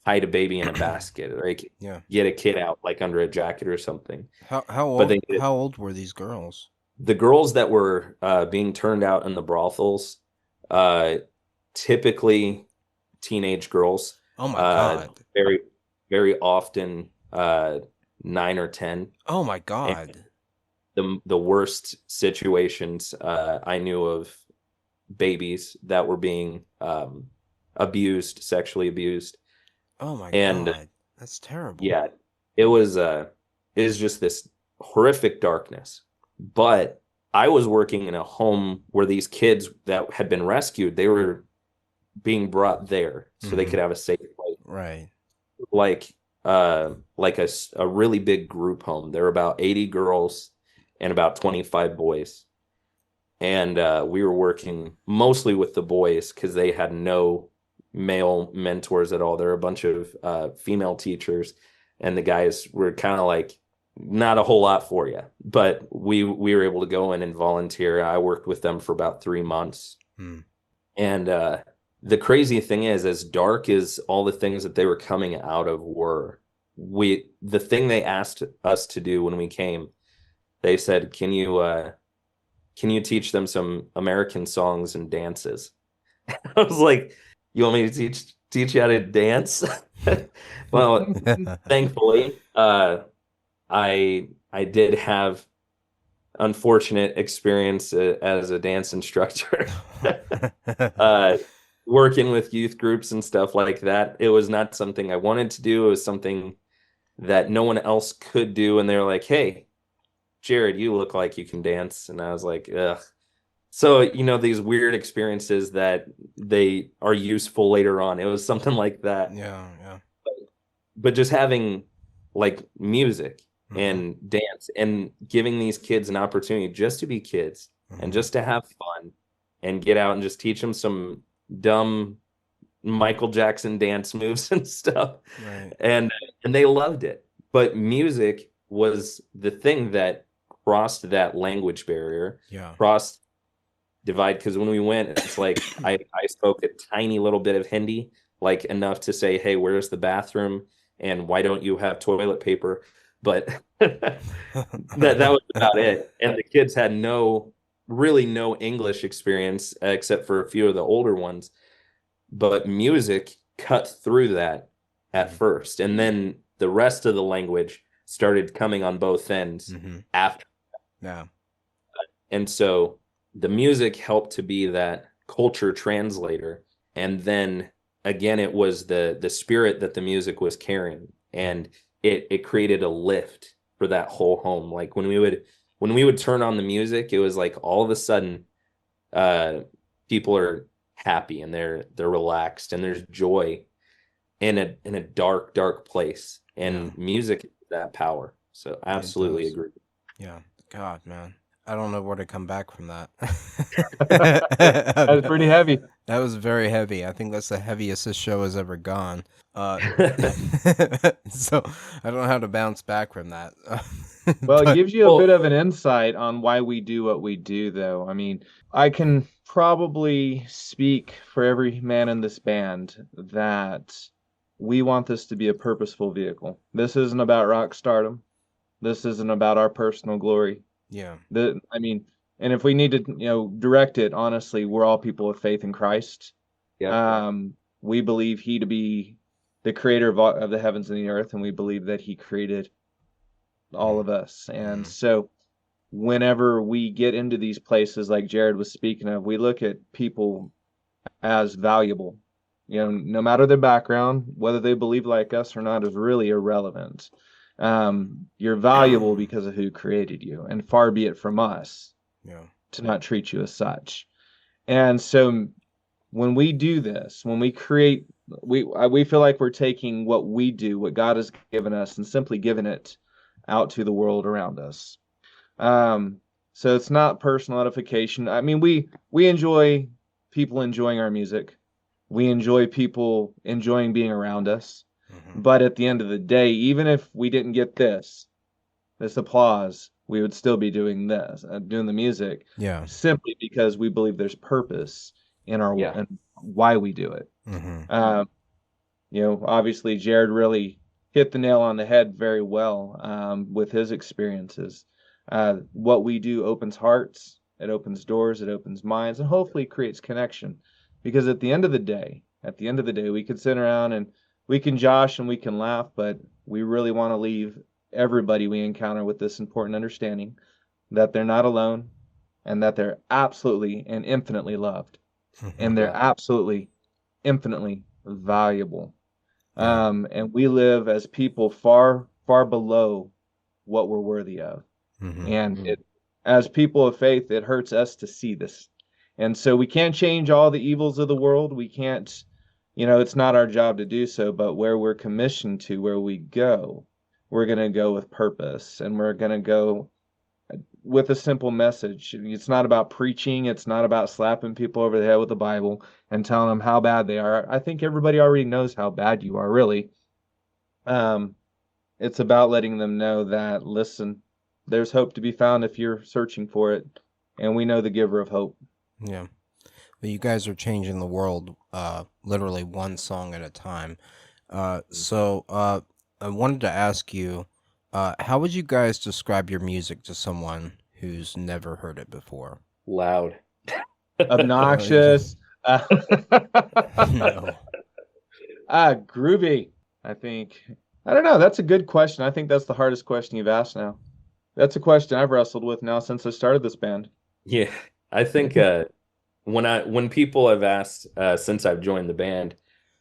hide a baby in a basket, or they can get a kid out like under a jacket or something. How old were these girls? the girls that were being turned out in the brothels, uh, typically teenage girls, Oh my uh, God. very, very often 9 or 10. Oh my And God. the worst situations I knew of babies that were being abused, sexually abused. Oh my And God. That's terrible. yeah, it was just this horrific darkness. But I was working in a home where these kids that had been rescued, they were being brought there so they Mhm. could have a safe place. Right. Like a really big group home. There were about 80 girls and about 25 boys. And we were working mostly with the boys because they had no male mentors at all. There were a bunch of female teachers, and the guys were kind of like, not a whole lot for you. But we were able to go in and volunteer. I worked with them for about 3 months. Hmm. And the crazy thing is, as dark as all the things that they were coming out of were, the thing they asked us to do when we came, they said, can you teach them some American songs and dances? I was like, you want me to teach you how to dance? Well, thankfully, I did have unfortunate experience as a dance instructor, uh, working with youth groups and stuff like that. It was not something I wanted to do. It was something that no one else could do, and they were like, "Hey, Jared, you look like you can dance," and I was like, "Ugh." So, these weird experiences that they are useful later on. It was something like that. Yeah, yeah. But just having like music Mhm. and dance and giving these kids an opportunity just to be kids and Mhm. just to have fun and get out and just teach them some dumb Michael Jackson dance moves and stuff. Right. And they loved it. But music was the thing that crossed that language barrier, Yeah. crossed divide, because when we went, it's like I spoke a tiny little bit of Hindi, like enough to say, hey, where's the bathroom and why don't you have toilet paper? But that was about it. And the kids had really no English experience except for a few of the older ones. But music cut through that at first, and then the rest of the language started coming on both ends Mhm. after. Yeah. And so the music helped to be that culture translator. And then again, it was the spirit that the music was carrying. And it created a lift for that whole home. Like when we would turn on the music, it was like all of a sudden uh people are happy and they're relaxed and there's joy in a dark, dark place. And music has that power. So absolutely does. agree. Yeah. God, man. I don't know where to come back from that. That's pretty heavy. That was very heavy. I think that's the heaviest this show has ever gone. So I don't know how to bounce back from that. Well, it But- gives you a bit of an insight on why we do what we do, though. I mean, I can probably speak for every man in this band that we want this to be a purposeful vehicle. This isn't about rock stardom. This isn't about our personal glory. yeah. And if we need to, direct it, honestly, we're all people of faith in Christ. Yeah. We believe He to be the creator of the heavens and the earth, and we believe that He created all of us. And so whenever we get into these places like Jared was speaking of, we look at people as valuable. No matter their background, whether they believe like us or not is really irrelevant. You're valuable because of who created you, and far be it from us to not treat you as such. And so when we do this, when we create, we feel like we're taking what we do, what God has given us, and simply giving it out to the world around us. So it's not personal edification. I mean, we enjoy people enjoying our music. We enjoy people enjoying being around us. But at the end of the day, even if we didn't get this applause, we would still be doing doing the music. Yeah. Simply because we believe there's purpose in and why we do it. Obviously Jared really hit the nail on the head very well with his experiences. What we do opens hearts, it opens doors, it opens minds, and hopefully creates connection. Because at the end of the day, we can sit around and we can josh and we can laugh, but we really want to leave everybody we encounter with this important understanding that they're not alone and that they're absolutely and infinitely loved. And they're absolutely infinitely valuable. And we live as people far, far below what we're worthy of. And as people of faith, it hurts us to see this. And so we can't change all the evils of the world. We can't, it's not our job to do so, but where we're commissioned to, where we go, we're going to go with purpose, and we're going to go with a simple message. It's not about preaching. It's not about slapping people over the head with the Bible and telling them how bad they are. I think everybody already knows how bad you are, really. It's about letting them know that, listen, there's hope to be found if you're searching for it, and we know the giver of hope. Yeah. Well, you guys are changing the world, literally one song at a time. So I wanted to ask you, how would you guys describe your music to someone who's never heard it before? Loud. Obnoxious. No. Groovy, I think. I don't know. That's a good question. I think that's the hardest question you've asked now. That's a question I've wrestled with now since I started this band. Yeah, I think when people have asked since I've joined the band,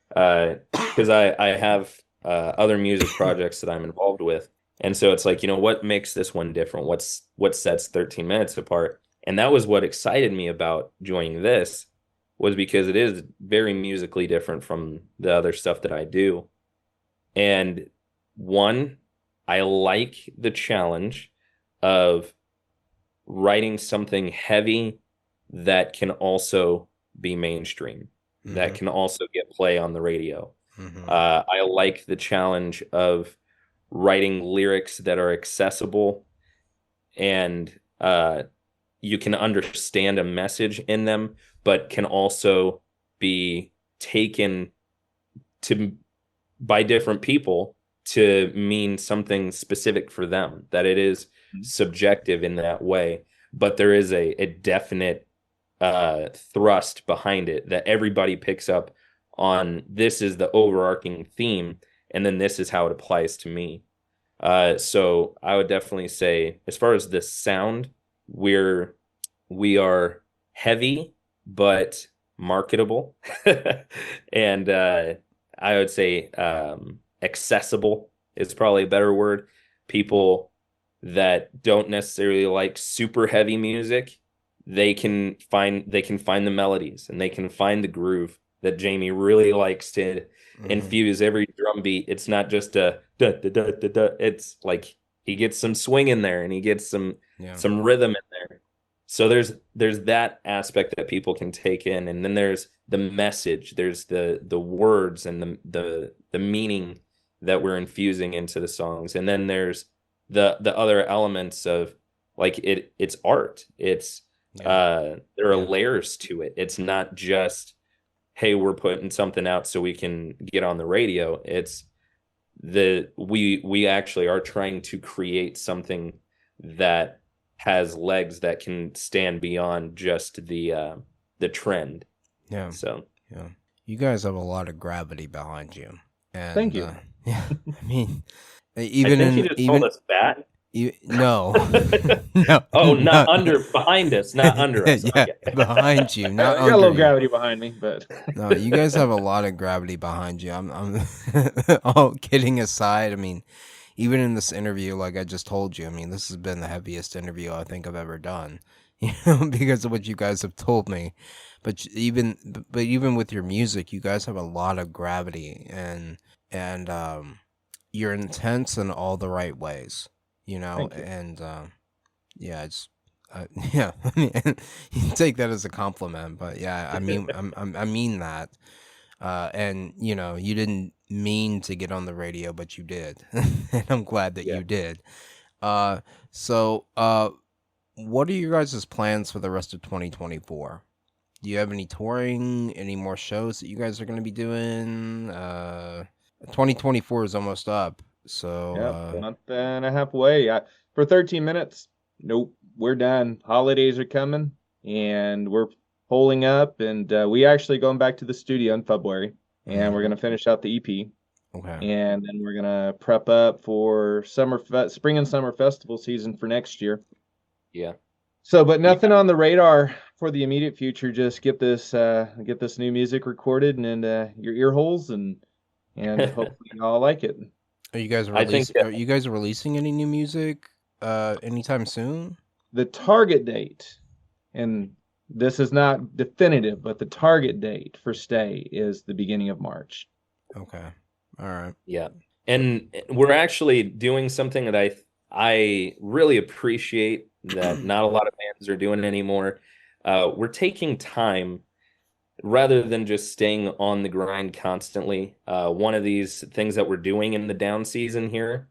because I have other music projects that I'm involved with, and so it's like, what makes this one different? What sets 13 Minutes apart? And that was what excited me about joining this, was because it is very musically different from the other stuff that I do. And one, I like the challenge of writing something heavy that can also be mainstream, that can also get play on the radio. I like the challenge of writing lyrics that are accessible and you can understand a message in them, but can also be taken by different people to mean something specific for them, that it is subjective in that way, but there is a definite thrust behind it that everybody picks up on. This is the overarching theme, and then this is how it applies to me. So I would definitely say, as far as the sound, we are heavy but marketable, and I would say accessible is probably a better word. People that don't necessarily like super heavy music, they can find the melodies and they can find the groove that Jamie really likes to infuse every drum beat. It's not just a da da da da da. It's like he gets some swing in there and he gets some rhythm in there. So there's that aspect that people can take in, and then there's the message, there's the words and the meaning that we're infusing into the songs, and then there's the other elements of, like, it's art. It's there are layers to it. It's not just, hey, we're putting something out so we can get on the radio. It's we actually are trying to create something that has legs that can stand beyond just the trend. Yeah. So you guys have a lot of gravity behind you. And, thank you. Yeah, I mean, even I think you just told us that. No. No. Oh, not under, behind us, not under us. Yeah, behind you, not I under got a little you. gravity behind me, but No, you guys have a lot of gravity behind you. I'm all kidding aside. I mean, even in this interview, like I just told you, I mean, this has been the heaviest interview I think I've ever done, because of what you guys have told me. But even with your music, you guys have a lot of gravity, and you're intense in all the right ways, and yeah, it's yeah, I mean, you take that as a compliment, but yeah, I mean, I mean that, and you didn't mean to get on the radio, but you did, and I'm glad that you did. So what are your guys' plans for the rest of 2024? Do you have any touring, any more shows that you guys are going to be doing? 2024 is almost up, so month and a half away. For 13 minutes, nope, we're done. Holidays are coming, and we're pulling up, and we actually going back to the studio in February, and we're gonna finish out the EP, Okay. and then we're gonna prep up for spring and summer festival season for next year. Yeah. So, but nothing on the radar for the immediate future. Just get this new music recorded and your ear holes, and hopefully y'all like it. Are you guys I think Are you guys releasing any new music anytime soon? The target date, and this is not definitive, but the target date for Stay is the beginning of March. Okay. All right. Yeah. And we're actually doing something that I really appreciate that not a lot of bands are doing anymore. We're taking time rather than just staying on the grind constantly. One of these things that we're doing in the down season here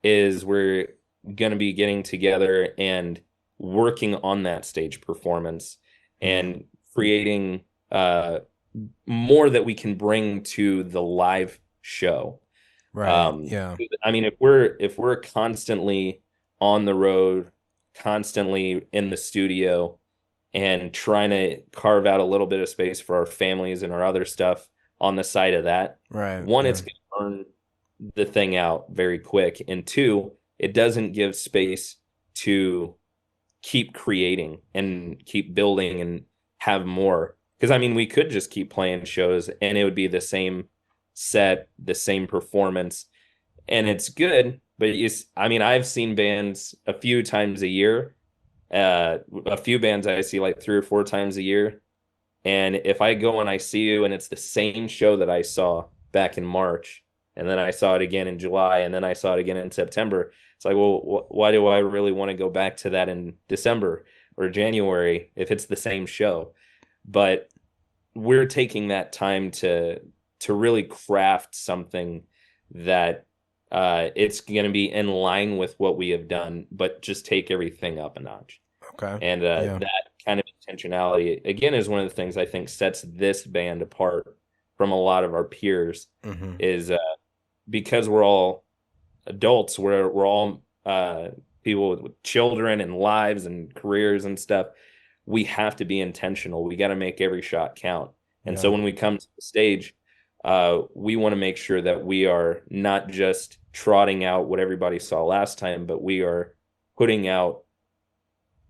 is we're going to be getting together and working on that stage performance and creating more that we can bring to the live show. Right. Yeah. I mean, if we're constantly on the road, constantly in the studio, and trying to carve out a little bit of space for our families and our other stuff on the side of that, Right. one, Yeah. it's going to burn the thing out very quick, and two, it doesn't give space to keep creating and keep building and have more. Because I mean, we could just keep playing shows and it would be the same set, the same performance, and it's good. But I mean, I've seen bands a few times a year. A few bands I see like 3 or 4 times a year. And if I go and I see you and it's the same show that I saw back in March, and then I saw it again in July, and then I saw it again in September, it's like, well, why do I really want to go back to that in December or January if it's the same show? But we're taking that time to really craft something that it's going to be in line with what we have done, but just take everything up a notch. Okay. And Yeah. that kind of intentionality, again, is one of the things I think sets this band apart from a lot of our peers, is because we're all adults, we're all people with children and lives and careers and stuff. We have to be intentional. We got to make every shot count. And so Yeah. when we come to the stage, we want to make sure that we are not just trotting out what everybody saw last time, but we are putting out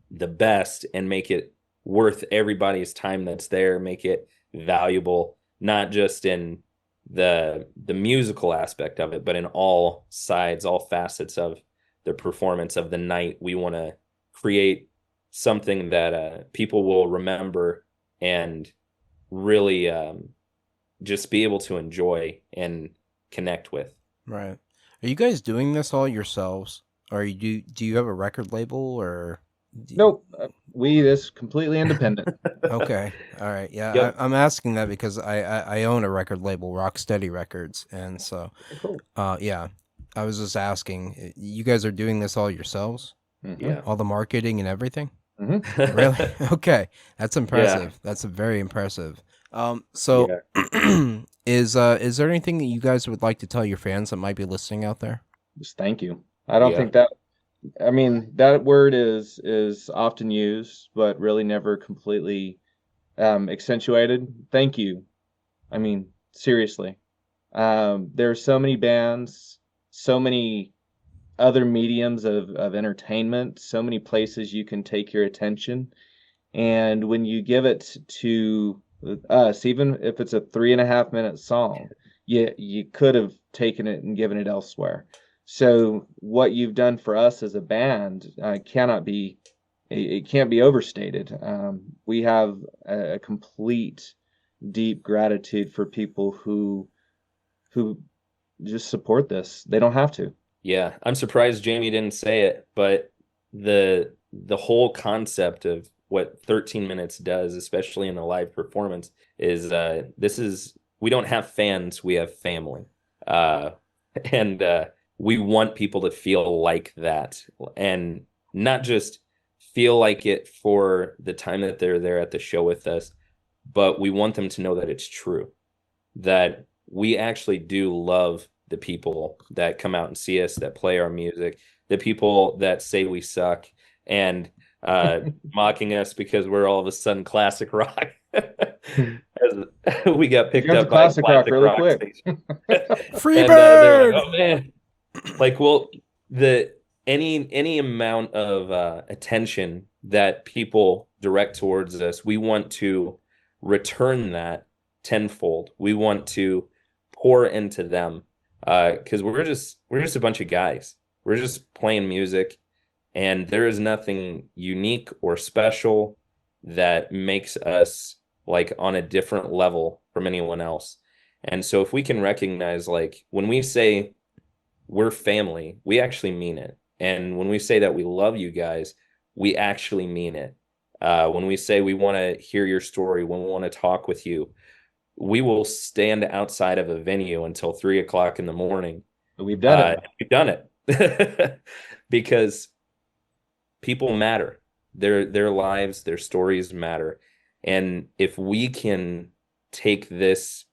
the best and make it worth everybody's time that's there, make it valuable, not just in the musical aspect of it, but in all sides, all facets of the performance of the night. We want to create something that people will remember and really just be able to enjoy and connect with. Right. Are you guys doing this all yourselves? Or do you have a record label or Nope, we this completely independent. Okay. All right. Yeah. Yep. I'm asking that because I own a record label, Rocksteady Records, and so Cool. yeah, I was just asking. You guys are doing this all yourselves? Yeah. All the marketing and everything? Mhm. Really? Okay. That's impressive. That's very impressive. So is there anything that you guys would like to tell your fans that might be listening out there? Just thank you. I don't Yeah. think that. I mean, that word is often used, but really never completely accentuated. Thank you. I mean, seriously. There are so many bands, so many other mediums of entertainment, so many places you can take your attention. And when you give it to us, even if it's a 3.5 minute song, you could have taken it and given it elsewhere. So what you've done for us as a band can't be overstated. We have a complete, deep gratitude for people who just support this. They don't have to. Yeah, I'm surprised Jamie didn't say it, but the whole concept of what 13 Minutes does, especially in a live performance, is we don't have fans, we have family. And we want people to feel like that, and not just feel like it for the time that they're there at the show with us, but we want them to know that it's true, that we actually do love the people that come out and see us, that play our music, the people that say we suck and mocking us because we're all of a sudden classic rock. As we got picked Becomes up by classic rock really quick. station. Free And they're bird. like, oh man, like, well, any amount of attention that people direct towards us, we want to return that tenfold. We want to pour into them, because we're just a bunch of guys. We're just playing music, and there is nothing unique or special that makes us like on a different level from anyone else. And so if we can recognize, like, when we say we're family, we actually mean it. And when we say that we love you guys, we actually mean it. When we say we want to hear your story, when we want to talk with you, we will stand outside of a venue until 3 o'clock in the morning. We've done it. We've done it because people matter. Their lives, their stories matter. And if we can take this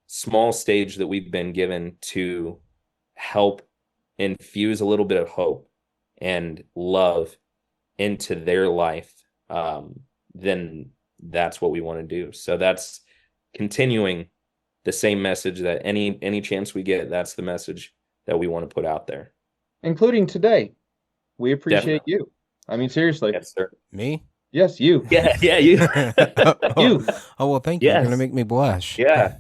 small stage that we've been given to help infuse a little bit of hope and love into their life, then that's what we want to do. So that's continuing the same message that any chance we get, that's the message that we want to put out there. Including today. We appreciate Definitely. you. I mean, seriously. Yes, sir. Me? Yes, you. Yeah, you. You. Oh well, thank you. You're Yes. gonna make me blush. Yeah.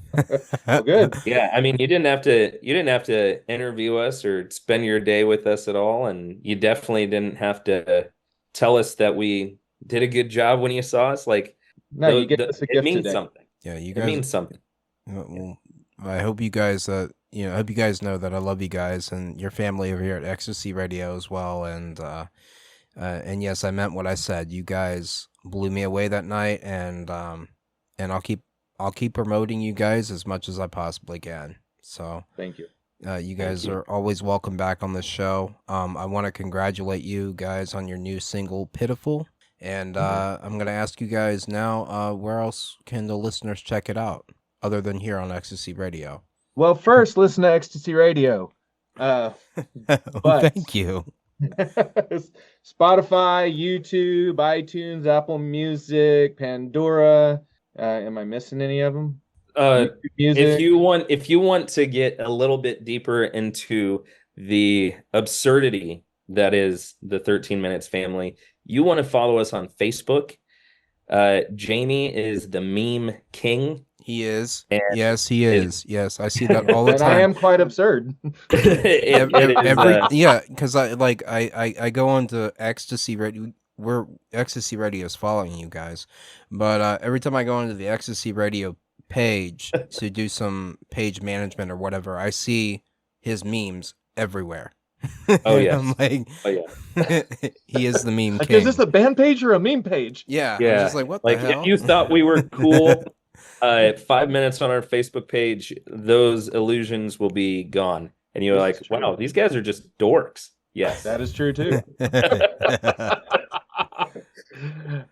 Well, good. Yeah, I mean, you didn't have to interview us or spend your day with us at all, and you definitely didn't have to tell us that we did a good job when you saw us. Like, No, you get us a it gift means today. something. Yeah, you It guys. means something. Well, I hope you guys, I hope you guys know that I love you guys and your family over here at Ecstasy Radio as well. And yes, I meant what I said. You guys blew me away that night, and I'll keep promoting you guys as much as I possibly can. So Thank you. you guys you. are always welcome back on the show. I want to congratulate you guys on your new single, Pitiful. And I'm going to ask you guys now, where else can the listeners check it out other than here on Ecstasy Radio? Well, first, listen to Ecstasy Radio. Oh, But- thank you. Spotify, YouTube, iTunes, Apple Music, Pandora. Am I missing any of them? YouTube Music. If you want to get a little bit deeper into the absurdity that is the 13 Minutes family, you want to follow us on Facebook. Jamie is the meme king. He is. And yes, he is. Yes, I see that all the And time. I am quite absurd. Yeah, because I go on to Ecstasy Radio. Where Ecstasy Radio is following you guys, but every time I go into the Ecstasy Radio page to do some page management or whatever, I see his memes everywhere. Oh, And yes. I'm like, Oh yeah. he is the meme Like, king. is this a band page or a meme page? Yeah, I'm Yeah. just like, what Like, the hell? if you thought we were cool, 5 minutes on our Facebook page, those illusions will be gone, and you're This like, is true. wow, these guys are just dorks. Yes. That is true too.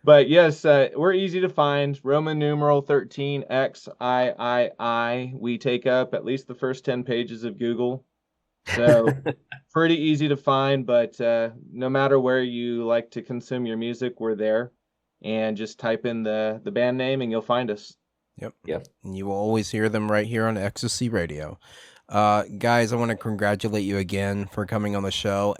But yes, we're easy to find. Roman numeral 13 XIII. We take up at least the first 10 pages of Google. So pretty easy to find, but no matter where you like to consume your music, we're there. And just type in the band name and you'll find us. Yep. And you will always hear them right here on Ecstasy Radio. Guys, I want to congratulate you again for coming on the show,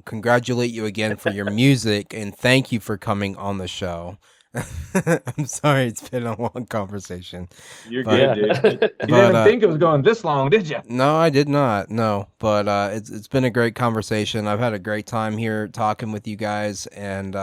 congratulate you again for your music, and thank you for coming on the show. I'm sorry, it's been a long conversation. You're But- good, dude. You But, didn't think it was going this long, did you? No, I did not. No, but it's been a great conversation. I've had a great time here talking with you guys, and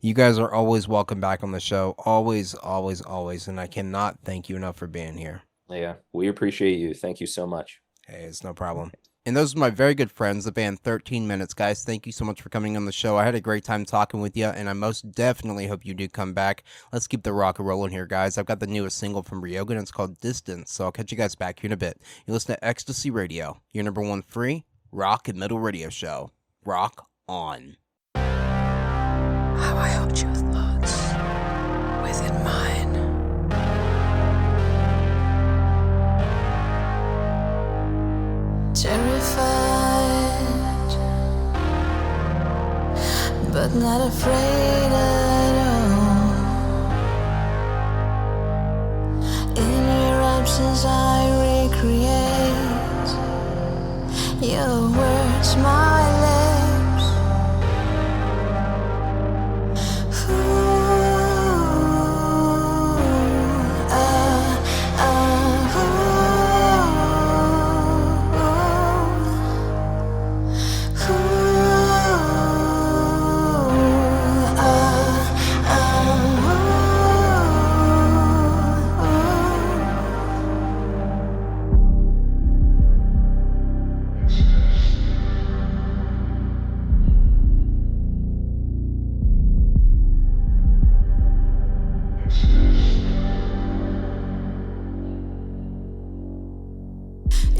you guys are always welcome back on the show. Always, always, always. And I cannot thank you enough for being here. Yeah, we appreciate you. Thank you so much. Hey, it's no problem. And those are my very good friends, the band 13 Minutes. Guys, thank you so much for coming on the show. I had a great time talking with you, and I most definitely hope you do come back. Let's keep the rock and rolling here, guys. I've got the newest single from Ryoga, and it's called Distance, so I'll catch you guys back here in a bit. You listen to Ecstasy Radio, your number one free rock and metal radio show. Rock on. How I held your thoughts within mine. Terrified, but not afraid at all. In your absence I recreate your words, my lips. Ooh,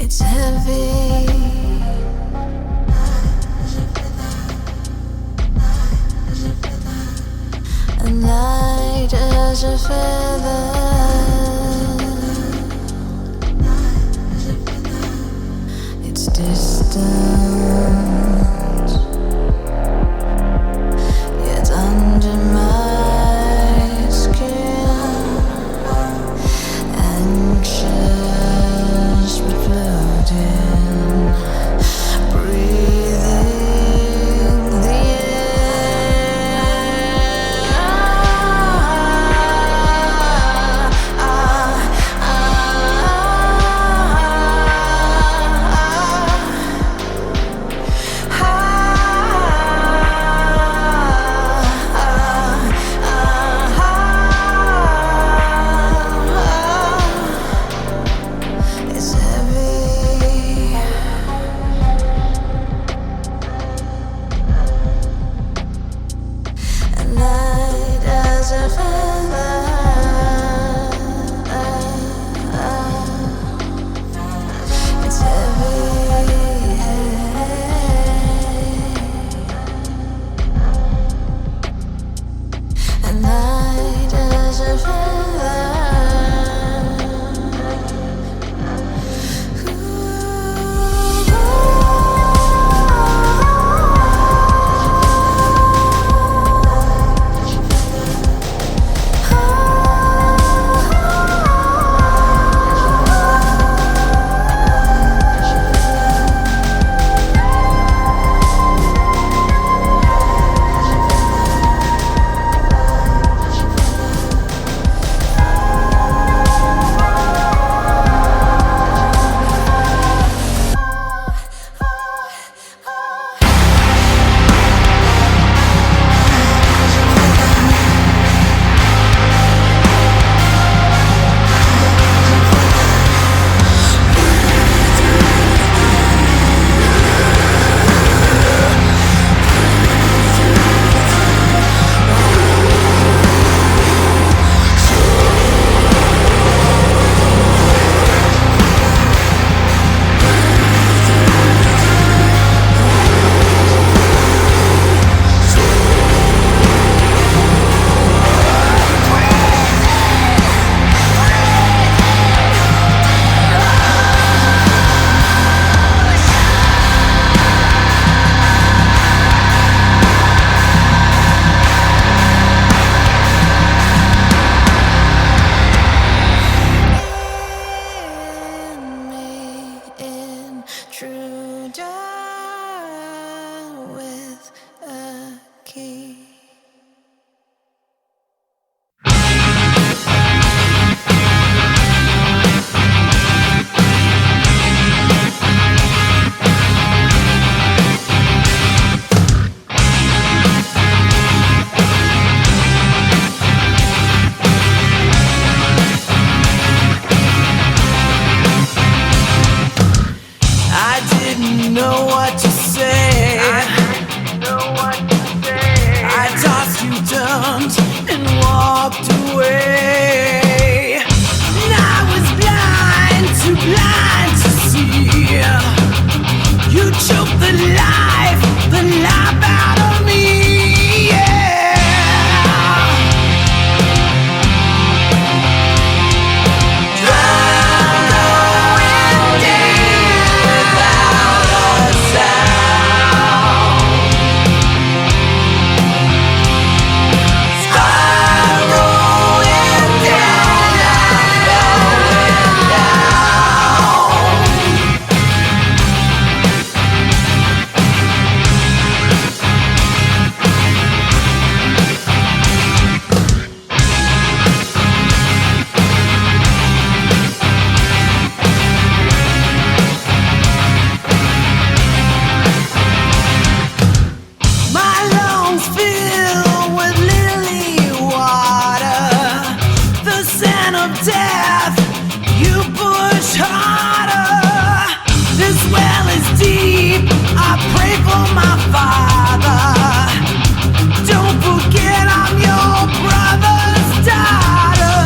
it's heavy, and light as a feather. It's distant, yet under my skin, anxious but floating, breathing the air. for my father. Don't forget I'm your brother's daughter.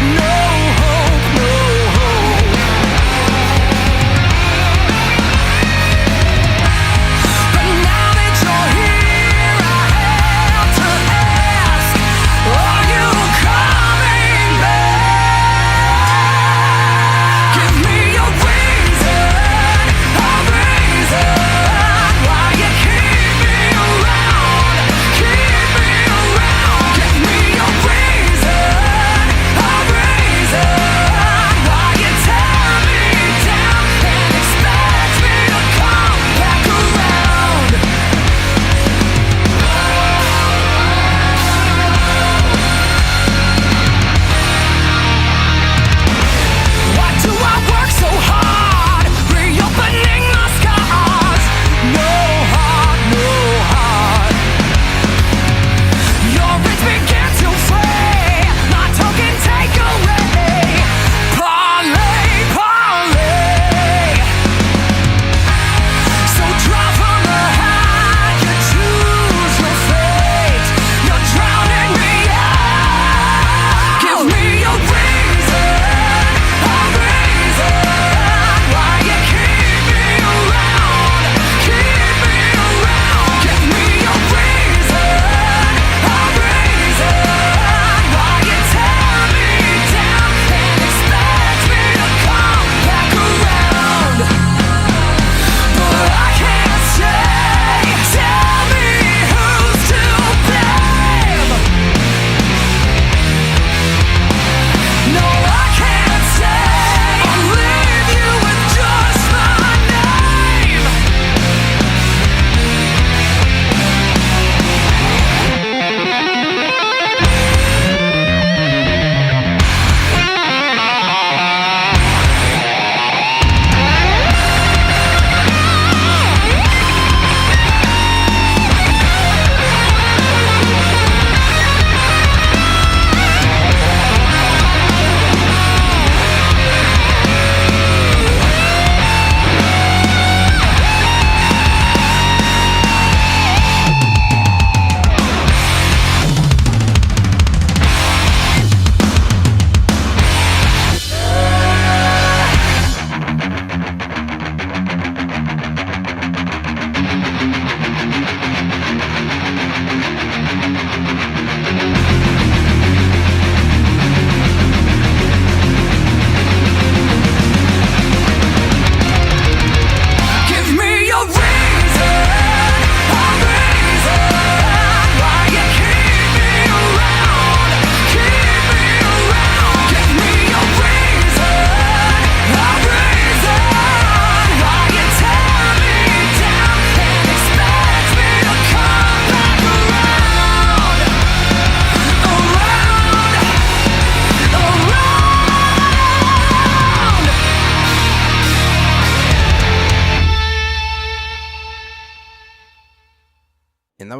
No hope, no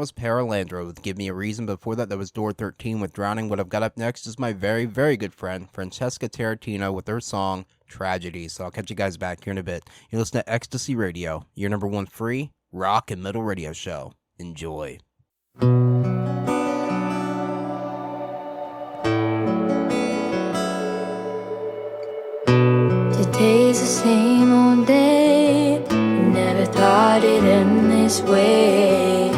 was Paralandro with Give Me a Reason. Before that, was Door 13 with Drowning. What I've got up next is my very, very good friend, Francesca Tarantino, with her song, Tragedy. So I'll catch you guys back here in a bit. You listen to Ecstasy Radio, your number one free rock and metal radio show. Enjoy. Today's the same old day. Never thought it'd end this way.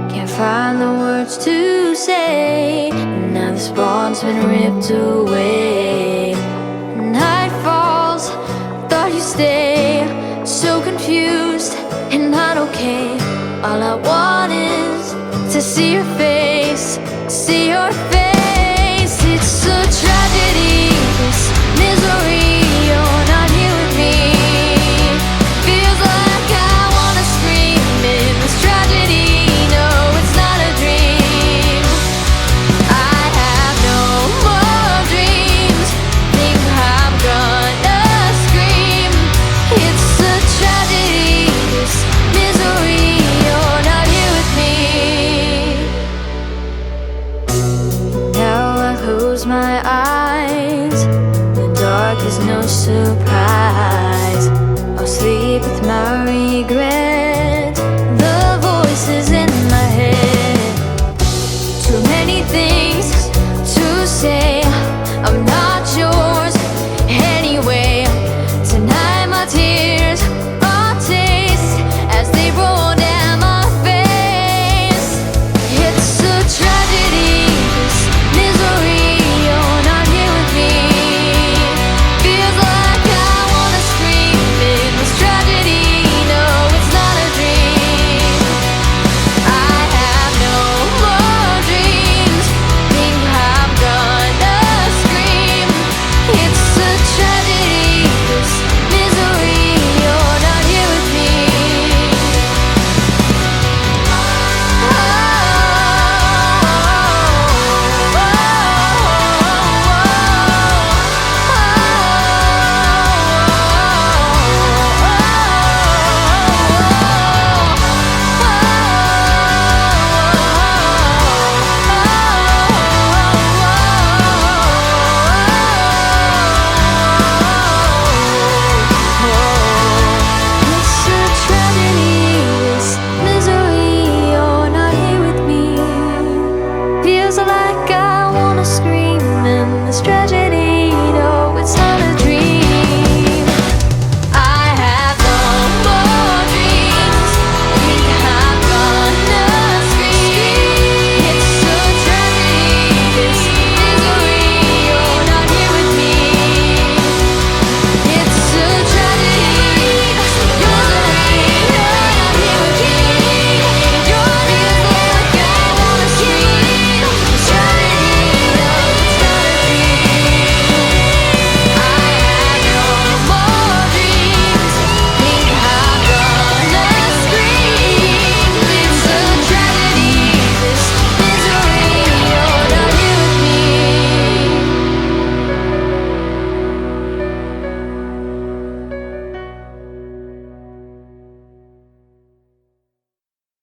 Can't find the words to say. Now the spawn's been ripped away. Night falls, thought you'd stay. So confused and not okay. All I want is to see your face. See your face. It's a tragedy, this misery. You're not here with me. Feels like I wanna scream in this tragedy. No, it's not a dream. I have no more dreams. Think I'm gonna scream. It's a tragedy, this misery. You're not here with me. Now I close my eyes. The dark is no surprise. I'll sleep with my regret. The voices in my head. Too many things to say. I'm not yours anyway. Tonight my tears are taste as they roll down my face. It's a tragedy, this misery. You're not here with me. Feels like I wanna scream in this tragedy. No, it's not a dream. I have no more dreams. Think I'm gonna scream. It's a tragedy, this misery. You're not here with me. It's a tragedy, this misery. You're not here with me. Feels like I wanna scream in this tragedy. No, it's not a dream. I have no more dreams. Think I'm gonna scream. It's a tragedy, this misery. You're not here with me. It's a tragedy, this misery. You're not here with me. You're like I wanna scream. This tragedy, no, it's not a dream. I have no more dreams. Think I'm gonna scream. It's a tragedy, this misery. You're not here with me.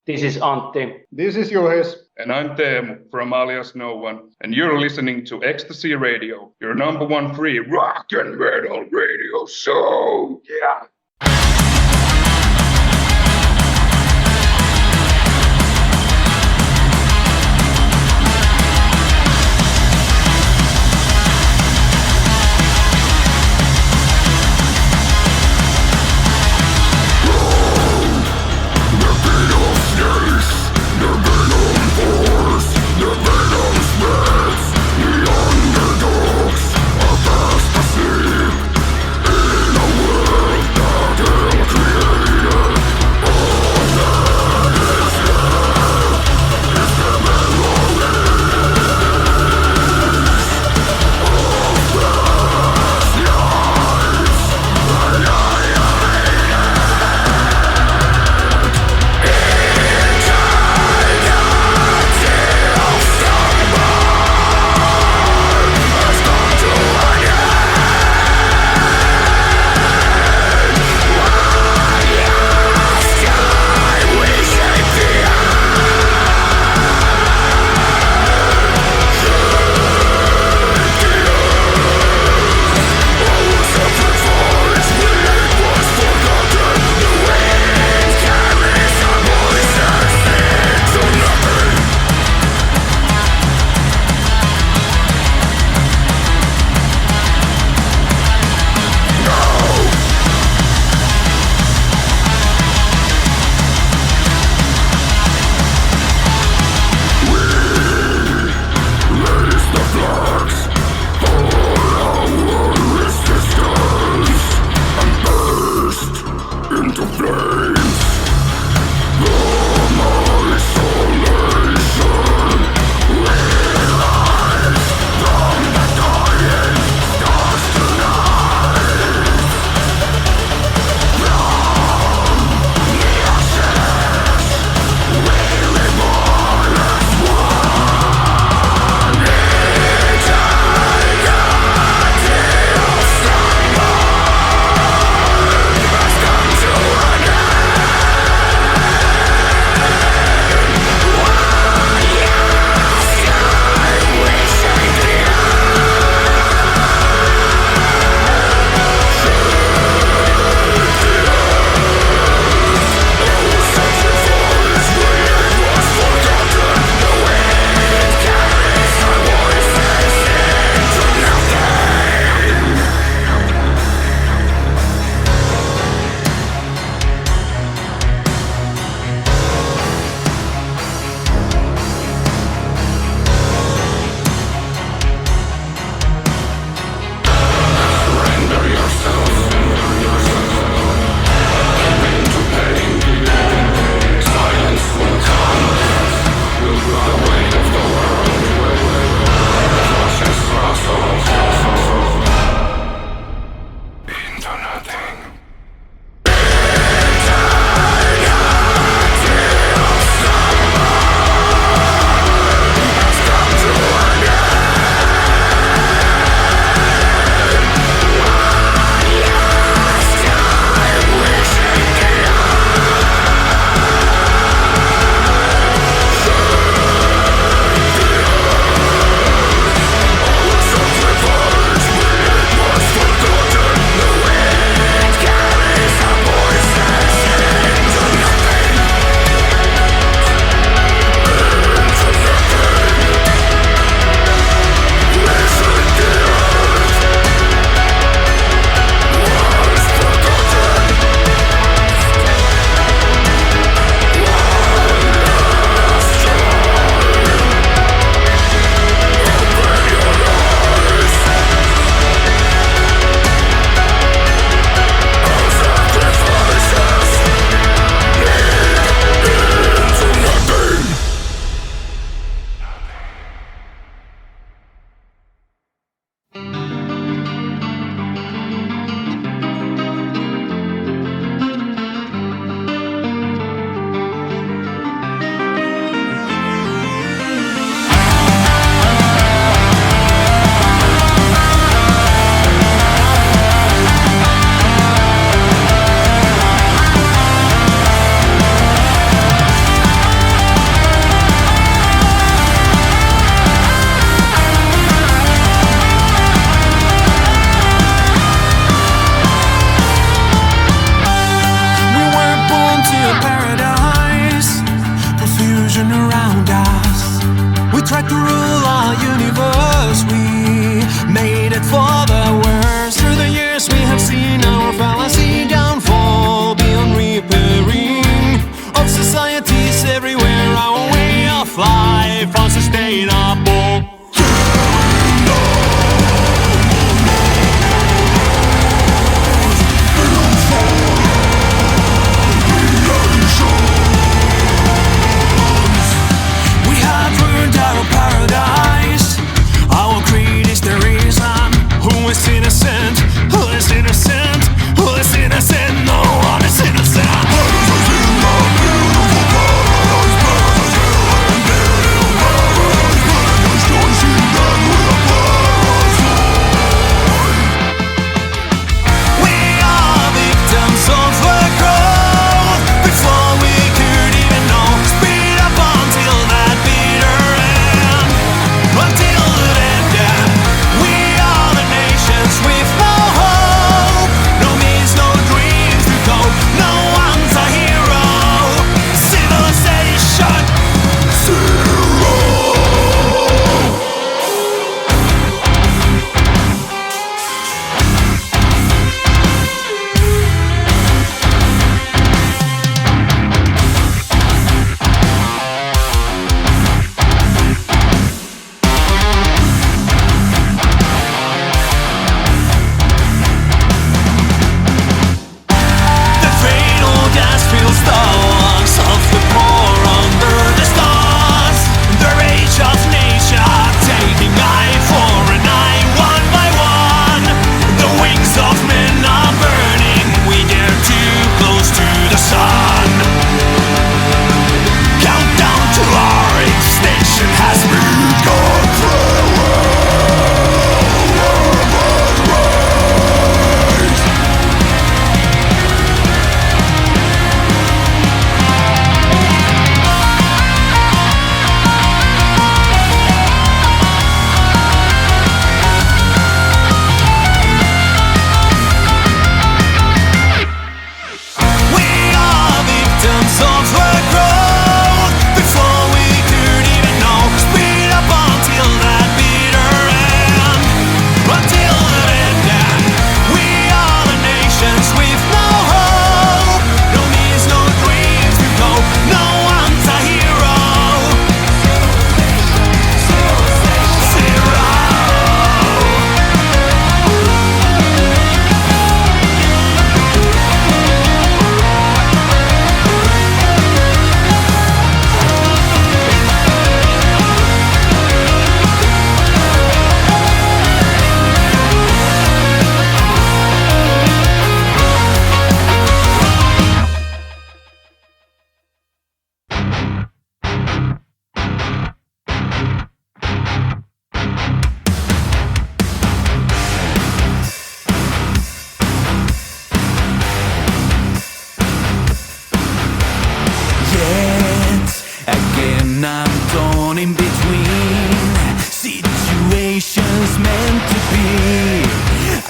This is Antti. This is Johes. And I'm Teemu from Alias No One. And you're listening to Ecstasy Radio, your number one free rock and metal radio show. Yeah. The underdogs are fast asleep in a world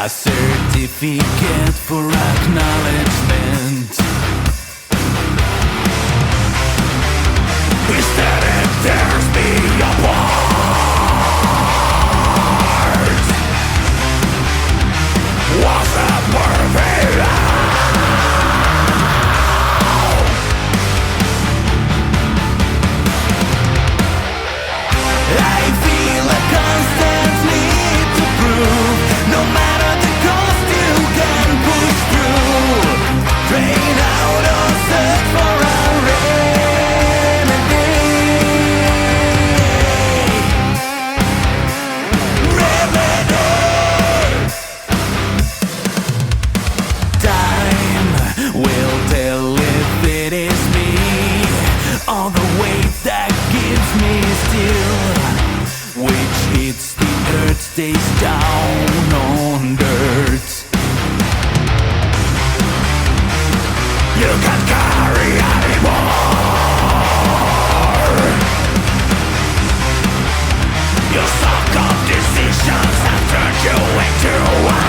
a certificate for acknowledgement. Instead it tears me apart. Was it worth it all? I feel a constant need to prove, no matter the cost you can push through. Drain out or search for a remedy. Time will tell if it is me or the weight that gives me still. Which hits the earth stays down on dirt. You can't carry anymore. Your suck of decisions have turned you into wow.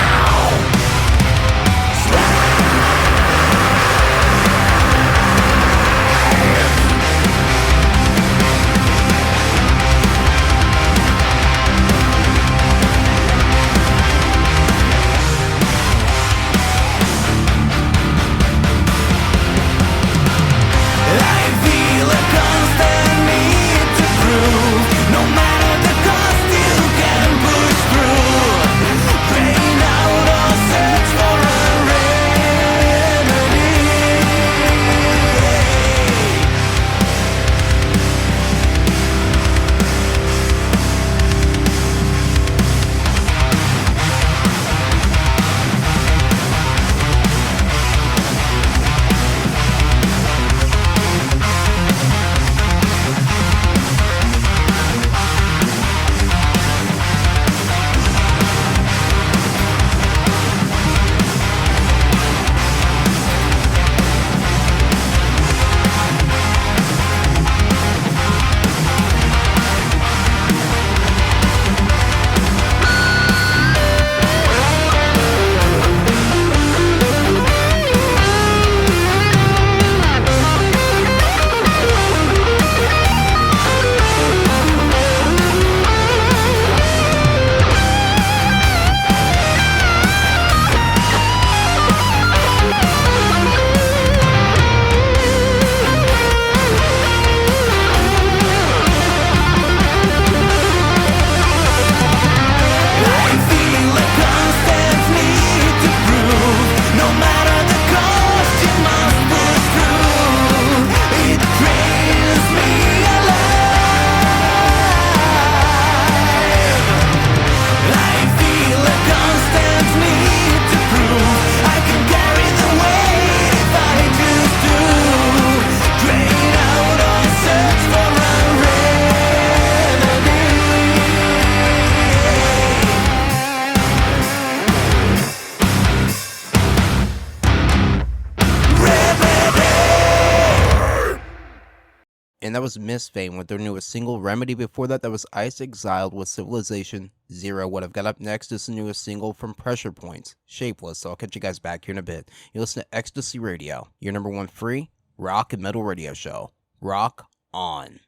And that was Miss Fame with their newest single, Remedy. Before that, that was Ice Exiled with Civilization Zero. What I've got up next is the newest single from Pressure Points, Shapeless. So I'll catch you guys back here in a bit. You listen to Ecstasy Radio, your number one free rock and metal radio show. Rock on.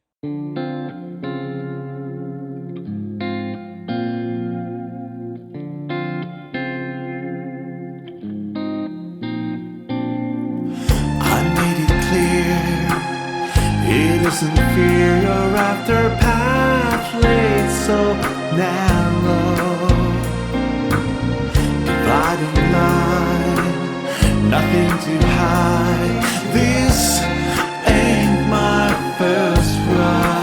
I made it clear, it isn't fear you're after, path laid so narrow, dividing line, nothing to hide. This ain't my first ride.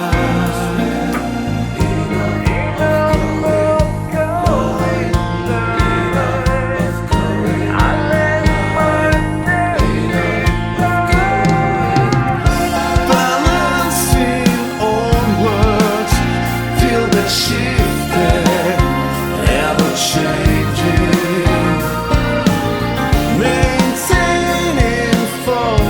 Maintaining for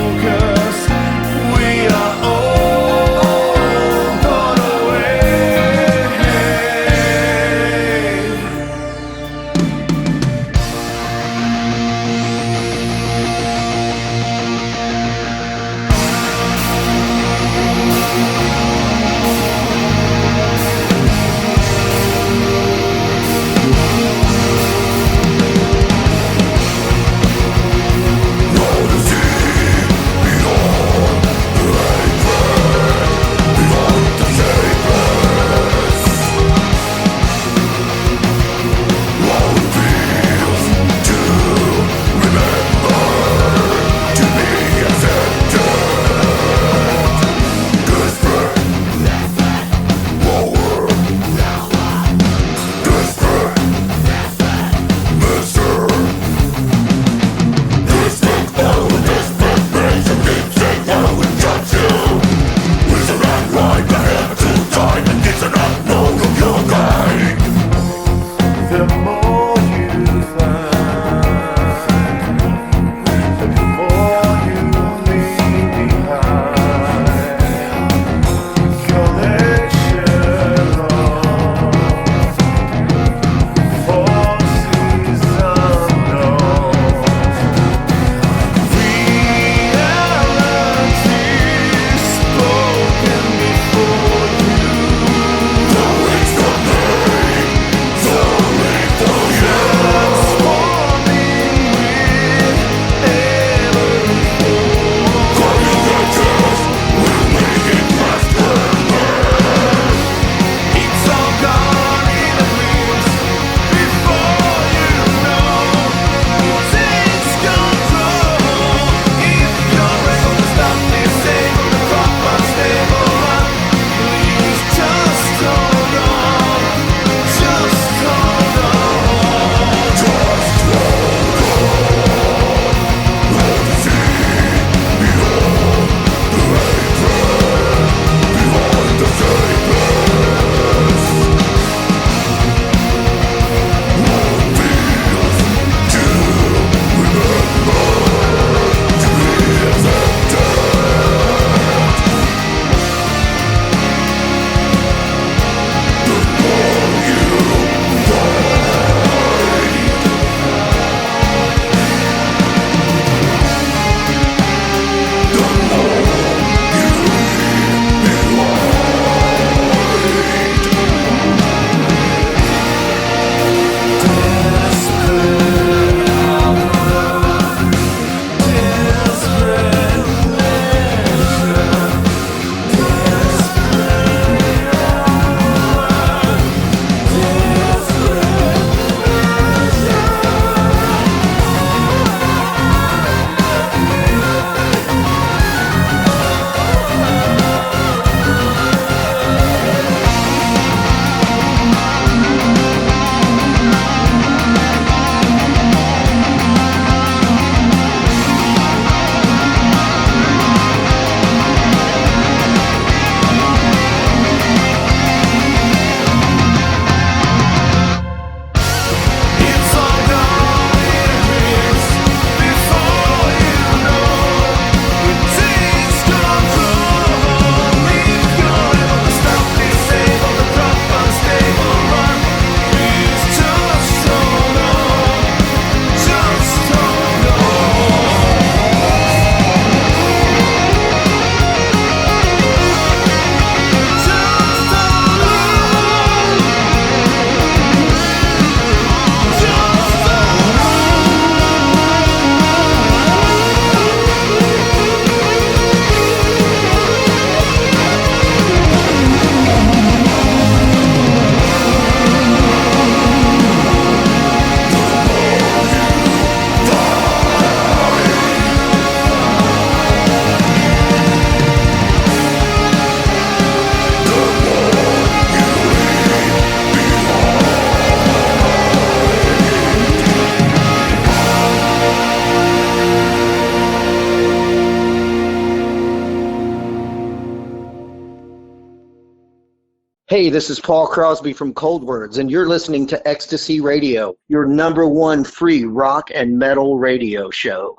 Hey, this is Paul Crosby from Cold Words, and you're listening to Ecstasy Radio, your #1 free rock and metal radio show.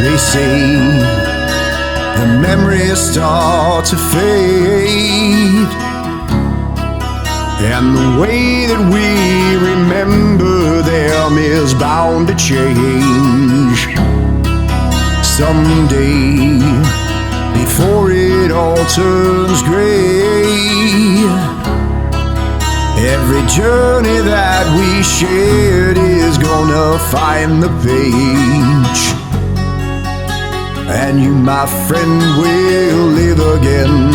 They say the memories start to fade, and the way that we remember them is bound to change. Someday, before it all turns gray, every journey that we shared is gonna find the page, and you, my friend, will live again.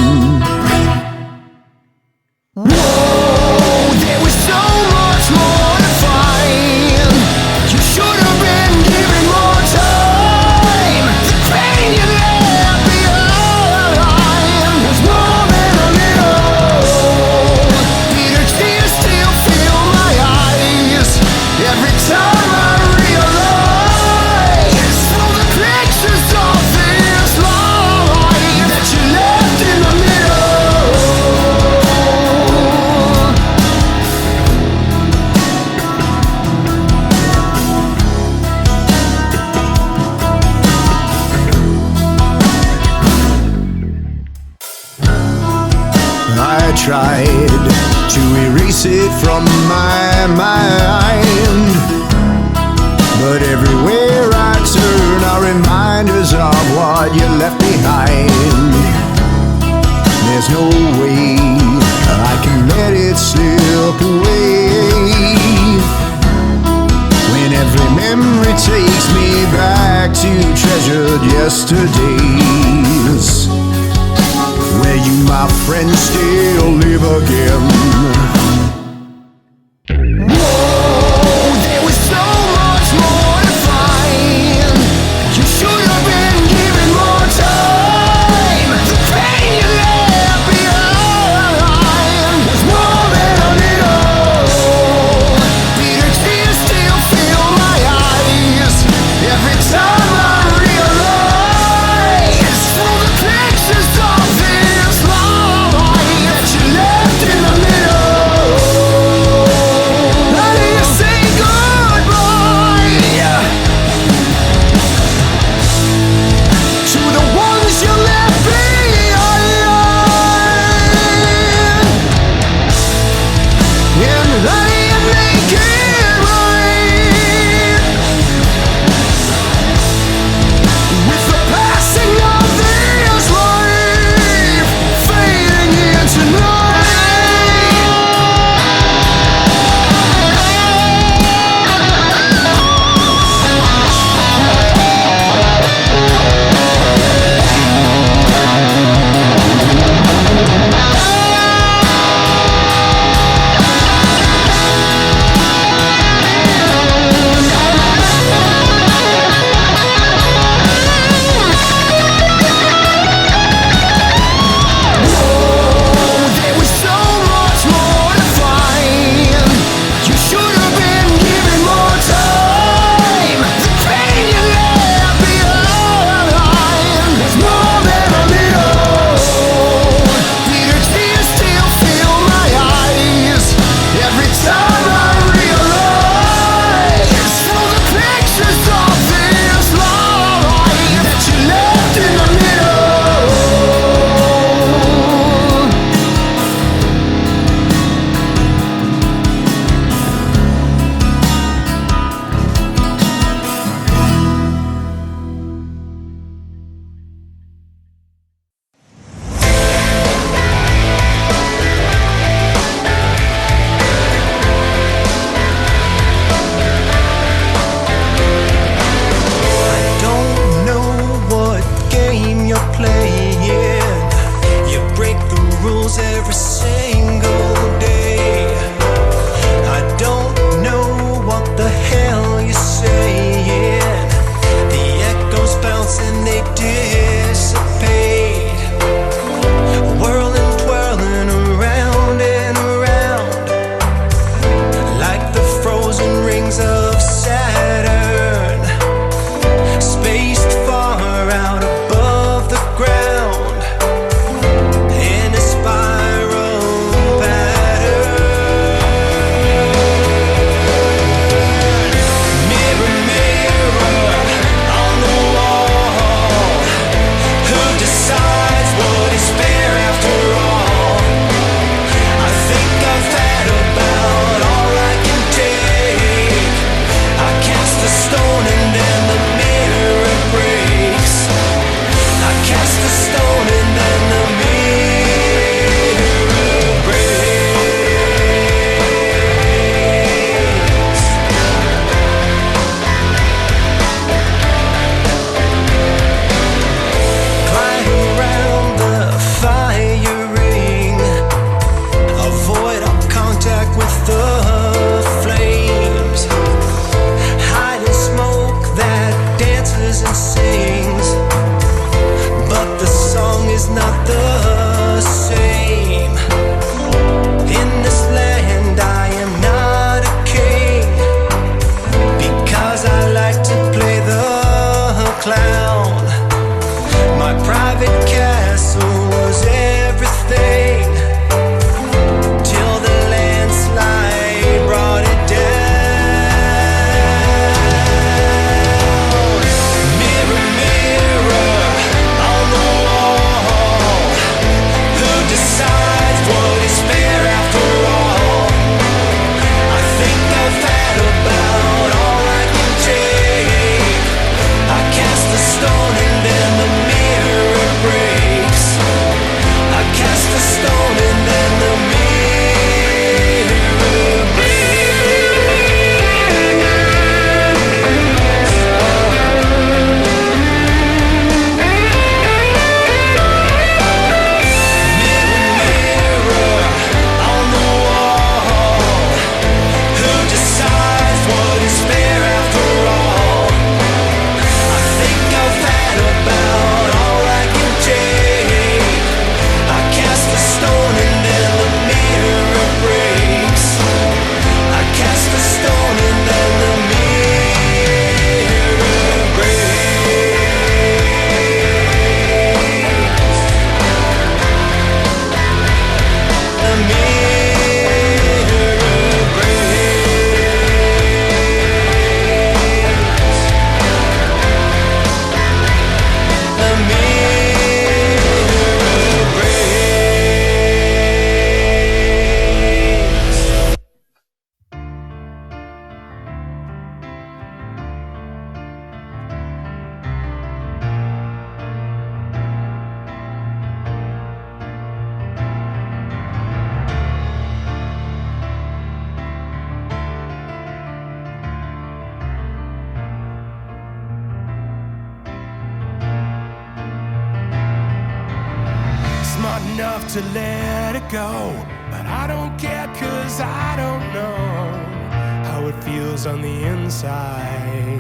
Whoa, there was so much more to find. You should have been given more time. The pain you left behind was more than a little. Bitter tears still fill my eyes every time I realize all the pictures of this life that you left in the middle. I tried to erase it from my mind, but everywhere I turn are reminders of what you left behind. There's no way I can let it slip away, when every memory takes me back to treasured yesterdays, where you, my friend, still live again. Whoa, there was so much more to find. You should have been given more time. The pain you left behind was more than a little. Bitter tears still fill my eyes every time I realize all the pictures of this life that enough to let it go. But I don't care, 'cause I don't know how it feels on the inside.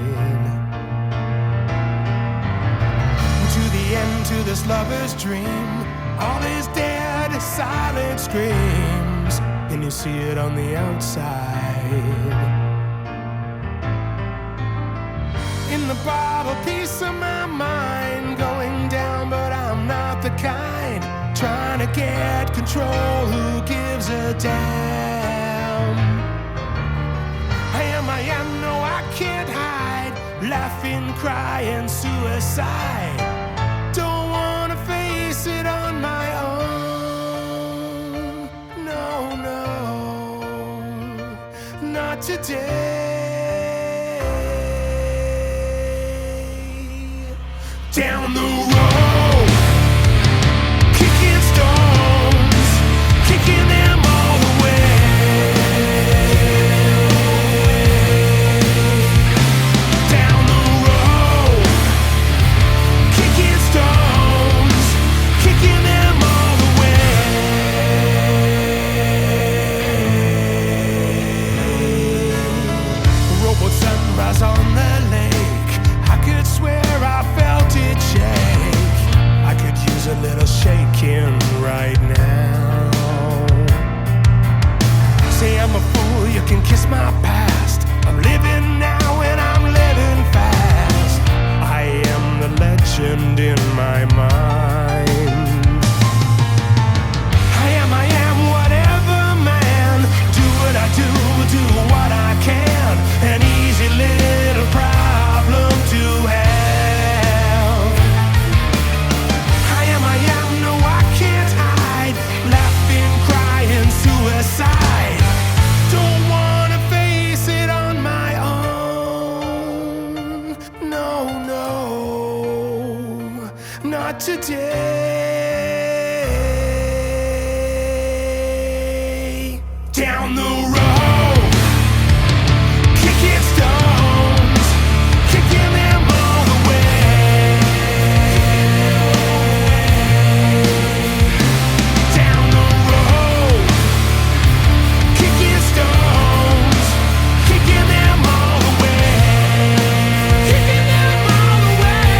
To the end, to this lover's dream, all is dead, silent screams, and you see it on the outside. In the bottle, piece of my mind going down, but I'm not the kind trying to get control. Who gives a damn? I am, no, I can't hide, laughing, crying, suicide. Don't wanna face it on my own. No, no, not today. Down the road, kicking stones, kicking them all the way. Down the road, kicking stones, kicking them all the way. Rowboat sunrise on the lake, I could swear I felt it shake. I could use a little shaking right now. Say I'm a fool, you can kiss my past. I'm living now and I'm living fast. I am the legend in my mind. I am whatever man. Do what I do what I can. An easy little problem to have. I am, no, I can't hide. Laughing, crying, suicide. Don't wanna face it on my own. No, no, not today. Down the road, kicking stones, kicking them all the way. Down the road, kicking stones, kicking them all the way. Kicking them all the way.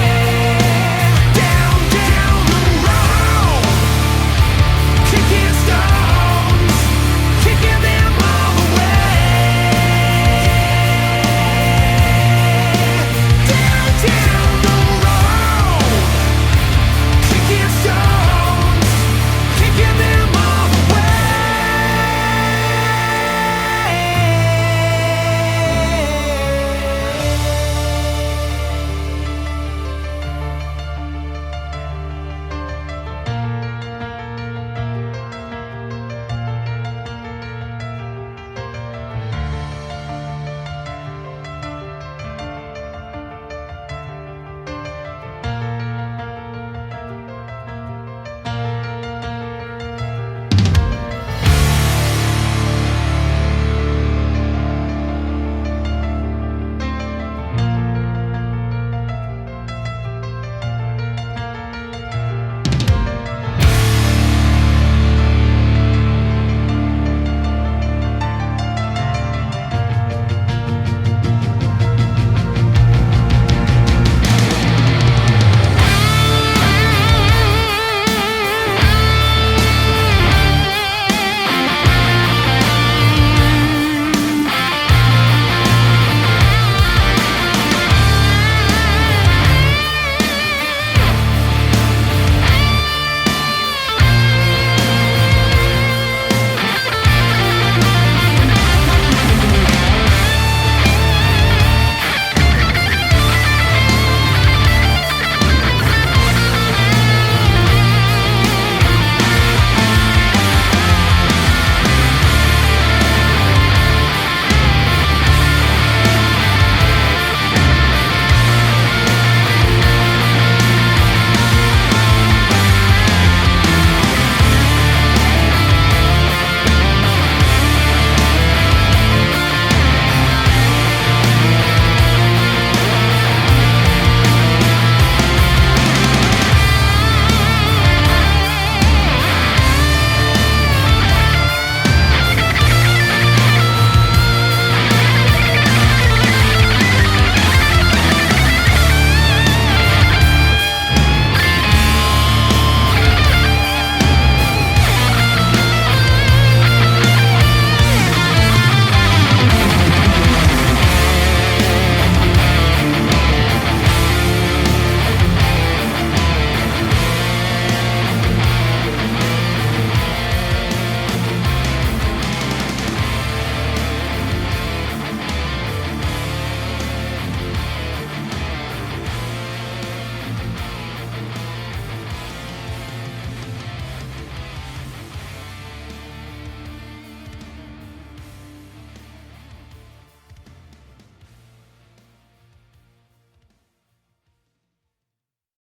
Down the road, kicking stones, kicking them all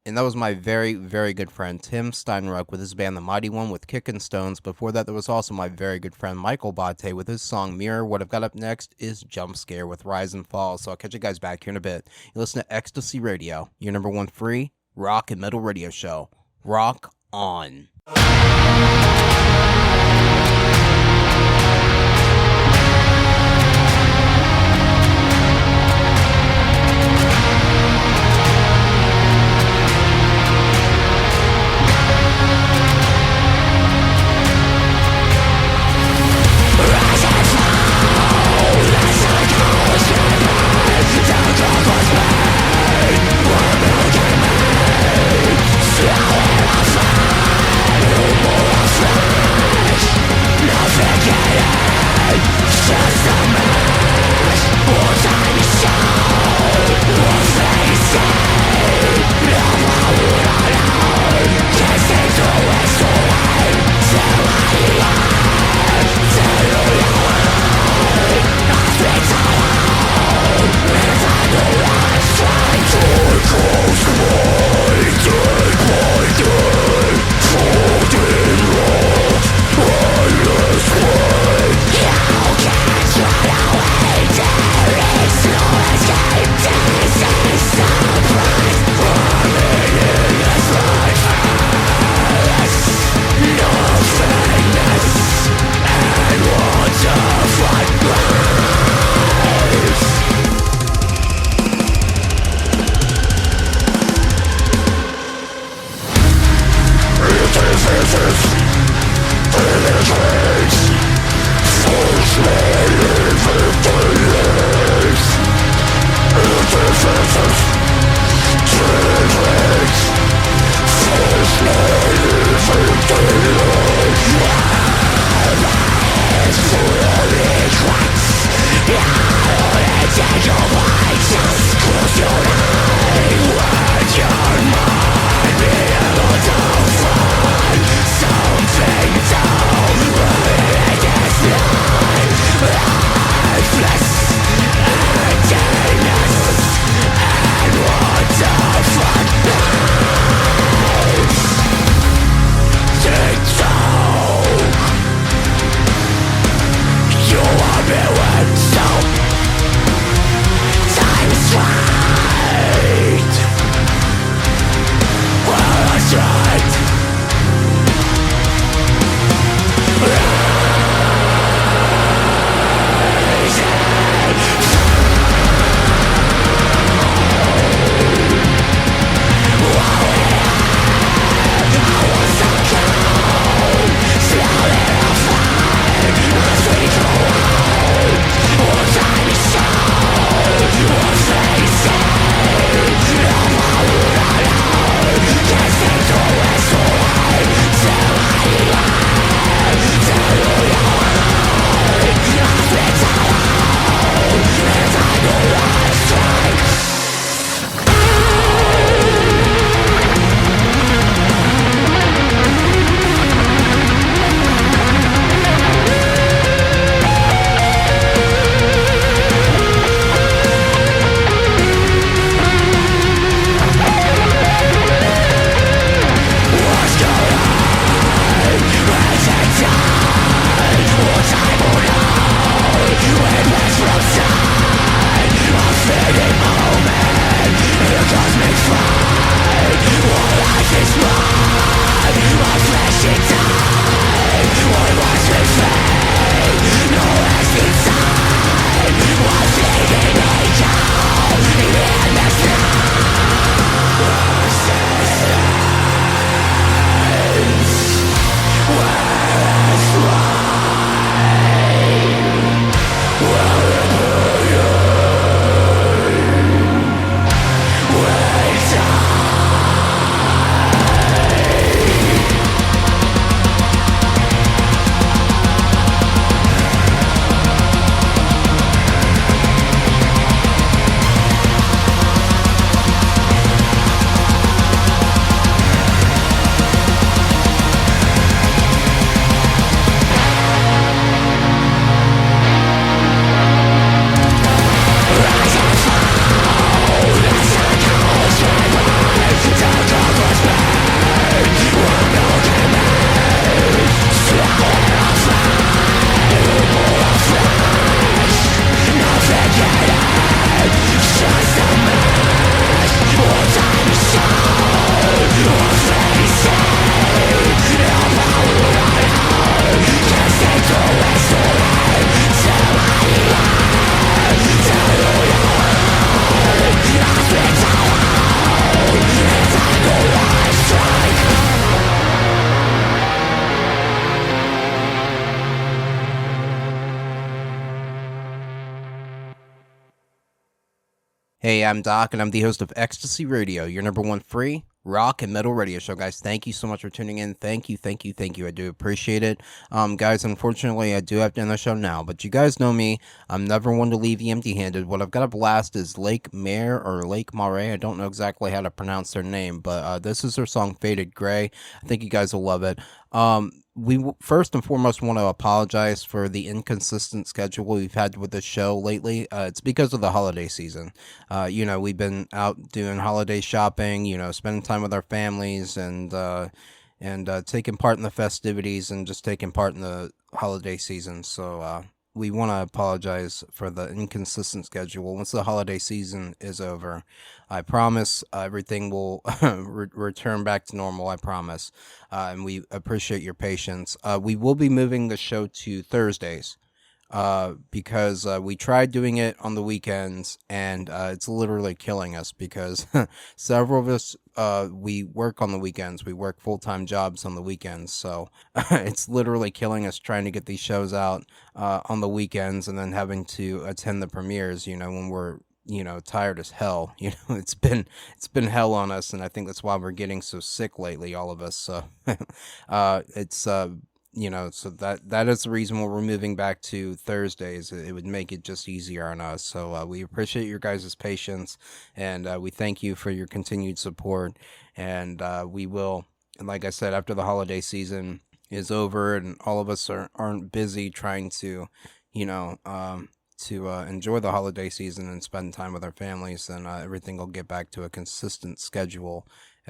And that was my very, very good friend Tim Steinruck with his band The Mighty One with Kickin' Stones. Before that, there was also my very good friend Michael Bate with his song Mirror. What I've got up next is Jump Scare with Rise and Fall. So I'll catch you guys back here in a bit. You listen to Ecstasy Radio, your number one free rock and metal radio show. Rock on. Slow and slow, more slow. Hey, I'm Doc, and I'm the host of Ecstasy Radio, your number one free rock and metal radio show, guys. Thank you so much for tuning in. Thank you. I do appreciate it. Guys, unfortunately, I do have to end the show now, but you guys know me. I'm never one to leave you empty-handed. What I've got a blast is Lake Mare or Lake Mare. I don't know exactly how to pronounce their name, but this is their song Faded Gray. I think you guys will love it. First and foremost want to apologize for the inconsistent schedule we've had with the show lately. It's because of the holiday season. We've been out doing holiday shopping, spending time with our families and taking part in the festivities and just taking part in the holiday season. So we want to apologize for the inconsistent schedule. Once the holiday season is over, I promise everything will return back to normal. I promise. And we appreciate your patience. We will be moving the show to Thursdays because we tried doing it on the weekends and it's literally killing us because several of us, we work on the weekends. We work full-time jobs on the weekends. So it's literally killing us trying to get these shows out on the weekends and then having to attend the premieres, when we're tired as hell. It's been hell on us, and I think that's why we're getting so sick lately, all of us. So it's so that is the reason why we're moving back to Thursdays. It would make it just easier on us. So we appreciate your guys' patience, and we thank you for your continued support. And we will, and like I said, after the holiday season is over and all of us aren't busy trying to, enjoy the holiday season and spend time with our families, then everything will get back to a consistent schedule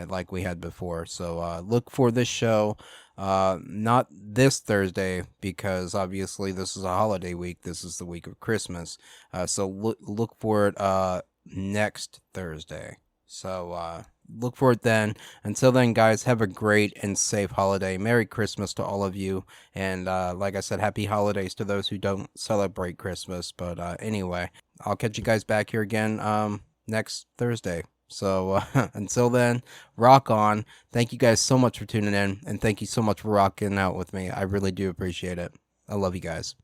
like we had before. So look for this show, not this Thursday, because obviously this is a holiday week. This is the week of Christmas. So look for it next Thursday. So look for it then. Until then, guys, have a great and safe holiday. Merry Christmas to all of you. And like I said, happy holidays to those who don't celebrate Christmas. But anyway, I'll catch you guys back here again next Thursday. So until then, rock on. Thank you guys so much for tuning in. And thank you so much for rocking out with me. I really do appreciate it. I love you guys.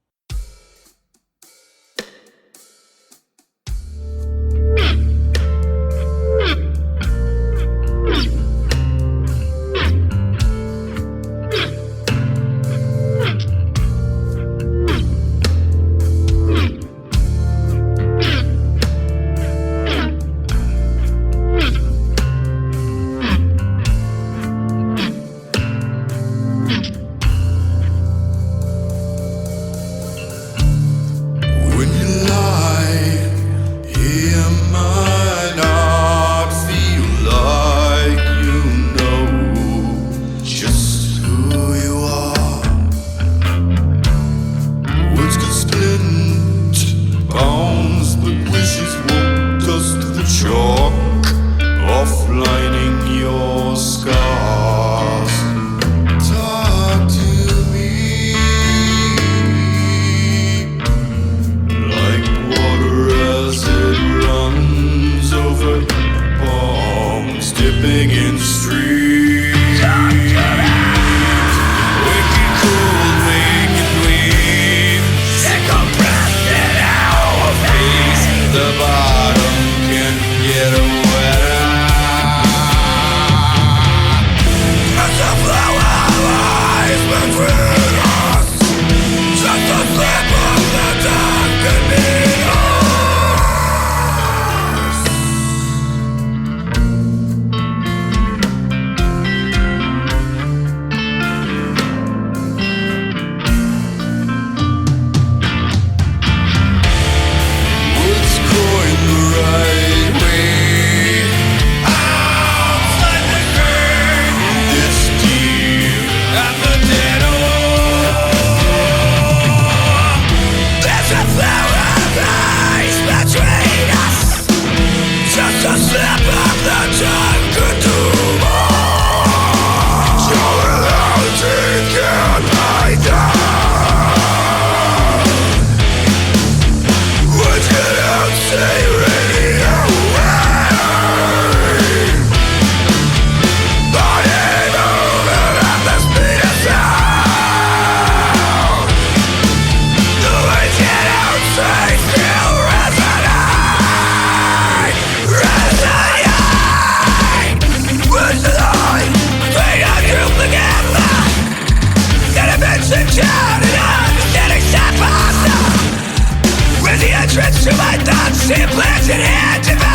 to my thoughts, she plants it here to